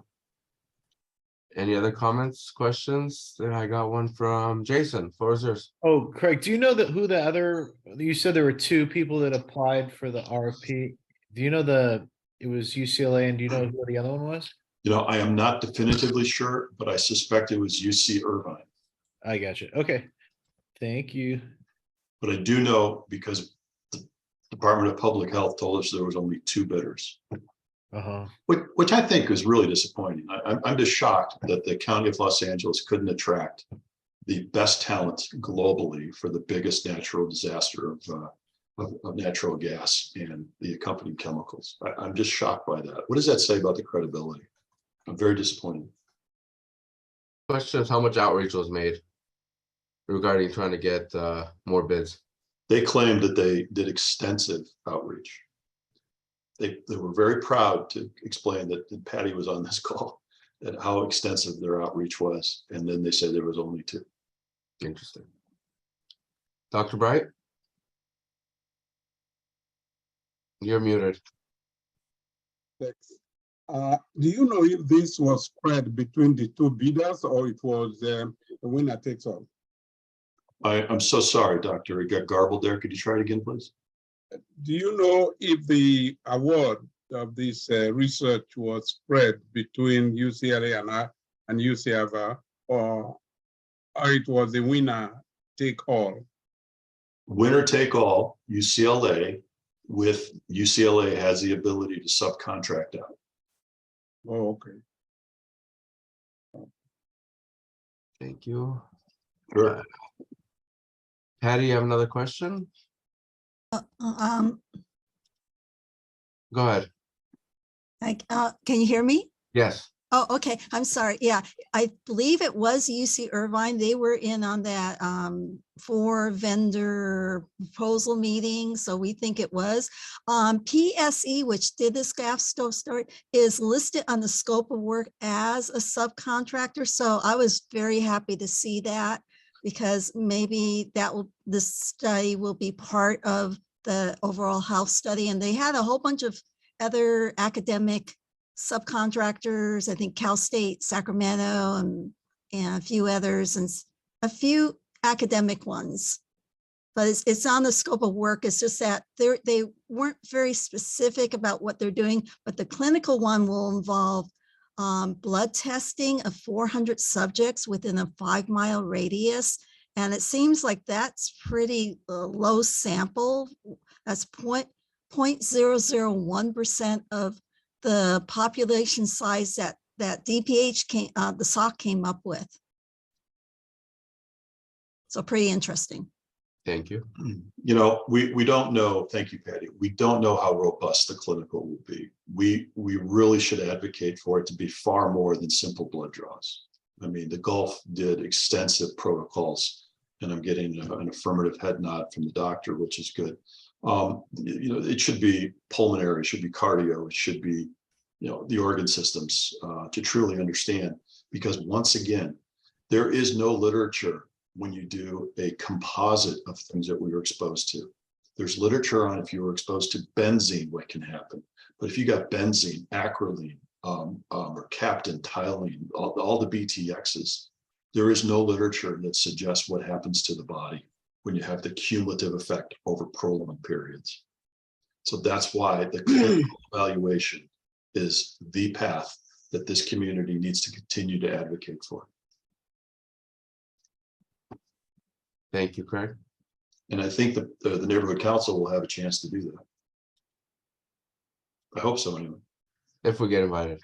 Any other comments, questions? Then I got one from Jason. Floor is yours. Oh, Craig, do you know who the other, you said there were 2 people that applied for the RFP. Do you know it was UCLA, and do you know who the other one was? You know, I am not definitively sure, but I suspect it was UC Irvine. I got you. Okay. Thank you. But I do know because the Department of Public Health told us there was only 2 bidders. Which I think is really disappointing. I'm just shocked that the County of Los Angeles couldn't attract the best talent globally for the biggest natural disaster of natural gas and the accompanying chemicals. I'm just shocked by that. What does that say about the credibility? I'm very disappointed. Question is how much outreach was made regarding trying to get more bids? They claimed that they did extensive outreach. They were very proud to explain that Patty was on this call and how extensive their outreach was. And then they said there was only 2. Interesting. Dr. Bright? You're muted. Thanks. Do you know if this was spread between the 2 bidders or it was a winner takes all? I'm so sorry, Doctor. It got garbled there. Could you try it again, please? Do you know if the award of this research was spread between UCLA and UCF, or it was a winner take all? Winner take all, UCLA, with UCLA has the ability to subcontract out. Oh, okay. Thank you. Sure. Patty, you have another question? Go ahead. Can you hear me? Yes. Oh, okay. I'm sorry. Yeah, I believe it was UC Irvine. They were in on that 4 vendor proposal meeting. So we think it was. PSE, which did this gas stove story, is listed on the scope of work as a subcontractor. So I was very happy to see that, because maybe this study will be part of the overall health study. And they had a whole bunch of other academic subcontractors, I think Cal State, Sacramento, and a few others, and a few academic ones. But it's on the scope of work. It's just that they weren't very specific about what they're doing, but the clinical one will involve blood testing of 400 subjects within a 5-mile radius. And it seems like that's pretty low sample. That's 0.001% of the population size that DPH the SOC came up with. So pretty interesting. Thank you. You know, we don't know. Thank you, Patty. We don't know how robust the clinical will be. We really should advocate for it to be far more than simple blood draws. I mean, the Gulf did extensive protocols, and I'm getting an affirmative head nod from the doctor, which is good. You know, it should be pulmonary, it should be cardio, it should be, you know, the organ systems to truly understand. Because once again, there is no literature when you do a composite of things that we were exposed to. There's literature on if you were exposed to benzene, what can happen. But if you got benzene, acrolein, or Captain, Tylene, all the BTXs, there is no literature that suggests what happens to the body when you have the cumulative effect over prolonged periods. So that's why the clinical evaluation is the path that this community needs to continue to advocate for. Thank you, Craig. And I think that the neighborhood council will have a chance to do that. I hope so anyway. If we get invited.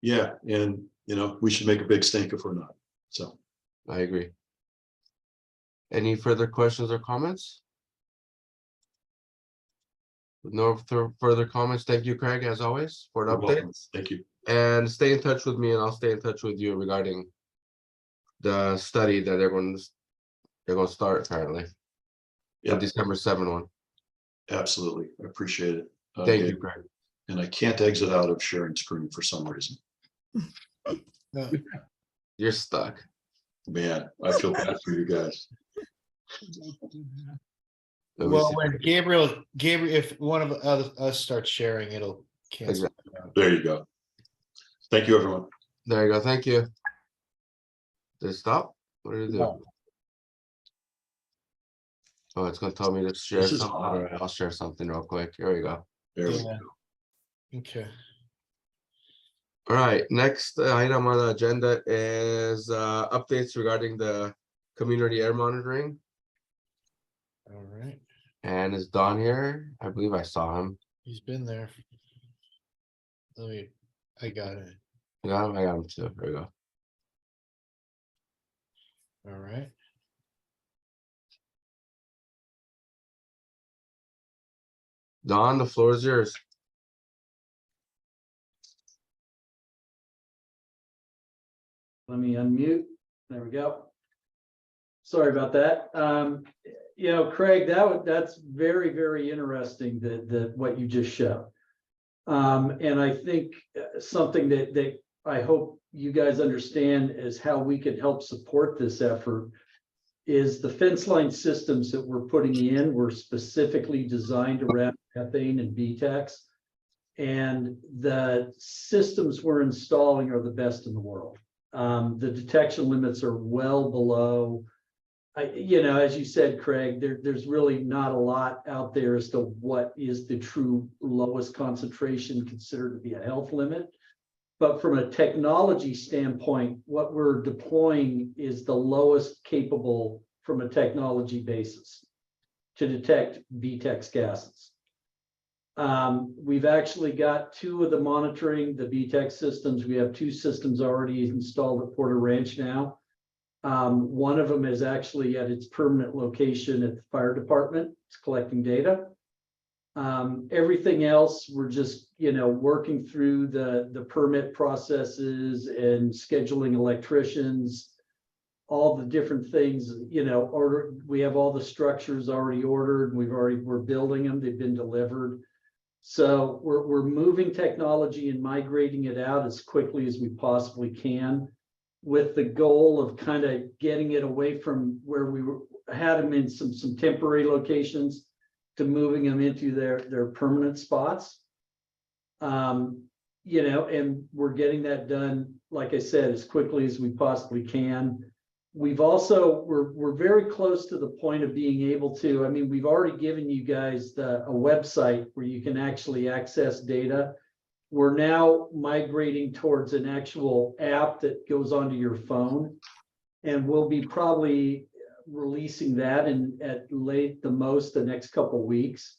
Yeah, and you know, we should make a big stink if we're not. So I agree. Any further questions or comments? With no further comments, thank you, Craig, as always, for the You're welcome. updates. Thank you. And stay in touch with me, and I'll stay in touch with you regarding the study that they're going to start apparently. Yeah, December 7 one. Absolutely. I appreciate it. Thank you, Gabe. Craig. And I can't exit out of sharing screen for some reason. You're stuck. Man, I feel bad for you guys. Well, when Gabriel, if one of us starts sharing, it'll cancel. There you go. Thank you, everyone. There you go. Thank you. Did it stop? What did it do? No. Oh, it's going to tell me to share This is something. odd. All right, I'll share something real quick. Here we go. There we Yeah. go. Okay. All right, next item on the agenda is updates regarding the community air monitoring. All right, And is Don here? I believe I saw him. he's been there. I got it. I got him too. There we go. All right. Don, the floor is yours. Let me unmute. There we go. Sorry about that. You know, Craig, that's very, very interesting that what you just showed. And I think something that I hope you guys understand is how we could help support this effort is the fence line systems that we're putting in were specifically designed around methane and BTEX. And the systems we're installing are the best in the world. The detection limits are well below, you know, as you said, Craig, there's really not a lot out there as to what is the true lowest concentration considered to be a health limit. But from a technology standpoint, what we're deploying is the lowest capable from a technology basis to detect BTEX gases. We've actually got two of the monitoring, the BTEX systems. We have two systems already installed at Porter Ranch now. One of them is actually at its permanent location at the fire department. It's collecting data. Everything else, we're just, you know, working through the permit processes and scheduling electricians, all the different things, you know, we have all the structures already ordered. We're building them. They've been delivered. So we're moving technology and migrating it out as quickly as we possibly can, with the goal of kind of getting it away from where we had them in some temporary locations to moving them into their permanent spots. You know, and we're getting that done, like I said, as quickly as we possibly can. We've also, we're very close to the point of being able to, I mean, we've already given you guys a website where you can actually access data. We're now migrating towards an actual app that goes onto your phone, and we'll be probably releasing that at the next couple weeks.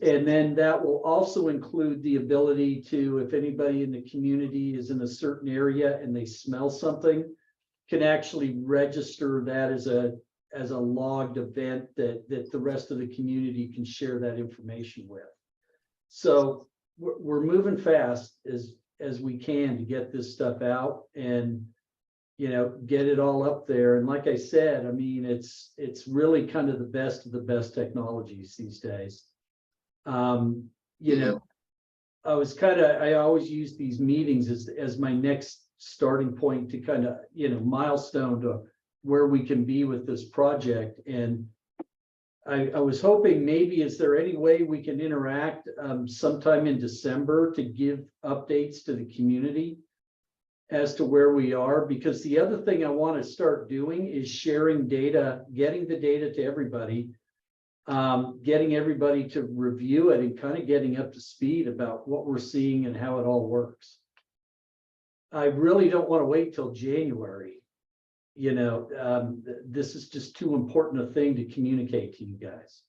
And then that will also include the ability to, if anybody in the community is in a certain area and they smell something, can actually register that as a logged event that the rest of the community can share that information with. So we're moving fast as we can to get this stuff out and, you know, get it all up there. And like I said, I mean, it's really kind of the best of the best technologies these days. You know, I always use these meetings as my next starting point to kind of, you know, milestone to where we can be with this project. And I was hoping maybe, is there any way we can interact sometime in December to give updates to the community as to where we are? Because the other thing I want to start doing is sharing data, getting the data to everybody, getting everybody to review it and kind of getting up to speed about what we're seeing and how it all works. I really don't want to wait till January. You know, this is just too important a thing to communicate to you guys.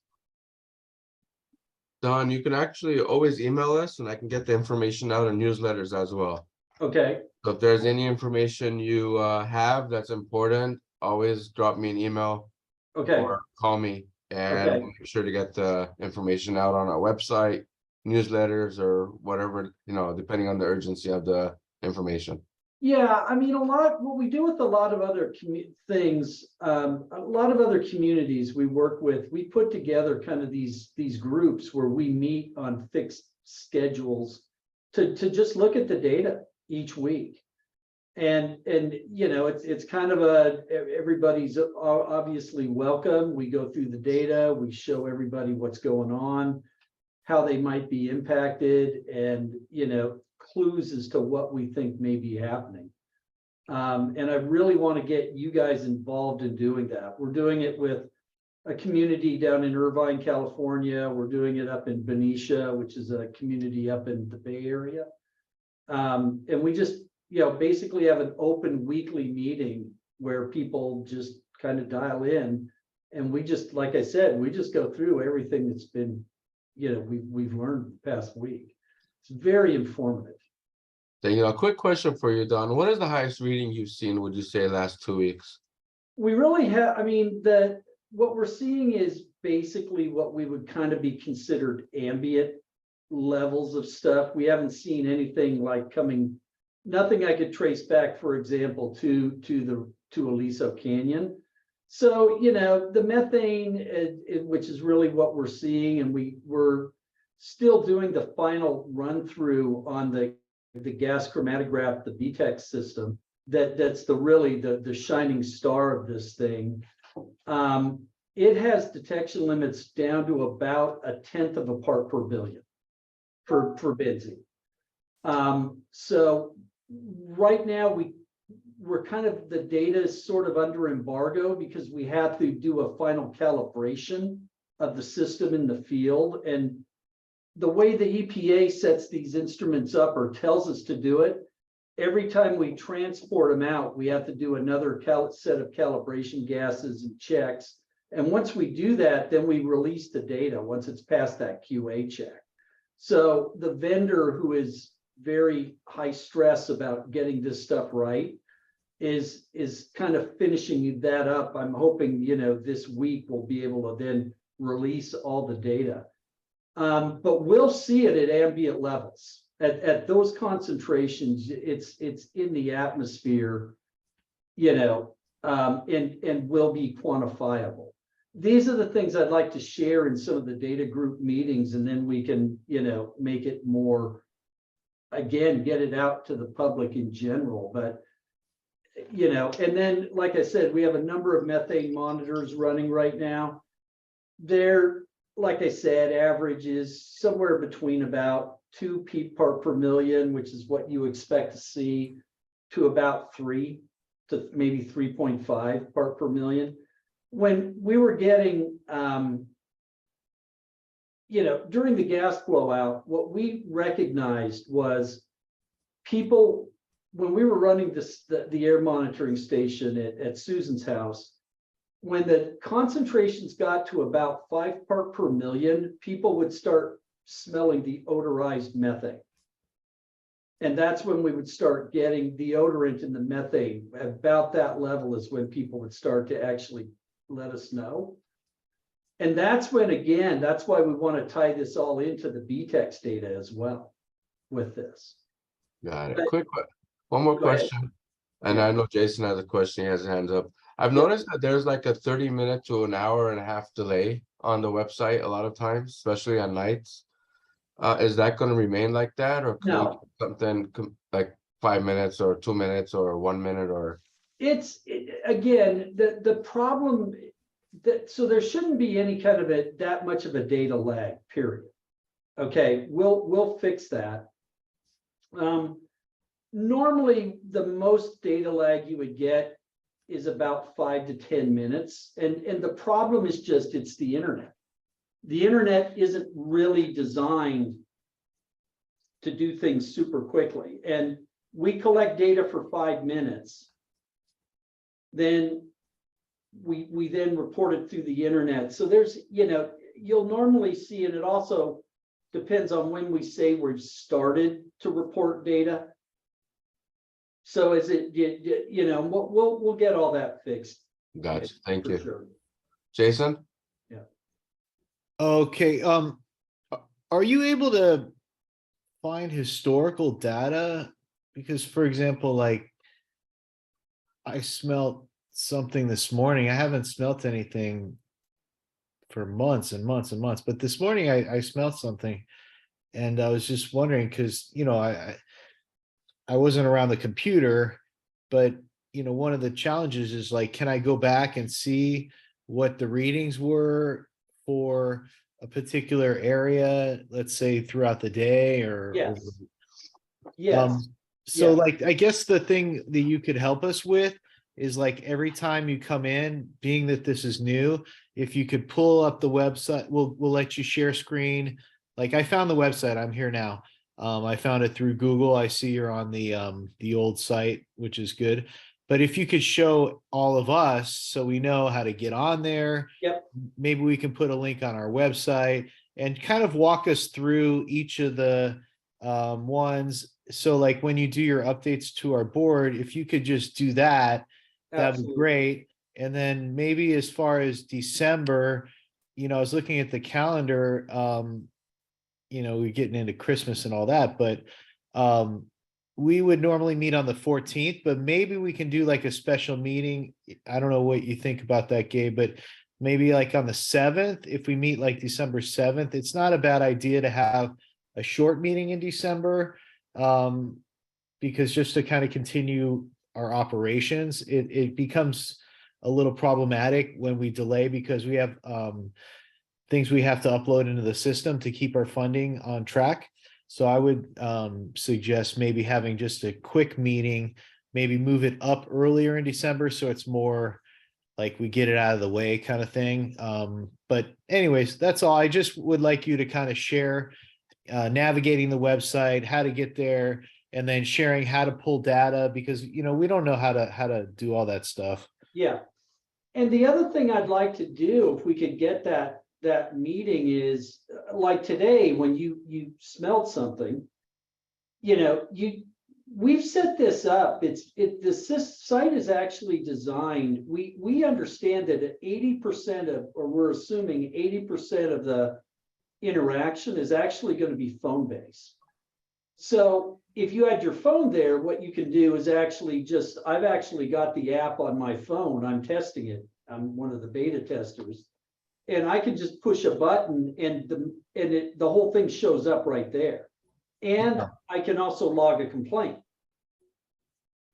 Don, you can actually always email us and I can get the information out in newsletters as well. Okay. So if there's any information you have that's important, always drop me an email. Okay. Or call me, and Okay. we'll make sure to get the information out on our website, newsletters, or whatever, you know, depending on the urgency of the information. Yeah, I mean, what we do with a lot of other things, a lot of other communities we work with, we put together kind of these groups where we meet on fixed schedules to just look at the data each week. And you know, it's kind of everybody's obviously welcome. We go through the data, we show everybody what's going on, how they might be impacted, and, you know, clues as to what we think may be happening. And I really want to get you guys involved in doing that. We're doing it with a community down in Irvine, California. We're doing it up in Benicia, which is a community up in the Bay Area. And we just, you know, basically have an open weekly meeting where people just kind of dial in And we just, like I said, we just go through everything that's been, we've learned the past week. It's very informative. Then, a quick question for you, Don. What is the highest reading you've seen, would you say, last 2 weeks? We really have, what we're seeing is basically what we would kind of be considered ambient levels of stuff. We haven't seen anything like nothing I could trace back, for example, to Aliso Canyon. So, the methane, which is really what we're seeing, and we're still doing the final run through on the gas chromatograph, the BTEC system. That's the shining star of this thing. It has detection limits down to about 1/10 of a part per billion for benzene. So right now we're kind of, the data is sort of under embargo because we have to do a final calibration of the system in the field. And the way the EPA sets these instruments up or tells us to do it, every time we transport them out, we have to do another set of calibration gases and checks. And once we do that, then we release the data once it's past that QA check. So the vendor, who is very high stress about getting this stuff right, is kind of finishing that up. I'm hoping, this week we'll be able to then release all the data. But we'll see it at ambient levels. At those concentrations, it's in the atmosphere, and will be quantifiable. These are the things I'd like to share in some of the data group meetings, and then we can, make it more, again, get it out to the public in general. But, and then, like I said, we have a number of methane monitors running right now. They're, like I said, average is somewhere between about 2 part per million, which is what you expect to see, to about 3 to maybe 3.5 part per million. When we were getting, during the gas blowout, what we recognized was people, when we were running the air monitoring station at Susan's house, when the concentrations got to about 5 part per million, people would start smelling the odorized methane. And that's when we would start getting deodorant in the methane. About that level is when people would start to actually let us know. And that's when, again, that's why we want to tie this all into the BTEX data as well with this. Got it. But- One more Go ahead. question. And I know Jason has a question. He has his hands up. I've noticed that there's like a 30-minute to an hour and a half delay on the website a lot of times, especially on nights. Is that going to remain like that, or can we No. do something like 5 minutes or 2 minutes or 1 minute or? Again, the problem that, so there shouldn't be any kind of that much of a data lag, period. Okay, we'll fix that. Normally, the most data lag you would get is about 5 to 10 minutes. And the problem is just, it's the internet. The internet isn't really designed to do things super quickly. And we collect data for 5 minutes. Then we then report it through the internet. So there's, you'll normally see, and it also depends on when we say we've started to report data. So is it, we'll get all that fixed. Gotcha. Thank for you. sure. Jason? Okay, are you able to find historical data? Because, for example, like I smelled something this morning. I haven't smelt anything for months and months and months, but this morning I smelled something, and I was just wondering, because I wasn't around the computer, but one of the challenges is like, can I go back and see what the readings were for a particular area, let's say throughout the day, or Yes. Yes. so Yeah. like, I guess the thing that you could help us with is like, every time you come in, being that this is new, if you could pull up the website, we'll let you share screen. Like, I found the website, I'm here now. I found it through Google. I see you're on the old site, which is good. But if you could show all of us so we know how to get on there. Yep. Maybe we can put a link on our website and kind of walk us through each of the ones. So like when you do your updates to our board, if you could just do that, that'd be Absolutely. great. And then maybe as far as December, I was looking at the calendar, we're getting into Christmas and all that, but we would normally meet on the 14th, but maybe we can do like a special meeting. I don't know what you think about that, Gabe, but maybe like on the 7th, if we meet like December 7th, it's not a bad idea to have a short meeting in December. Because just to kind of continue our operations, it becomes a little problematic when we delay because we have things we have to upload into the system to keep our funding on track. So I would suggest maybe having just a quick meeting, maybe move it up earlier in December so it's more like we get it out of the way kind of thing. But anyways, that's all. I just would like you to kind of share navigating the website, how to get there, and then sharing how to pull data because we don't know how to do all that stuff. Yeah. And the other thing I'd like to do, if we could get that meeting is like today, when you smelled something, we've set this up. This site is actually designed. We understand that 80% or we're assuming 80% of the interaction is actually going to be phone-based. So if you had your phone there, what you can do is actually I've actually got the app on my phone. I'm testing it. I'm one of the beta testers. And I can just push a button and the whole thing shows up right there. And I can also log a complaint.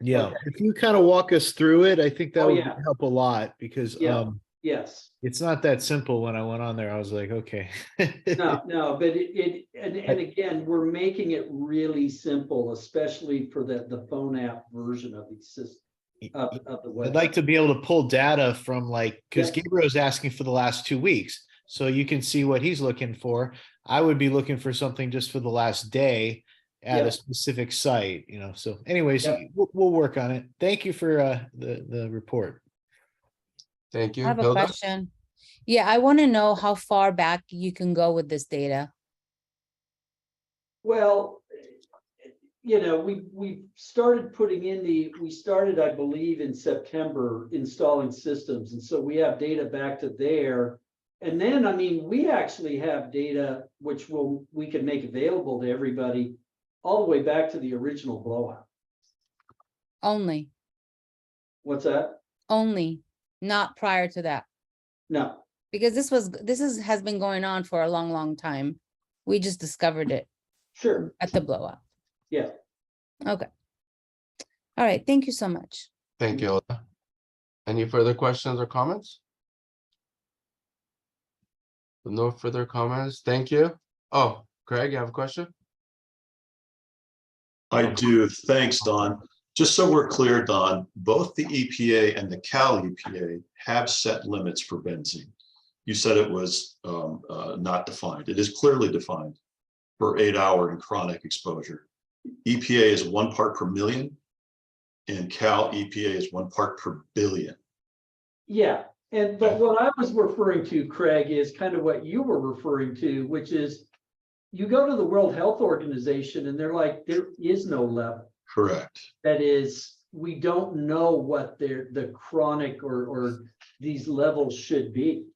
Yeah, if you kind of walk us through it, I think that Oh, would yeah. help a lot because Yes. it's not that simple. When I went on there, I was like, okay. No, but and again, we're making it really simple, especially for the phone app version of the system of the website. I'd like to be able to pull data from because Yes. Gabriel's asking for the last 2 weeks. So you can see what he's looking for. I would be looking for something just for the last day at Yep. a specific site, So anyways, Yep. we'll work on it. Thank you for the report. Thank you. I have a Hilda? question. Yeah, I want to know how far back you can go with this data. Well, we started putting in we started, I believe, in September installing systems. And so we have data back to there. And then, we actually have data which we can make available to everybody all the way back to the original blowout. Only, What's that? only, not prior to that. No. Because has been going on for a long, long time. We just discovered it Sure. at the blowout. Yeah. Okay. All right. Thank you so much. Thank you, Hilda. Any further questions or comments? No further comments. Thank you. Oh, Craig, you have a question? I do. Thanks, Don. Just so we're clear, Don, both the EPA and the Cal EPA have set limits for benzene. You said it was not defined. It is clearly defined for 8-hour and chronic exposure. EPA is 1 part per million and Cal EPA is 1 part per billion. Yeah. But what I was referring to, Craig, is kind of what you were referring to, which is you go to the World Health Organization and they're like, there is no level. Correct. That is, we don't know what the chronic or these levels should be.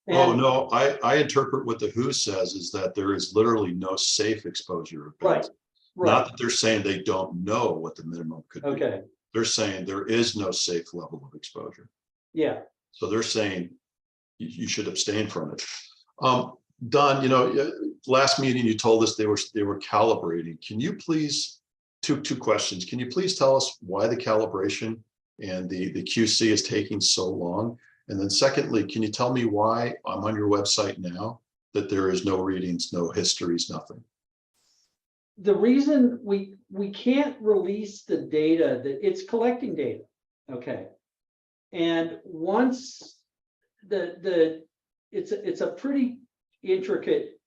Oh, And- no, I interpret what the WHO says is that there is literally no safe exposure of Right. benzene. Right. Not that they're saying they don't know what the minimum could be. Okay. They're saying there is no safe level of exposure. Yeah. So they're saying you should abstain from it. Don, last meeting you told us they were calibrating. Can you please, two questions. Can you please tell us why the calibration and the QC is taking so long? And then secondly, can you tell me why I'm on your website now that there is no readings, no histories, nothing? The reason we can't release the data, that it's collecting data. Okay. And once it's a pretty intricate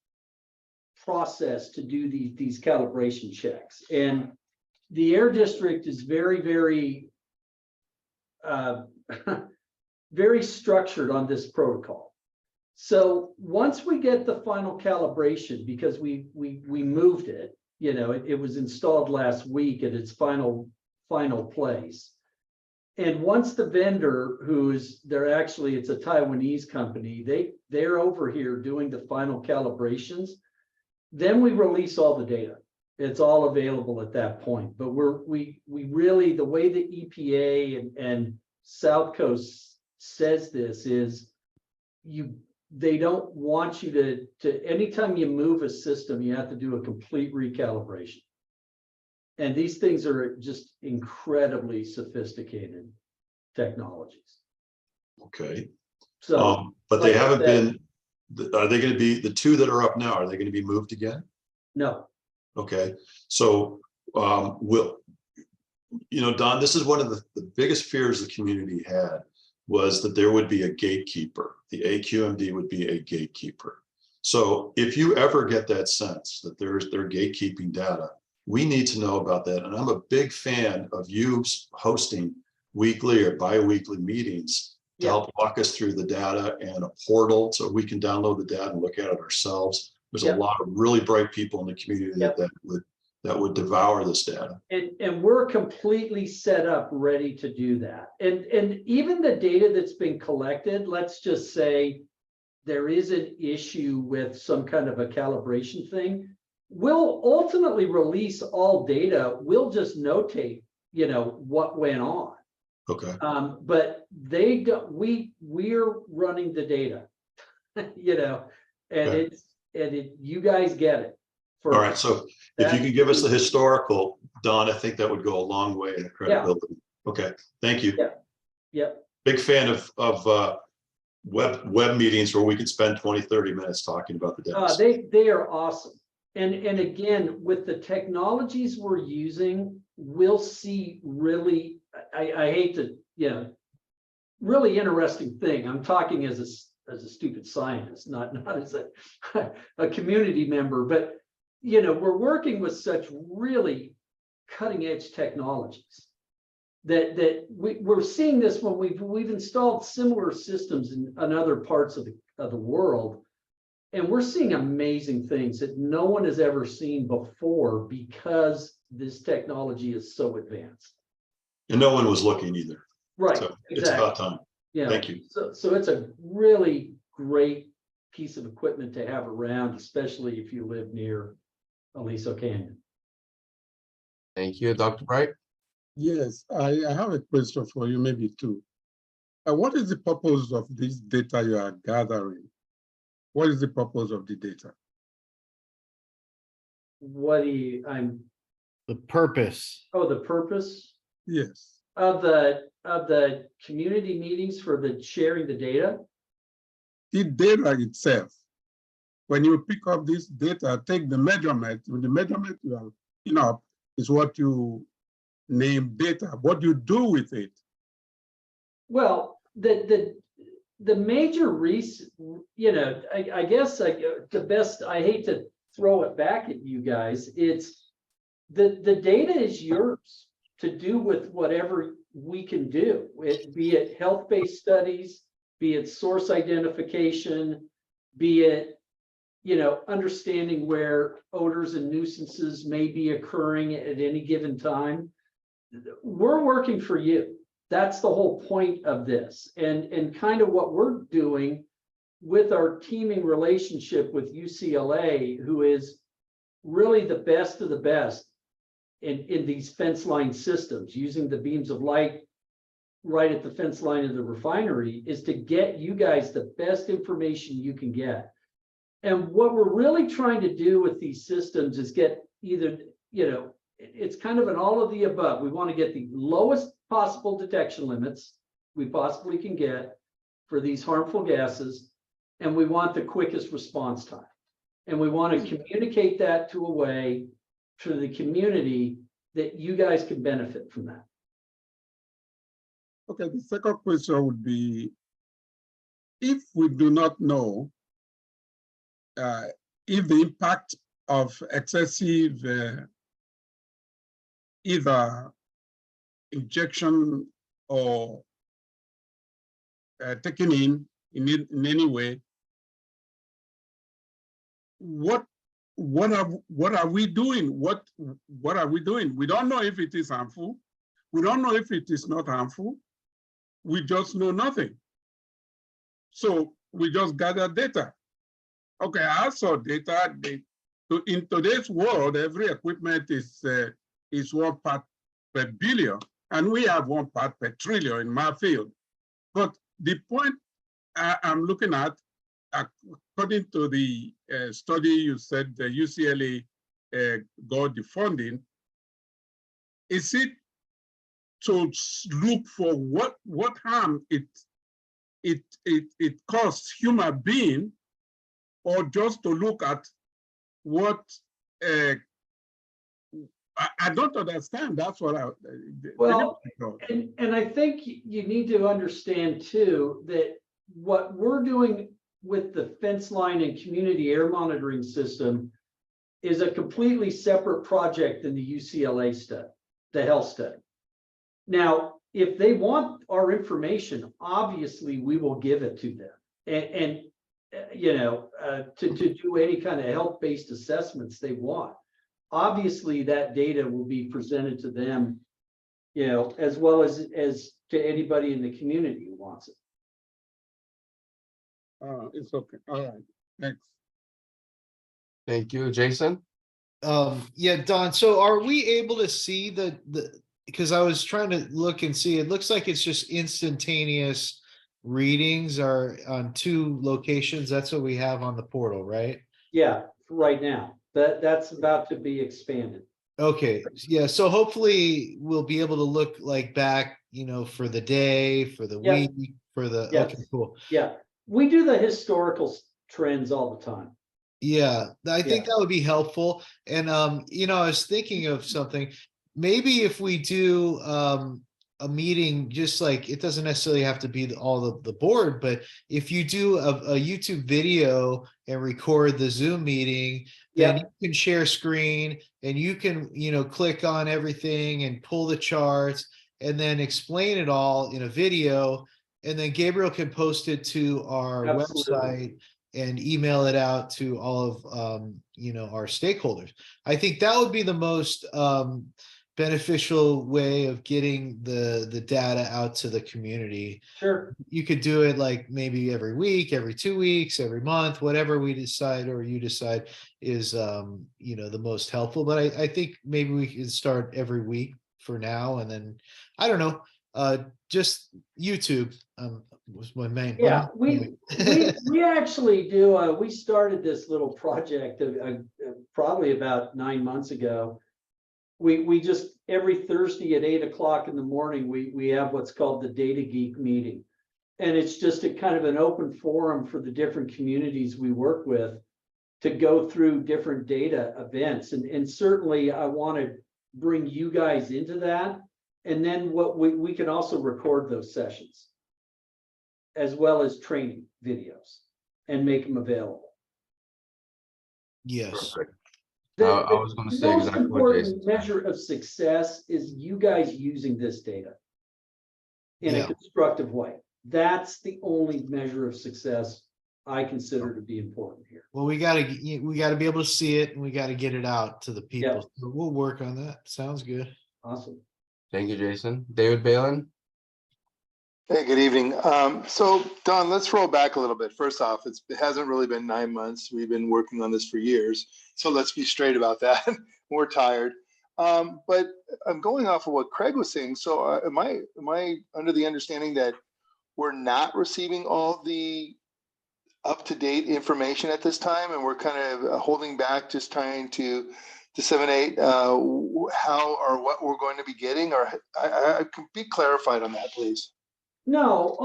process to do these calibration checks. And the Air District is very, very very structured on this protocol. So once we get the final calibration, because we moved it, you know, it was installed last week at its final place. And once the vendor, it's a Taiwanese company, they're over here doing the final calibrations, then we release all the data. It's all available at that point. But we really, the way the EPA and South Coast says this is they don't want you to anytime you move a system, you have to do a complete recalibration. And these things are just incredibly sophisticated technologies. Okay. So, but they like I haven't said, been, are they going to be, the two that are up now, are they going to be moved again? No. Okay, so Don, this is one of the biggest fears the community had, was that there would be a gatekeeper. The AQMD would be a gatekeeper. So if you ever get that sense that they're gatekeeping data, we need to know about that. And I'm a big fan of you hosting weekly or bi-weekly meetings to help walk us through the data and a portal so we can download the data and look at it ourselves. There's a lot of really bright people in the community that would devour this data. And we're completely set up, ready to do that. And even the data that's been collected, let's just say there is an issue with some kind of a calibration thing, we'll ultimately release all data. We'll just notate, you know, what went on. Okay. But they don't, we're running the data, you know, and you guys get it. All right, so if you could give us the historical, Don, I think that would go a long way in credibility. Okay, thank you. Yep. Big fan of web meetings where we could spend 20, 30 minutes talking about the data. They are awesome. And again, with the technologies we're using, we'll see really, I hate to, you know, really interesting thing. I'm talking as a stupid scientist, not as a community member, but you know, we're working with such really cutting edge technologies that we're seeing this when we've installed similar systems in other parts of the world. And we're seeing amazing things that no one has ever seen before because this technology is so advanced. And no one was looking either. Right. So exactly. It's about time. Yeah. Thank you. So it's a really great piece of equipment to have around, especially if you live near Aliso Canyon. Thank you, Dr. Bright. Yes, I have a question for you, maybe two. What is the purpose of this data you are gathering? What is the purpose of the data? The purpose. Oh, the purpose? Yes. Of the community meetings for the sharing the data? The data itself. When you pick up this data, take the measurement. The measurement you have, you know, is what you name data. What do you do with it? Well, the major reason, you know, I guess the best, I hate to throw it back at you guys, it's the data is yours to do with whatever we can do, be it health-based studies, be it source identification, be it, you know, understanding where odors and nuisances may be occurring at any given time. We're working for you. That's the whole point of this. And kind of what we're doing with our teaming relationship with UCLA, who is really the best of the best in these fence line systems, using the beams of light right at the fence line of the refinery, is to get you guys the best information you can get. And what we're really trying to do with these systems is get either, you know, it's kind of an all of the above. We want to get the lowest possible detection limits we possibly can get for these harmful gases, and we want the quickest response time. And we want to communicate that to a way to the community that you guys can benefit from that. Okay, the second question would be, if we do not know if the impact of excessive either injection or taken in any way. What are we doing? What are we doing? We don't know if it is harmful. We don't know if it is not harmful. We just know nothing. So we just gather data. Okay, I saw data. In today's world, every equipment is 1 part per billion, and we have 1 part per trillion in my field. But the point I'm looking at, according to the study you said the UCLA got the funding, is it to look for what harm it costs human being, or just to look at what I don't understand. That's what I Well, and I think you need to understand too, that what we're doing with the fence line and community air monitoring system is a completely separate project than the UCLA study, the health study. Now, if they want our information, obviously we will give it to them. And you know, to do any kind of health-based assessments they want. Obviously, that data will be presented to them, you know, as well as to anybody in the community who wants it. It's okay. All right. Thanks. Thank you, Jason. Yeah, Don, so are we able to see the because I was trying to look and see, it looks like it's just instantaneous readings are on 2 locations. That's what we have on the portal, right? Yeah, right now. That's about to be expanded. Okay, yeah, so hopefully we'll be able to look like back, you know, for the day, for the Yep. week, for the, Yes. okay, cool. Yeah, we do the historical trends all the time. Yeah, I think that would be helpful. And you know, I was thinking of something. Maybe if we do a meeting, just like it doesn't necessarily have to be all of the board, but if you do a YouTube video and record the Zoom meeting, then you can share screen and you can, you know, click on everything and pull the charts and then explain it all in a video. And then Gabriel can post it to our website and email it out to all of you know, our stakeholders. I think that would be the most beneficial way of getting the data out to the community. Sure. You could do it like maybe every week, every 2 weeks, every month, whatever we decide or you decide is you know, the most helpful. But I think maybe we can start every week for now, and then I don't know, just YouTube was my main. Yeah, we actually do. We started this little project probably about 9 months ago. We just every Thursday at 8 o'clock in the morning, we have what's called the Data Geek meeting. And it's just a kind of an open forum for the different communities we work with to go through different data events. And certainly I want to bring you guys into that. And then what we can also record those sessions as well as training videos and make them available. Yes. I was going to say most exactly what Jason important measure of success is you guys using this data in a Yeah. constructive way. That's the only measure of success I consider to be important here. Well, we gotta be able to see it and we gotta get it out to the people. So we'll work on that. Sounds good. Awesome. Thank you, Jason. David Balin. Hey, good evening. So Don, let's roll back a little bit. First off, it hasn't really been 9 months. We've been working on this for years. So let's be straight about that. We're tired. But I'm going off of what Craig was saying. So am I under the understanding that we're not receiving all the up-to-date information at this time, and we're kind of holding back, just trying to disseminate how or what we're going to be getting? Or I could be clarified on that, please. No,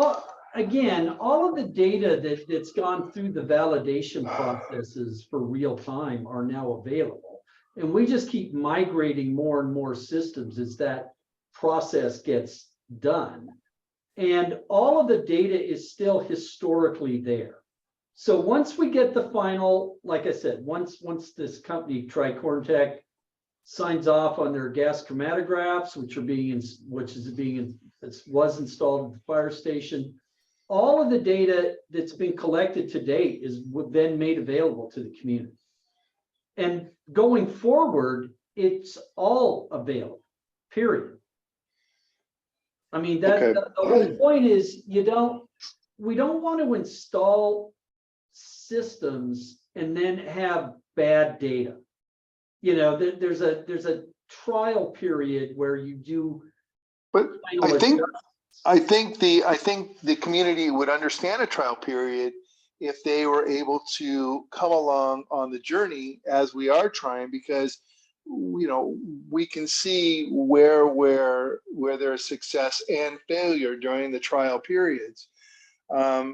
again, all of the data that's gone through the validation processes for real time are now available. And we just keep migrating more and more systems as that process gets done. And all of the data is still historically there. So once we get the final, like I said, once this company, Tricorntech, signs off on their gas chromatographs, which was installed at the fire station, all of the data that's been collected to date is then made available to the community. And going forward, it's all available, period. I mean, Okay. the whole point is we don't want to install systems and then have bad data. You know, there's a trial period where you do. But final I think the community would understand a trial period if they were able to come along on the journey as we are trying, because we can see where there's success and failure during the trial periods.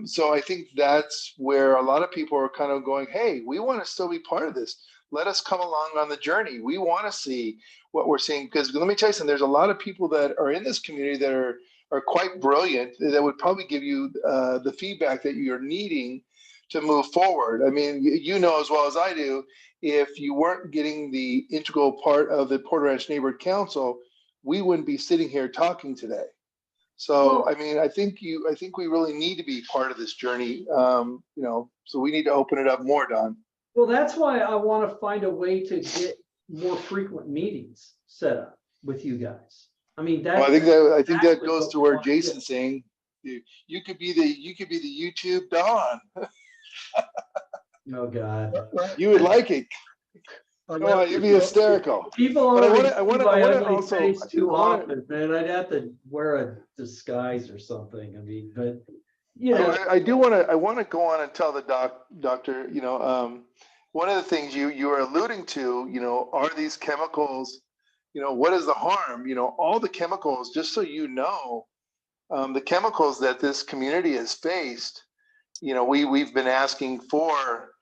So I think that's where a lot of people are kind of going, hey, we want to still be part of this. Let us come along on the journey. We want to see what we're seeing, because let me tell you something, there's a lot of people that are in this community that are quite brilliant, that would probably give you the feedback that you're needing to move forward. I mean, you know as well as I do, if you weren't getting the integral part of the Porter Ranch Neighborhood Council, we wouldn't be sitting here talking today. So, I mean, I think we really need to be part of this journey, so we need to open it up more, Don. Well, that's why I want to find a way to get more frequent meetings set up with you guys. I mean, Well, I think that goes to where Jason's saying, you could be the YouTube Don. Oh God. You would like it. Come on, you'd be hysterical. People But already I want see my to ugly also, face too often, man. I'd have to wear a disguise or something. I mean, but I want to go on and tell the doctor, one of the things you are alluding to, are these chemicals, what is the harm? All the chemicals, just so you know, the chemicals that this community has faced, we've been asking for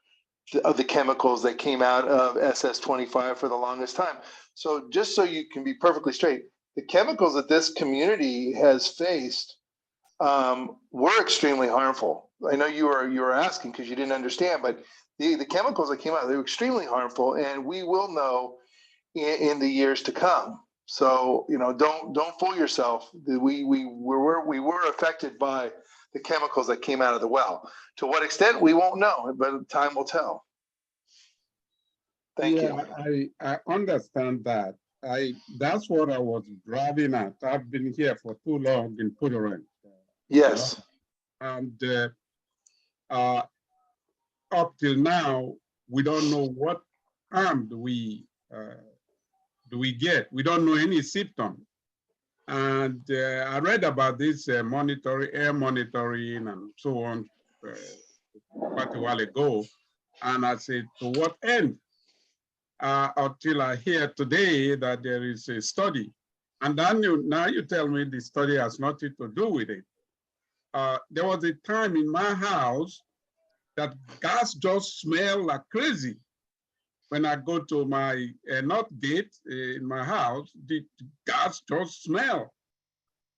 the chemicals that came out of SS25 for the longest time. So just so you can be perfectly straight, the chemicals that this community has faced were extremely harmful. I know you were asking because you didn't understand, but the chemicals that came out, they were extremely harmful, and we will know in the years to come. So don't fool yourself. We were affected by the chemicals that came out of the well. To what extent, we won't know, but time will tell. Thank you. I understand that. That's what I was driving at. I've been here for too long in Porter Ranch. Yes. And up till now, we don't know what harm do we get. We don't know any symptom. And I read about this air monitoring and so on quite a while ago. And I said, to what end? Until I hear today that there is a study. And then now you tell me the study has nothing to do with it. There was a time in my house that gas just smelled like crazy. When I go to my north gate in my house, the gas just smell.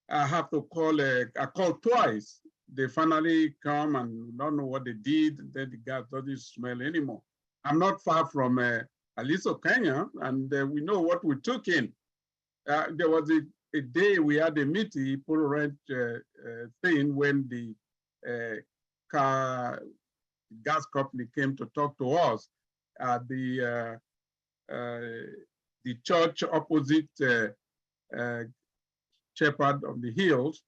I have to call, I called twice. They finally come and don't know what they did, then the gas doesn't smell anymore. I'm not far from Aliso, Kenya, and we know what we took in. There was a day we had a meeting, Porter Ranch thing, when the gas company came to talk to us. The church opposite Shepherd of the Hills,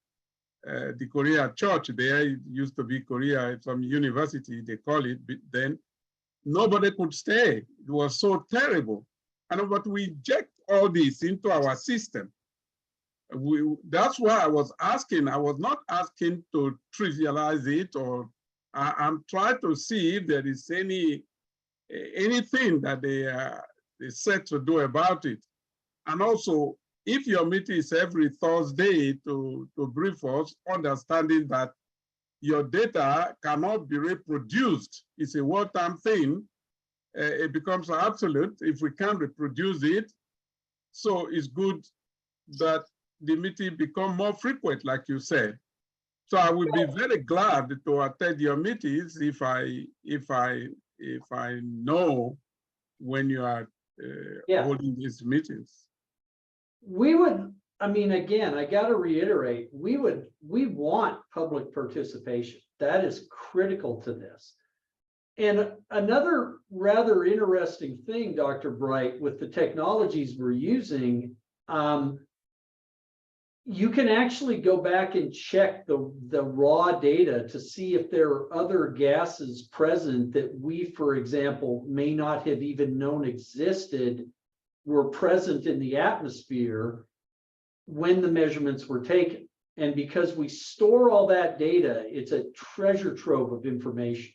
the Korea church there, it used to be Korea, some university, they call it, but then nobody could stay. It was so terrible. But we inject all this into our system. That's why I was asking. I was not asking to trivialize it, or I'm trying to see if there is anything that they set to do about it. And also, if your meeting is every Thursday to brief us, understanding that your data cannot be reproduced. It's a one-time thing. It becomes absolute if we can't reproduce it. So it's good that the meeting become more frequent, like you said. So I would be very glad to attend your meetings if I know when you are holding these meetings. We would I mean, again, I got to reiterate, we want public participation. That is critical to this. And another rather interesting thing, Dr. Bright, with the technologies we're using, you can actually go back and check the raw data to see if there are other gases present that we, for example, may not have even known existed, were present in the atmosphere when the measurements were taken. And because we store all that data, it's a treasure trove of information.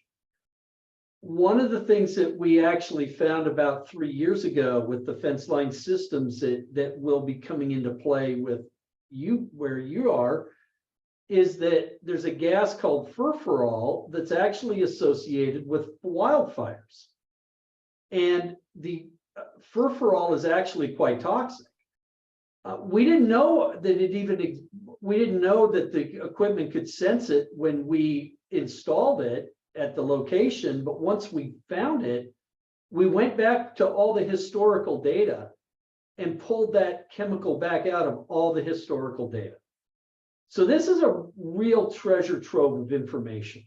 One of the things that we actually found about 3 years ago with the fence line systems that will be coming into play with you where you are, is that there's a gas called furfural that's actually associated with wildfires. And the furfural is actually quite toxic. We didn't know that we didn't know that the equipment could sense it when we installed it at the location, but once we found it, we went back to all the historical data and pulled that chemical back out of all the historical data. So this is a real treasure trove of information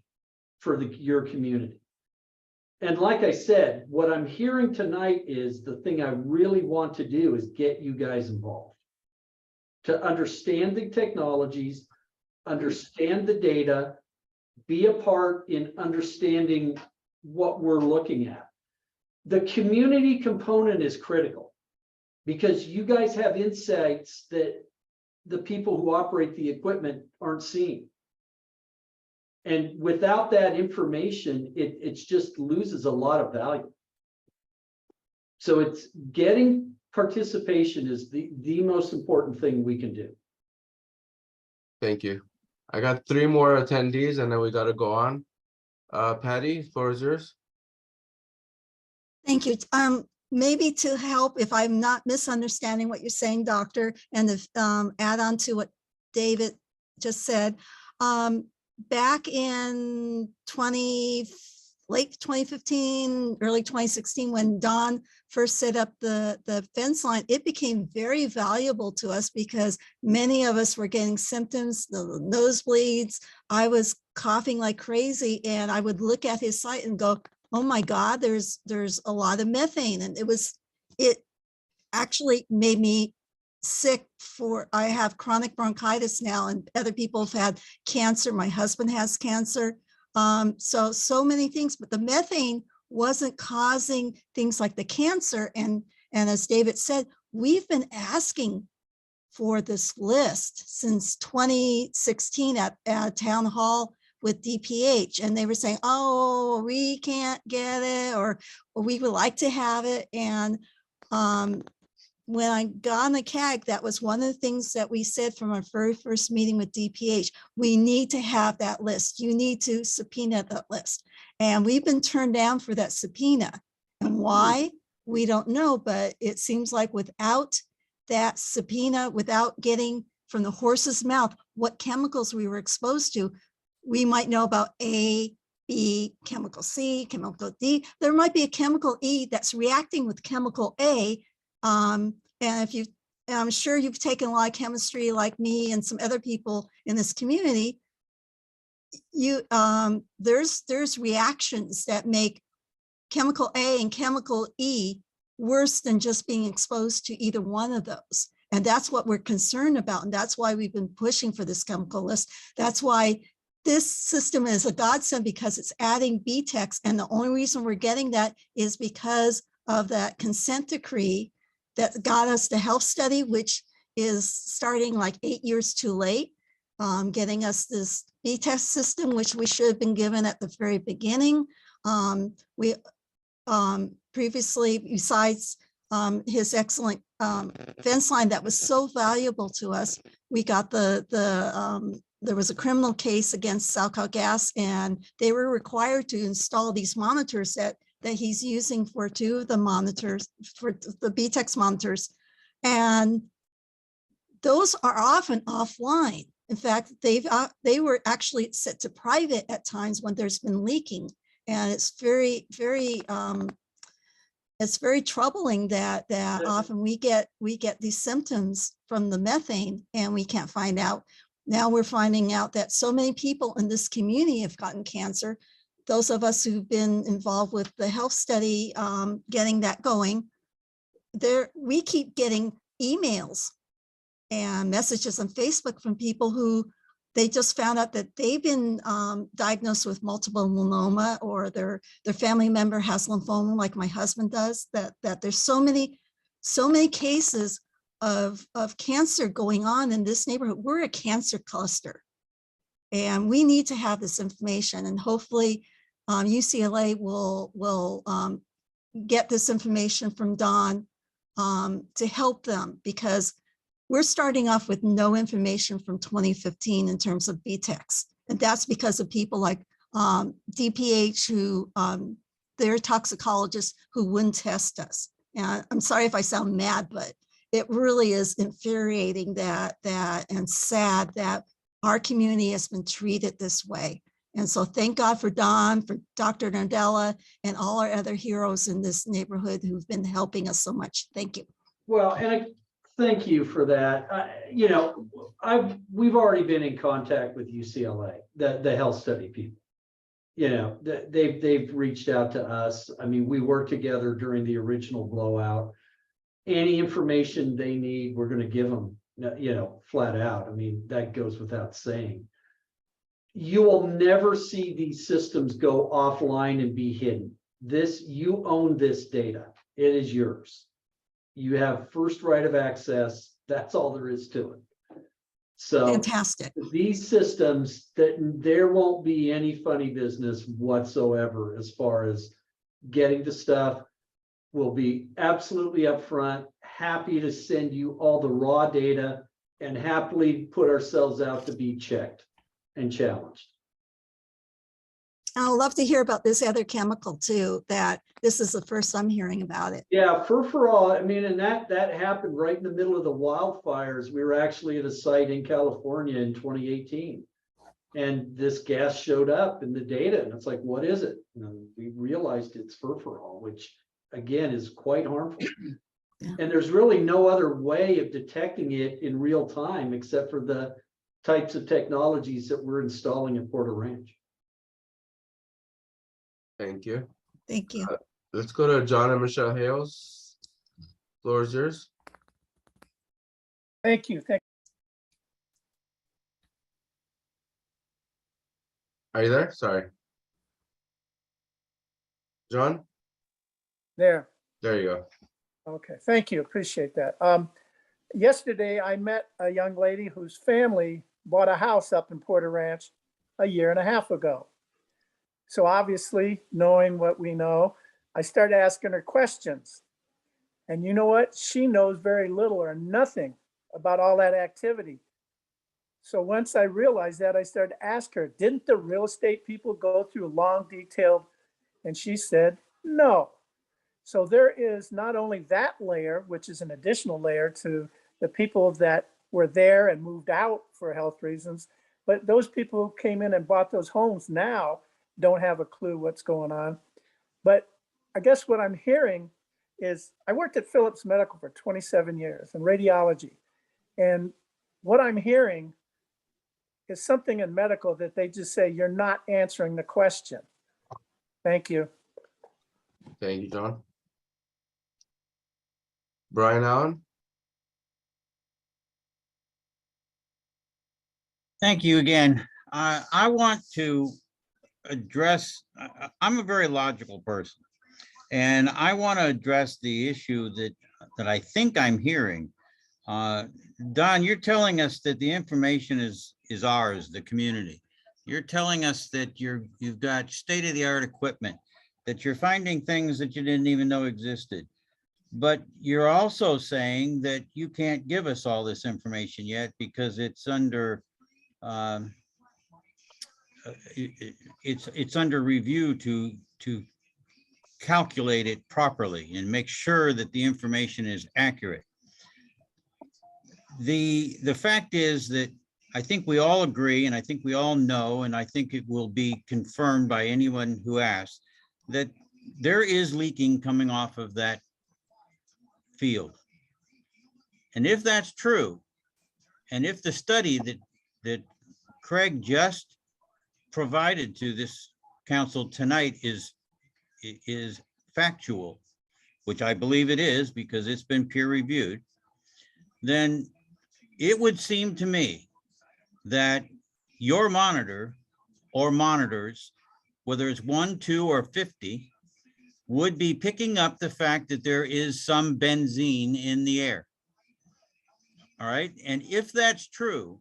for your community. And like I said, what I'm hearing tonight is the thing I really want to do is get you guys involved, to understand the technologies, understand the data, be a part in understanding what we're looking at. The community component is critical because you guys have insights that the people who operate the equipment aren't seeing. And without that information, it just loses a lot of value. So it's getting participation is the most important thing we can do. Thank you. I got 3 more attendees and then we got to go on. Patty, floor is yours. Thank you. Maybe to help, if I'm not misunderstanding what you're saying, Doctor, and if, add on to what David just said, back in late 2015, early 2016, when Don first set up the fence line, it became very valuable to us because many of us were getting symptoms, the nosebleeds. I was coughing like crazy, and I would look at his site and go, oh my God, there's a lot of methane. And it actually made me sick. I have chronic bronchitis now, and other people have had cancer. My husband has cancer. So many things, but the methane wasn't causing things like the cancer. And as David said, we've been asking for this list since 2016 at town hall with DPH, and they were saying, oh, we can't get it, or we would like to have it. And when I got on the CAG, that was one of the things that we said from our very first meeting with DPH. We need to have that list. You need to subpoena that list. And we've been turned down for that subpoena. And why? We don't know, but it seems like without that subpoena, without getting from the horse's mouth what chemicals we were exposed to, we might know about A, B, chemical C, chemical D. There might be a chemical E that's reacting with chemical A. And I'm sure you've taken a lot of chemistry like me and some other people in this community. There's reactions that make chemical A and chemical E worse than just being exposed to either one of those. And that's what we're concerned about. And that's why we've been pushing for this chemical list. That's why this system is a godsend, because it's adding BTEX. And the only reason we're getting that is because of that consent decree that got us the health study, which is starting like 8 years too late, getting us this BTEX system, which we should have been given at the very beginning. We previously, besides his excellent fence line that was so valuable to us, we got there was a criminal case against SoCalGas, and they were required to install these monitors that he's using for 2 of the monitors, for the BTEX monitors. And those are often offline. In fact, they were actually set to private at times when there's been leaking. And it's very, very it's very troubling that often we get these symptoms from the methane and we can't find out. Now we're finding out that so many people in this community have gotten cancer. Those of us who've been involved with the health study, getting that going, we keep getting emails and messages on Facebook from people who they just found out that they've been diagnosed with multiple myeloma, or their family member has lymphoma, like my husband does, that there's so many cases of cancer going on in this neighborhood. We're a cancer cluster, and we need to have this information, and hopefully UCLA will get this information from Don to help them, because we're starting off with no information from 2015 in terms of BTEX. And that's because of people like DPH, who they're toxicologists who wouldn't test us. And I'm sorry if I sound mad, but it really is infuriating that and sad that our community has been treated this way. And so thank God for Don, for Dr. Nardella, and all our other heroes in this neighborhood who've been helping us so much. Thank you. Well, and thank you for that. You know, we've already been in contact with UCLA, the health study people. You know, they've reached out to us. I mean, we worked together during the original blowout. Any information they need, we're going to give them, you know, flat out. I mean, that goes without saying. You will never see these systems go offline and be hidden. You own this data. It is yours. You have first right of access. That's all there is to it. So fantastic. These systems, that there won't be any funny business whatsoever as far as getting the stuff. We'll be absolutely upfront, happy to send you all the raw data, and happily put ourselves out to be checked and challenged. I'd love to hear about this other chemical too, that this is the first I'm hearing about it. Yeah, furfural, I mean, and that happened right in the middle of the wildfires. We were actually at a site in California in 2018. And this gas showed up in the data, and it's like, what is it? And we realized it's furfural, which again is quite harmful. Yeah. And there's really no other way of detecting it in real time except for the types of technologies that we're installing at Porter Ranch. Thank you. Thank you. Let's go to John and Michelle Hales. Floor is yours. Thank you. Are you there? Sorry. John? There. There you go. Okay, thank you. Appreciate that. Yesterday, I met a young lady whose family bought a house up in Porter Ranch a year and a half ago. So obviously, knowing what we know, I started asking her questions. And you know what? She knows very little or nothing about all that activity. So once I realized that, I started to ask her, didn't the real estate people go through long, detailed? And she said, no. So there is not only that layer, which is an additional layer to the people that were there and moved out for health reasons, but those people who came in and bought those homes now don't have a clue what's going on. But I guess what I'm hearing is, I worked at Phillips Medical for 27 years in radiology. And what I'm hearing is something in medical that they just say, you're not answering the question. Thank you. Thank you, John. Brian Allen? Thank you again. I want to address, I'm a very logical person, and I want to address the issue that I think I'm hearing. Don, you're telling us that the information is ours, the community. You're telling us that you've got state-of-the-art equipment, that you're finding things that you didn't even know existed. But you're also saying that you can't give us all this information yet because it's under it's under review to calculate it properly and make sure that the information is accurate. The fact is that I think we all agree, and I think we all know, and I think it will be confirmed by anyone who asks, that there is leaking coming off of that field. And if that's true, and if the study that Craig just provided to this council tonight is factual, which I believe it is because it's been peer reviewed, then it would seem to me that your monitor or monitors, whether it's 1, 2, or 50, would be picking up the fact that there is some benzene in the air. All right. And if that's true,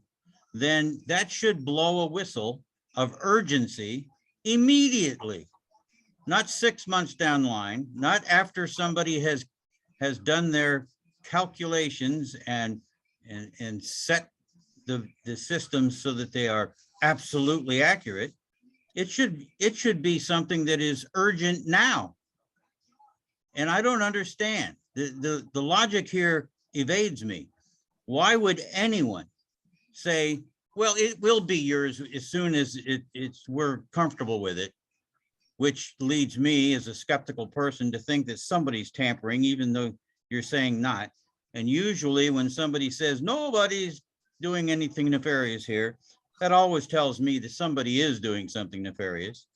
then that should blow a whistle of urgency immediately, not 6 months down the line, not after somebody has done their calculations and set the systems so that they are absolutely accurate. It should be something that is urgent now. And I don't understand. The logic here evades me. Why would anyone say, well, it will be yours as soon as we're comfortable with it, which leads me as a skeptical person to think that somebody's tampering, even though you're saying not. And usually when somebody says nobody's doing anything nefarious here, that always tells me that somebody is doing something nefarious.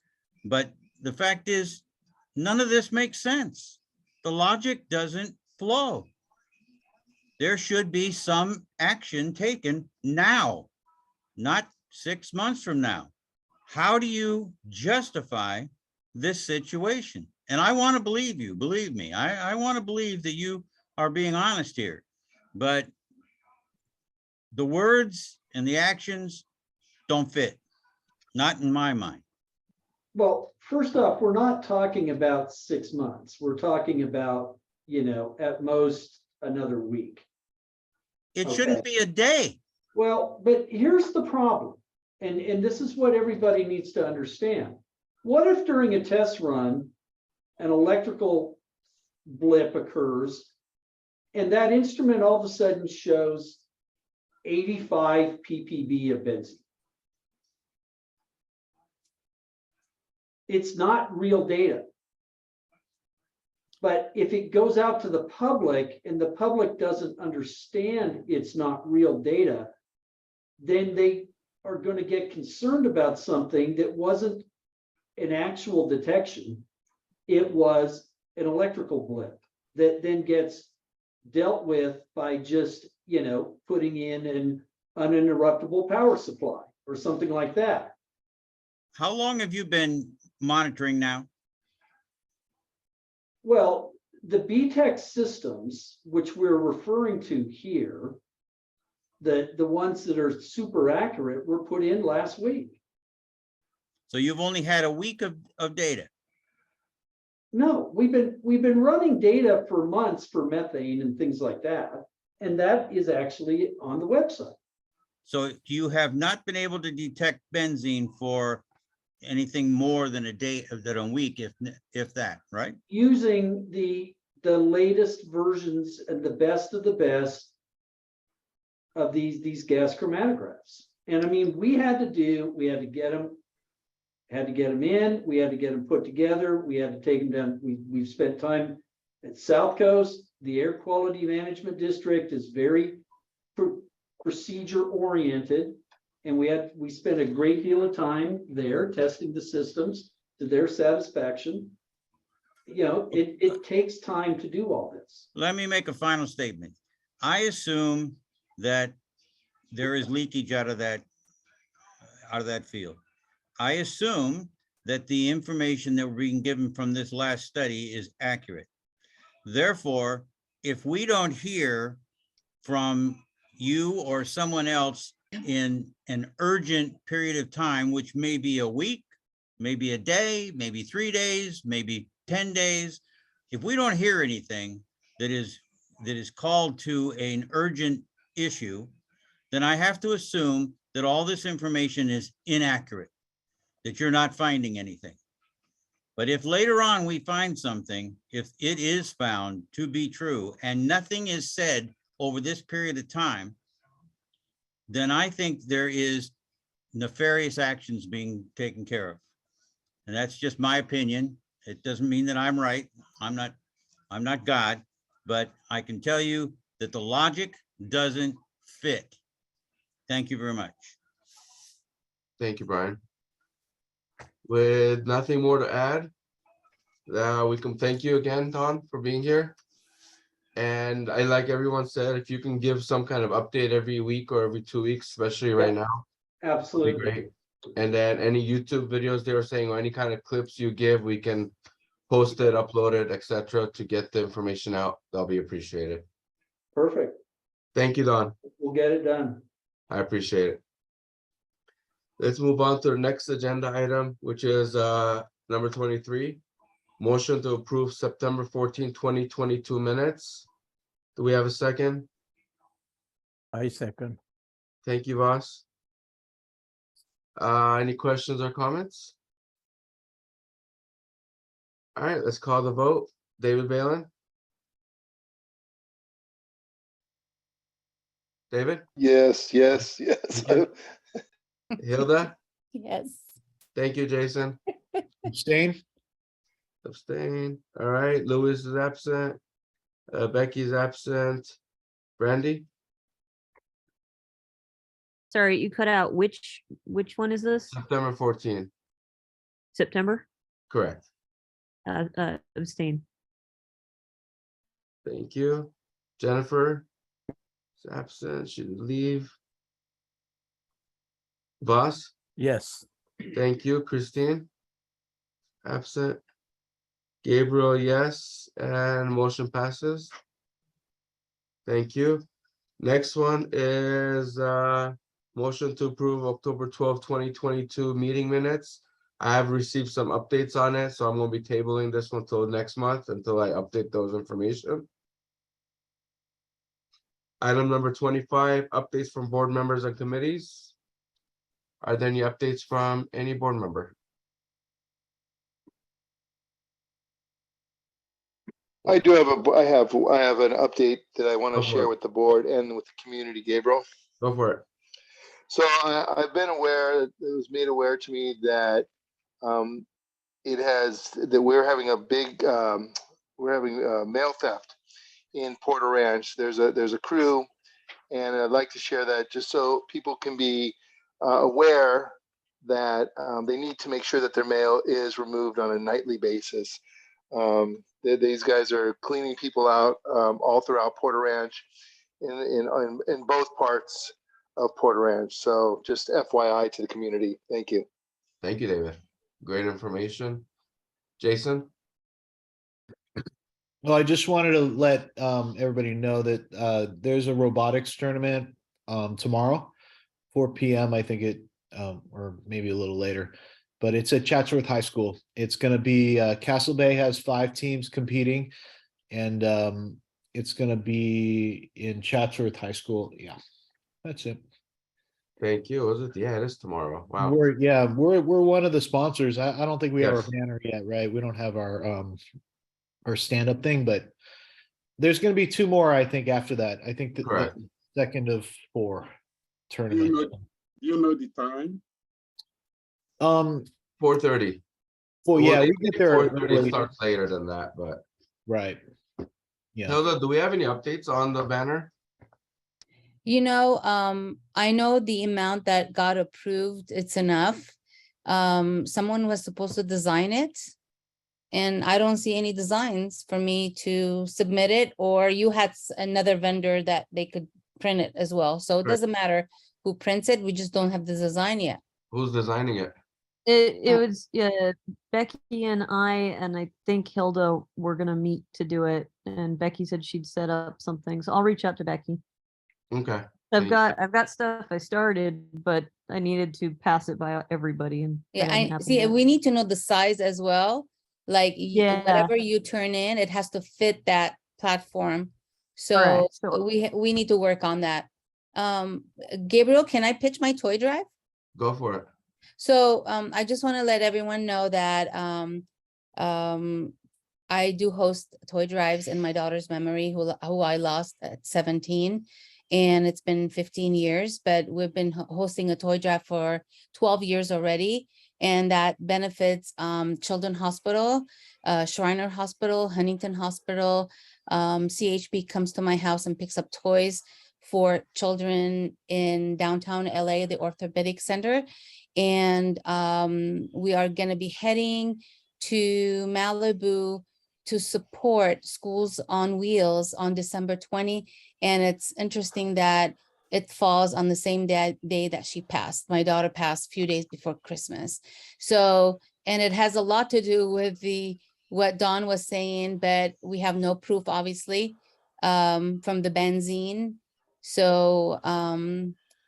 But the fact is, none of this makes sense. The logic doesn't flow. There should be some action taken now, not 6 months from now. How do you justify this situation? And I want to believe you, believe me. I want to believe that you are being honest here, but the words and the actions don't fit, not in my mind. Well, first off, we're not talking about 6 months. We're talking about, at most another week. It shouldn't be a day. Well, but here's the problem. And this is what everybody needs to understand. What if during a test run, an electrical blip occurs and that instrument all of a sudden shows 85 ppb of benzene? It's not real data. But if it goes out to the public and the public doesn't understand it's not real data, then they are going to get concerned about something that wasn't an actual detection. It was an electrical blip that then gets dealt with by just, putting in an uninterruptible power supply or something like that. How long have you been monitoring now? Well, the BTEC systems, which we're referring to here, the ones that are super accurate were put in last week. So you've only had a week of data. No, we've been running data for months for methane and things like that. And that is actually on the website. So you have not been able to detect benzene for anything more than a week, if that, right? Using the latest versions and the best of the best of these gas chromatographs. And I mean, we had to get them in, we had to get them put together, we had to take them down. We've spent time at South Coast. The Air Quality Management District is very procedure oriented. And we spent a great deal of time there testing the systems to their satisfaction. It takes time to do all this. Let me make a final statement. I assume that there is leakage out of that field. I assume that the information that we're being given from this last study is accurate. Therefore, if we don't hear from you or someone else in an urgent period of time, which may be a week, maybe a day, maybe 3 days, maybe 10 days, if we don't hear anything that is called to an urgent issue, then I have to assume that all this information is inaccurate, that you're not finding anything. But if later on we find something, if it is found to be true and nothing is said over this period of time, then I think there is nefarious actions being taken care of. And that's just my opinion. It doesn't mean that I'm right. I'm not God, but I can tell you that the logic doesn't fit. Thank you very much. Thank you, Brian. With nothing more to add, we can thank you again, Don, for being here. And like everyone said, if you can give some kind of update every week or every 2 weeks, especially right now, would be Absolutely. great. And then any YouTube videos they were saying, or any kind of clips you give, we can post it, upload it, etc., to get the information out. That'll be appreciated. Perfect. Thank you, Don. We'll get it done. I appreciate it. Let's move on to the next agenda item, which is number 23. Motion to approve September 14, 2022 minutes. Do we have a second? I second. Thank you, Voss. Any questions or comments? All right, let's call the vote. David Balin? David? Yes. Thank you. Hilda? Yes. Thank you, Jason. Abstain? Abstain. All right, Louis is absent. Becky's absent. Brandy? Sorry, you cut out. Which one is this? September 14. September? Correct. Abstain. Thank you. Jennifer is absent. She did leave. Voss? Yes. Thank you. Christine? Absent. Gabriel, yes, and motion passes. Thank you. Next one is motion to approve October 12, 2022 meeting minutes. I have received some updates on it, so I'm going to be tabling this one till next month until I update those information. Item number 25, updates from board members and committees. Are there any updates from any board member? I do have I have an update that I want Go to for share it. with the board and with the community, Gabriel. Go for it. So I've been aware, it was made aware to me that we're having a big, mail theft in Porter Ranch. There's a crew, and I'd like to share that just so people can be aware that they need to make sure that their mail is removed on a nightly basis. These guys are cleaning people out all throughout Porter Ranch in both parts of Porter Ranch. So just FYI to the community. Thank you. Thank you, David. Great information. Jason? Well, I just wanted to let everybody know that there's a robotics tournament tomorrow, 4 p.m. I think it, or maybe a little later, but it's at Chatsworth High School. It's going to be Castle Bay has 5 teams competing, and it's going to be in Chatsworth High School. Yeah, that's it. Thank you. Was it? Yeah, it is tomorrow. Wow. We're one of the sponsors. I don't think we have Yes. our banner yet, right? We don't have our stand-up thing, but there's going to be 2 more, I think, after that. I think the second of 4 tournaments. You know the time? 4:30. Well, yeah, we get there 4:30 early. starts later than that, but Right. Yeah. Hilda, do we have any updates on the banner? You know, I know the amount that got approved, it's enough. Someone was supposed to design it. And I don't see any designs for me to submit it, or you had another vendor that they could print it as well. So it Correct. doesn't matter who prints it, we just don't have the design yet. Who's designing it? It was Becky and I think Hilda were gonna meet to do it, and Becky said she'd set up something, so I'll reach out to Becky. Okay. I've got stuff I started, but I needed to pass it by everybody, and that Yeah, hasn't I happened see, yet. we need to know the size as well. Like Yeah. whatever you turn in, it has to fit that platform. So Correct. So- we need to work on that. Gabriel, can I pitch my toy drive? Go for it. So I just want to let everyone know that I do host toy drives in my daughter's memory, who I lost at 17. And it's been 15 years, but we've been hosting a toy drive for 12 years already. And that benefits Children's Hospital, Shriner Hospital, Huntington Hospital. CHP comes to my house and picks up toys for children in downtown LA, the Orthopedic Center. And we are going to be heading to Malibu to support Schools on Wheels on December 20. And it's interesting that it falls on the same day that she passed. My daughter passed a few days before Christmas. So, and it has a lot to do with what Don was saying, but we have no proof, obviously, from the benzene. So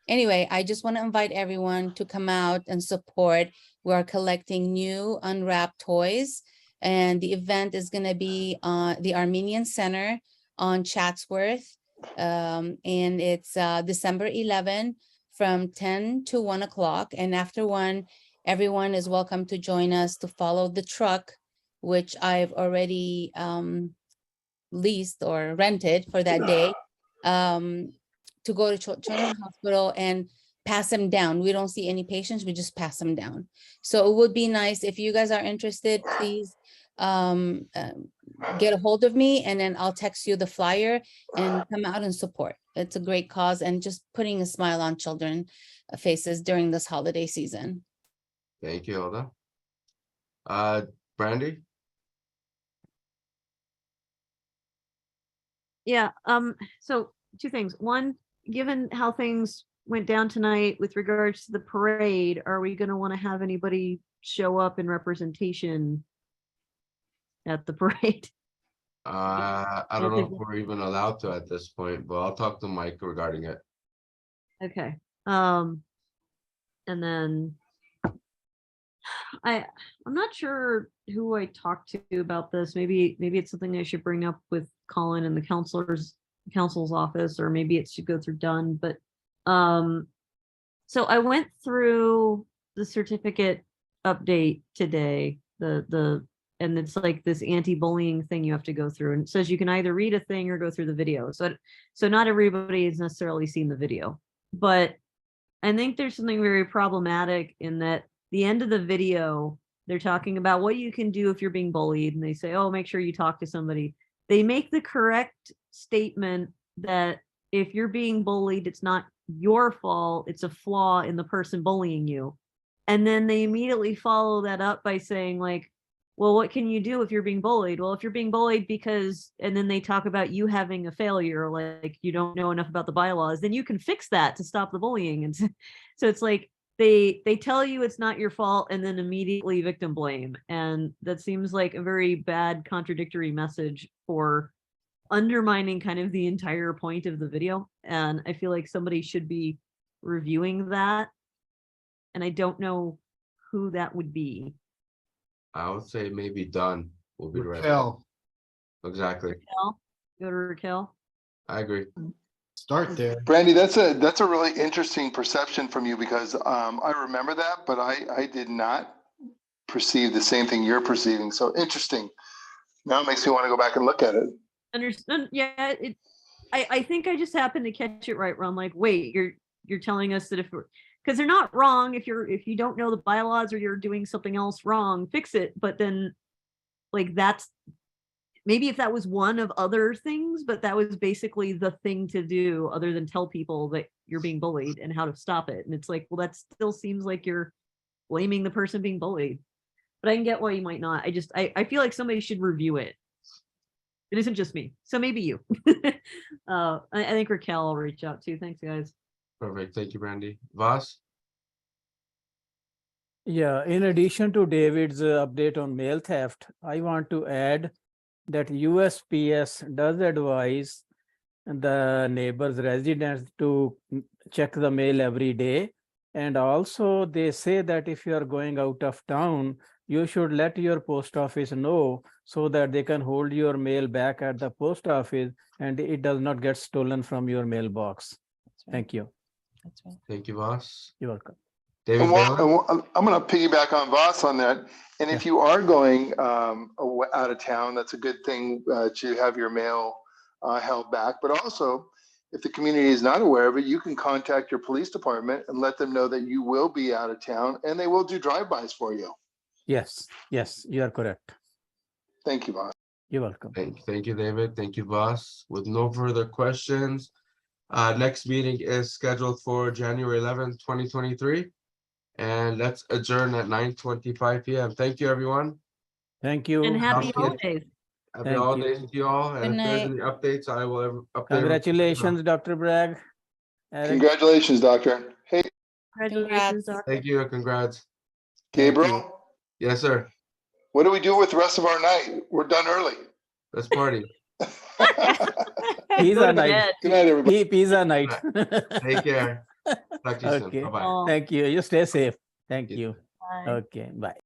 anyway, I just want to invite everyone to come out and support. We are collecting new unwrapped toys, and the event is going to be the Armenian Center on Chatsworth. And it's December 11 from 10 to 1 o'clock. And after 1, everyone is welcome to join us to follow the truck, which I've already leased or rented for that day, to go to Children's Hospital and pass them down. We don't see any patients, we just pass them down. So it would be nice if you guys are interested, please get a hold of me, and then I'll text you the flyer and come out and support. It's a great cause and just putting a smile on children's faces during this holiday season. Thank you, Hilda. Brandy? Yeah, so 2 things. One, given how things went down tonight with regards to the parade, are we gonna want to have anybody show up in representation at the parade? I don't know if we're even allowed to at this point, but I'll talk to Mike regarding it. Okay, and then I'm not sure who I talked to about this. Maybe it's something I should bring up with Colin and the counsel's office, or maybe it should go through Dunn. But so I went through the certificate update today, and it's like this anti-bullying thing you have to go through, and it says you can either read a thing or go through the video. So not everybody has necessarily seen the video, but I think there's something very problematic in that the end of the video, they're talking about what you can do if you're being bullied, and they say, oh, make sure you talk to somebody. They make the correct statement that if you're being bullied, it's not your fault, it's a flaw in the person bullying you. And then they immediately follow that up by saying, like, well, what can you do if you're being bullied? Well, if you're being bullied because, and then they talk about you having a failure, like you don't know enough about the bylaws, then you can fix that to stop the bullying. And so it's like, they tell you it's not your fault and then immediately victim blame. And that seems like a very bad contradictory message for undermining kind of the entire point of the video. And I feel like somebody should be reviewing that. And I don't know who that would be. I would say maybe Dunn will be right. Raquel, Exactly. Raquel? Go to Raquel. I agree. start there. Brandy, that's a really interesting perception from you, because I remember that, but I did not perceive the same thing you're perceiving. So interesting. Now it makes me want to go back and look at it. Understand? Yeah, I think I just happened to catch it right where I'm like, wait, you're telling us that if we're, because they're not wrong, if you don't know the bylaws or you're doing something else wrong, fix it. But then, like, that's maybe if that was one of other things, but that was basically the thing to do other than tell people that you're being bullied and how to stop it. And it's like, well, that still seems like you're blaming the person being bullied. But I can get why you might not. I feel like somebody should review it. It isn't just me. So maybe you. I think Raquel will reach out too. Thanks, guys. Perfect. Thank you, Brandy. Vas? Yeah, in addition to David's update on mail theft, I want to add that USPS does advise the neighbors, residents to check the mail every day. And also they say that if you are going out of town, you should let your post office know so that they can hold your mail back at the post office and it does not get stolen from your mailbox. Thank you. That's right. Thank you, Vas. You're welcome. David Bailey? I'm going to piggyback on Voss on that. And if you are going out of town, that's a good thing to have your mail held back. But also, If the community is not aware of it, you can contact your police department and let them know that you will be out of town and they will do drive-bys for you. Yes, yes, you are correct. Thank you, boss. You're welcome. Thank you, David. Thank you, boss. With no further questions, next meeting is scheduled for January 11th, 2023. And let's adjourn at 9:25 p.m. Thank you, everyone. Thank you. And happy Thank you. holidays. Happy Thank you. holidays to you all. And Good if there's night. any updates, I will update. Congratulations, Dr. Bragg. Eric, Congratulations, doctor. Hey, Congratulations, Congrats. Doctor. Thank you. Congrats. thank you. Gabriel, Yes, sir. what do we do with the rest of our night? We're done early. Let's party. Pizza Go to night. bed. Good night, everybody. Pizza night. Take care. Talk to you soon. Okay. Bye-bye. Oh, Thank you. You stay safe. Thank You you. bye. Okay, bye.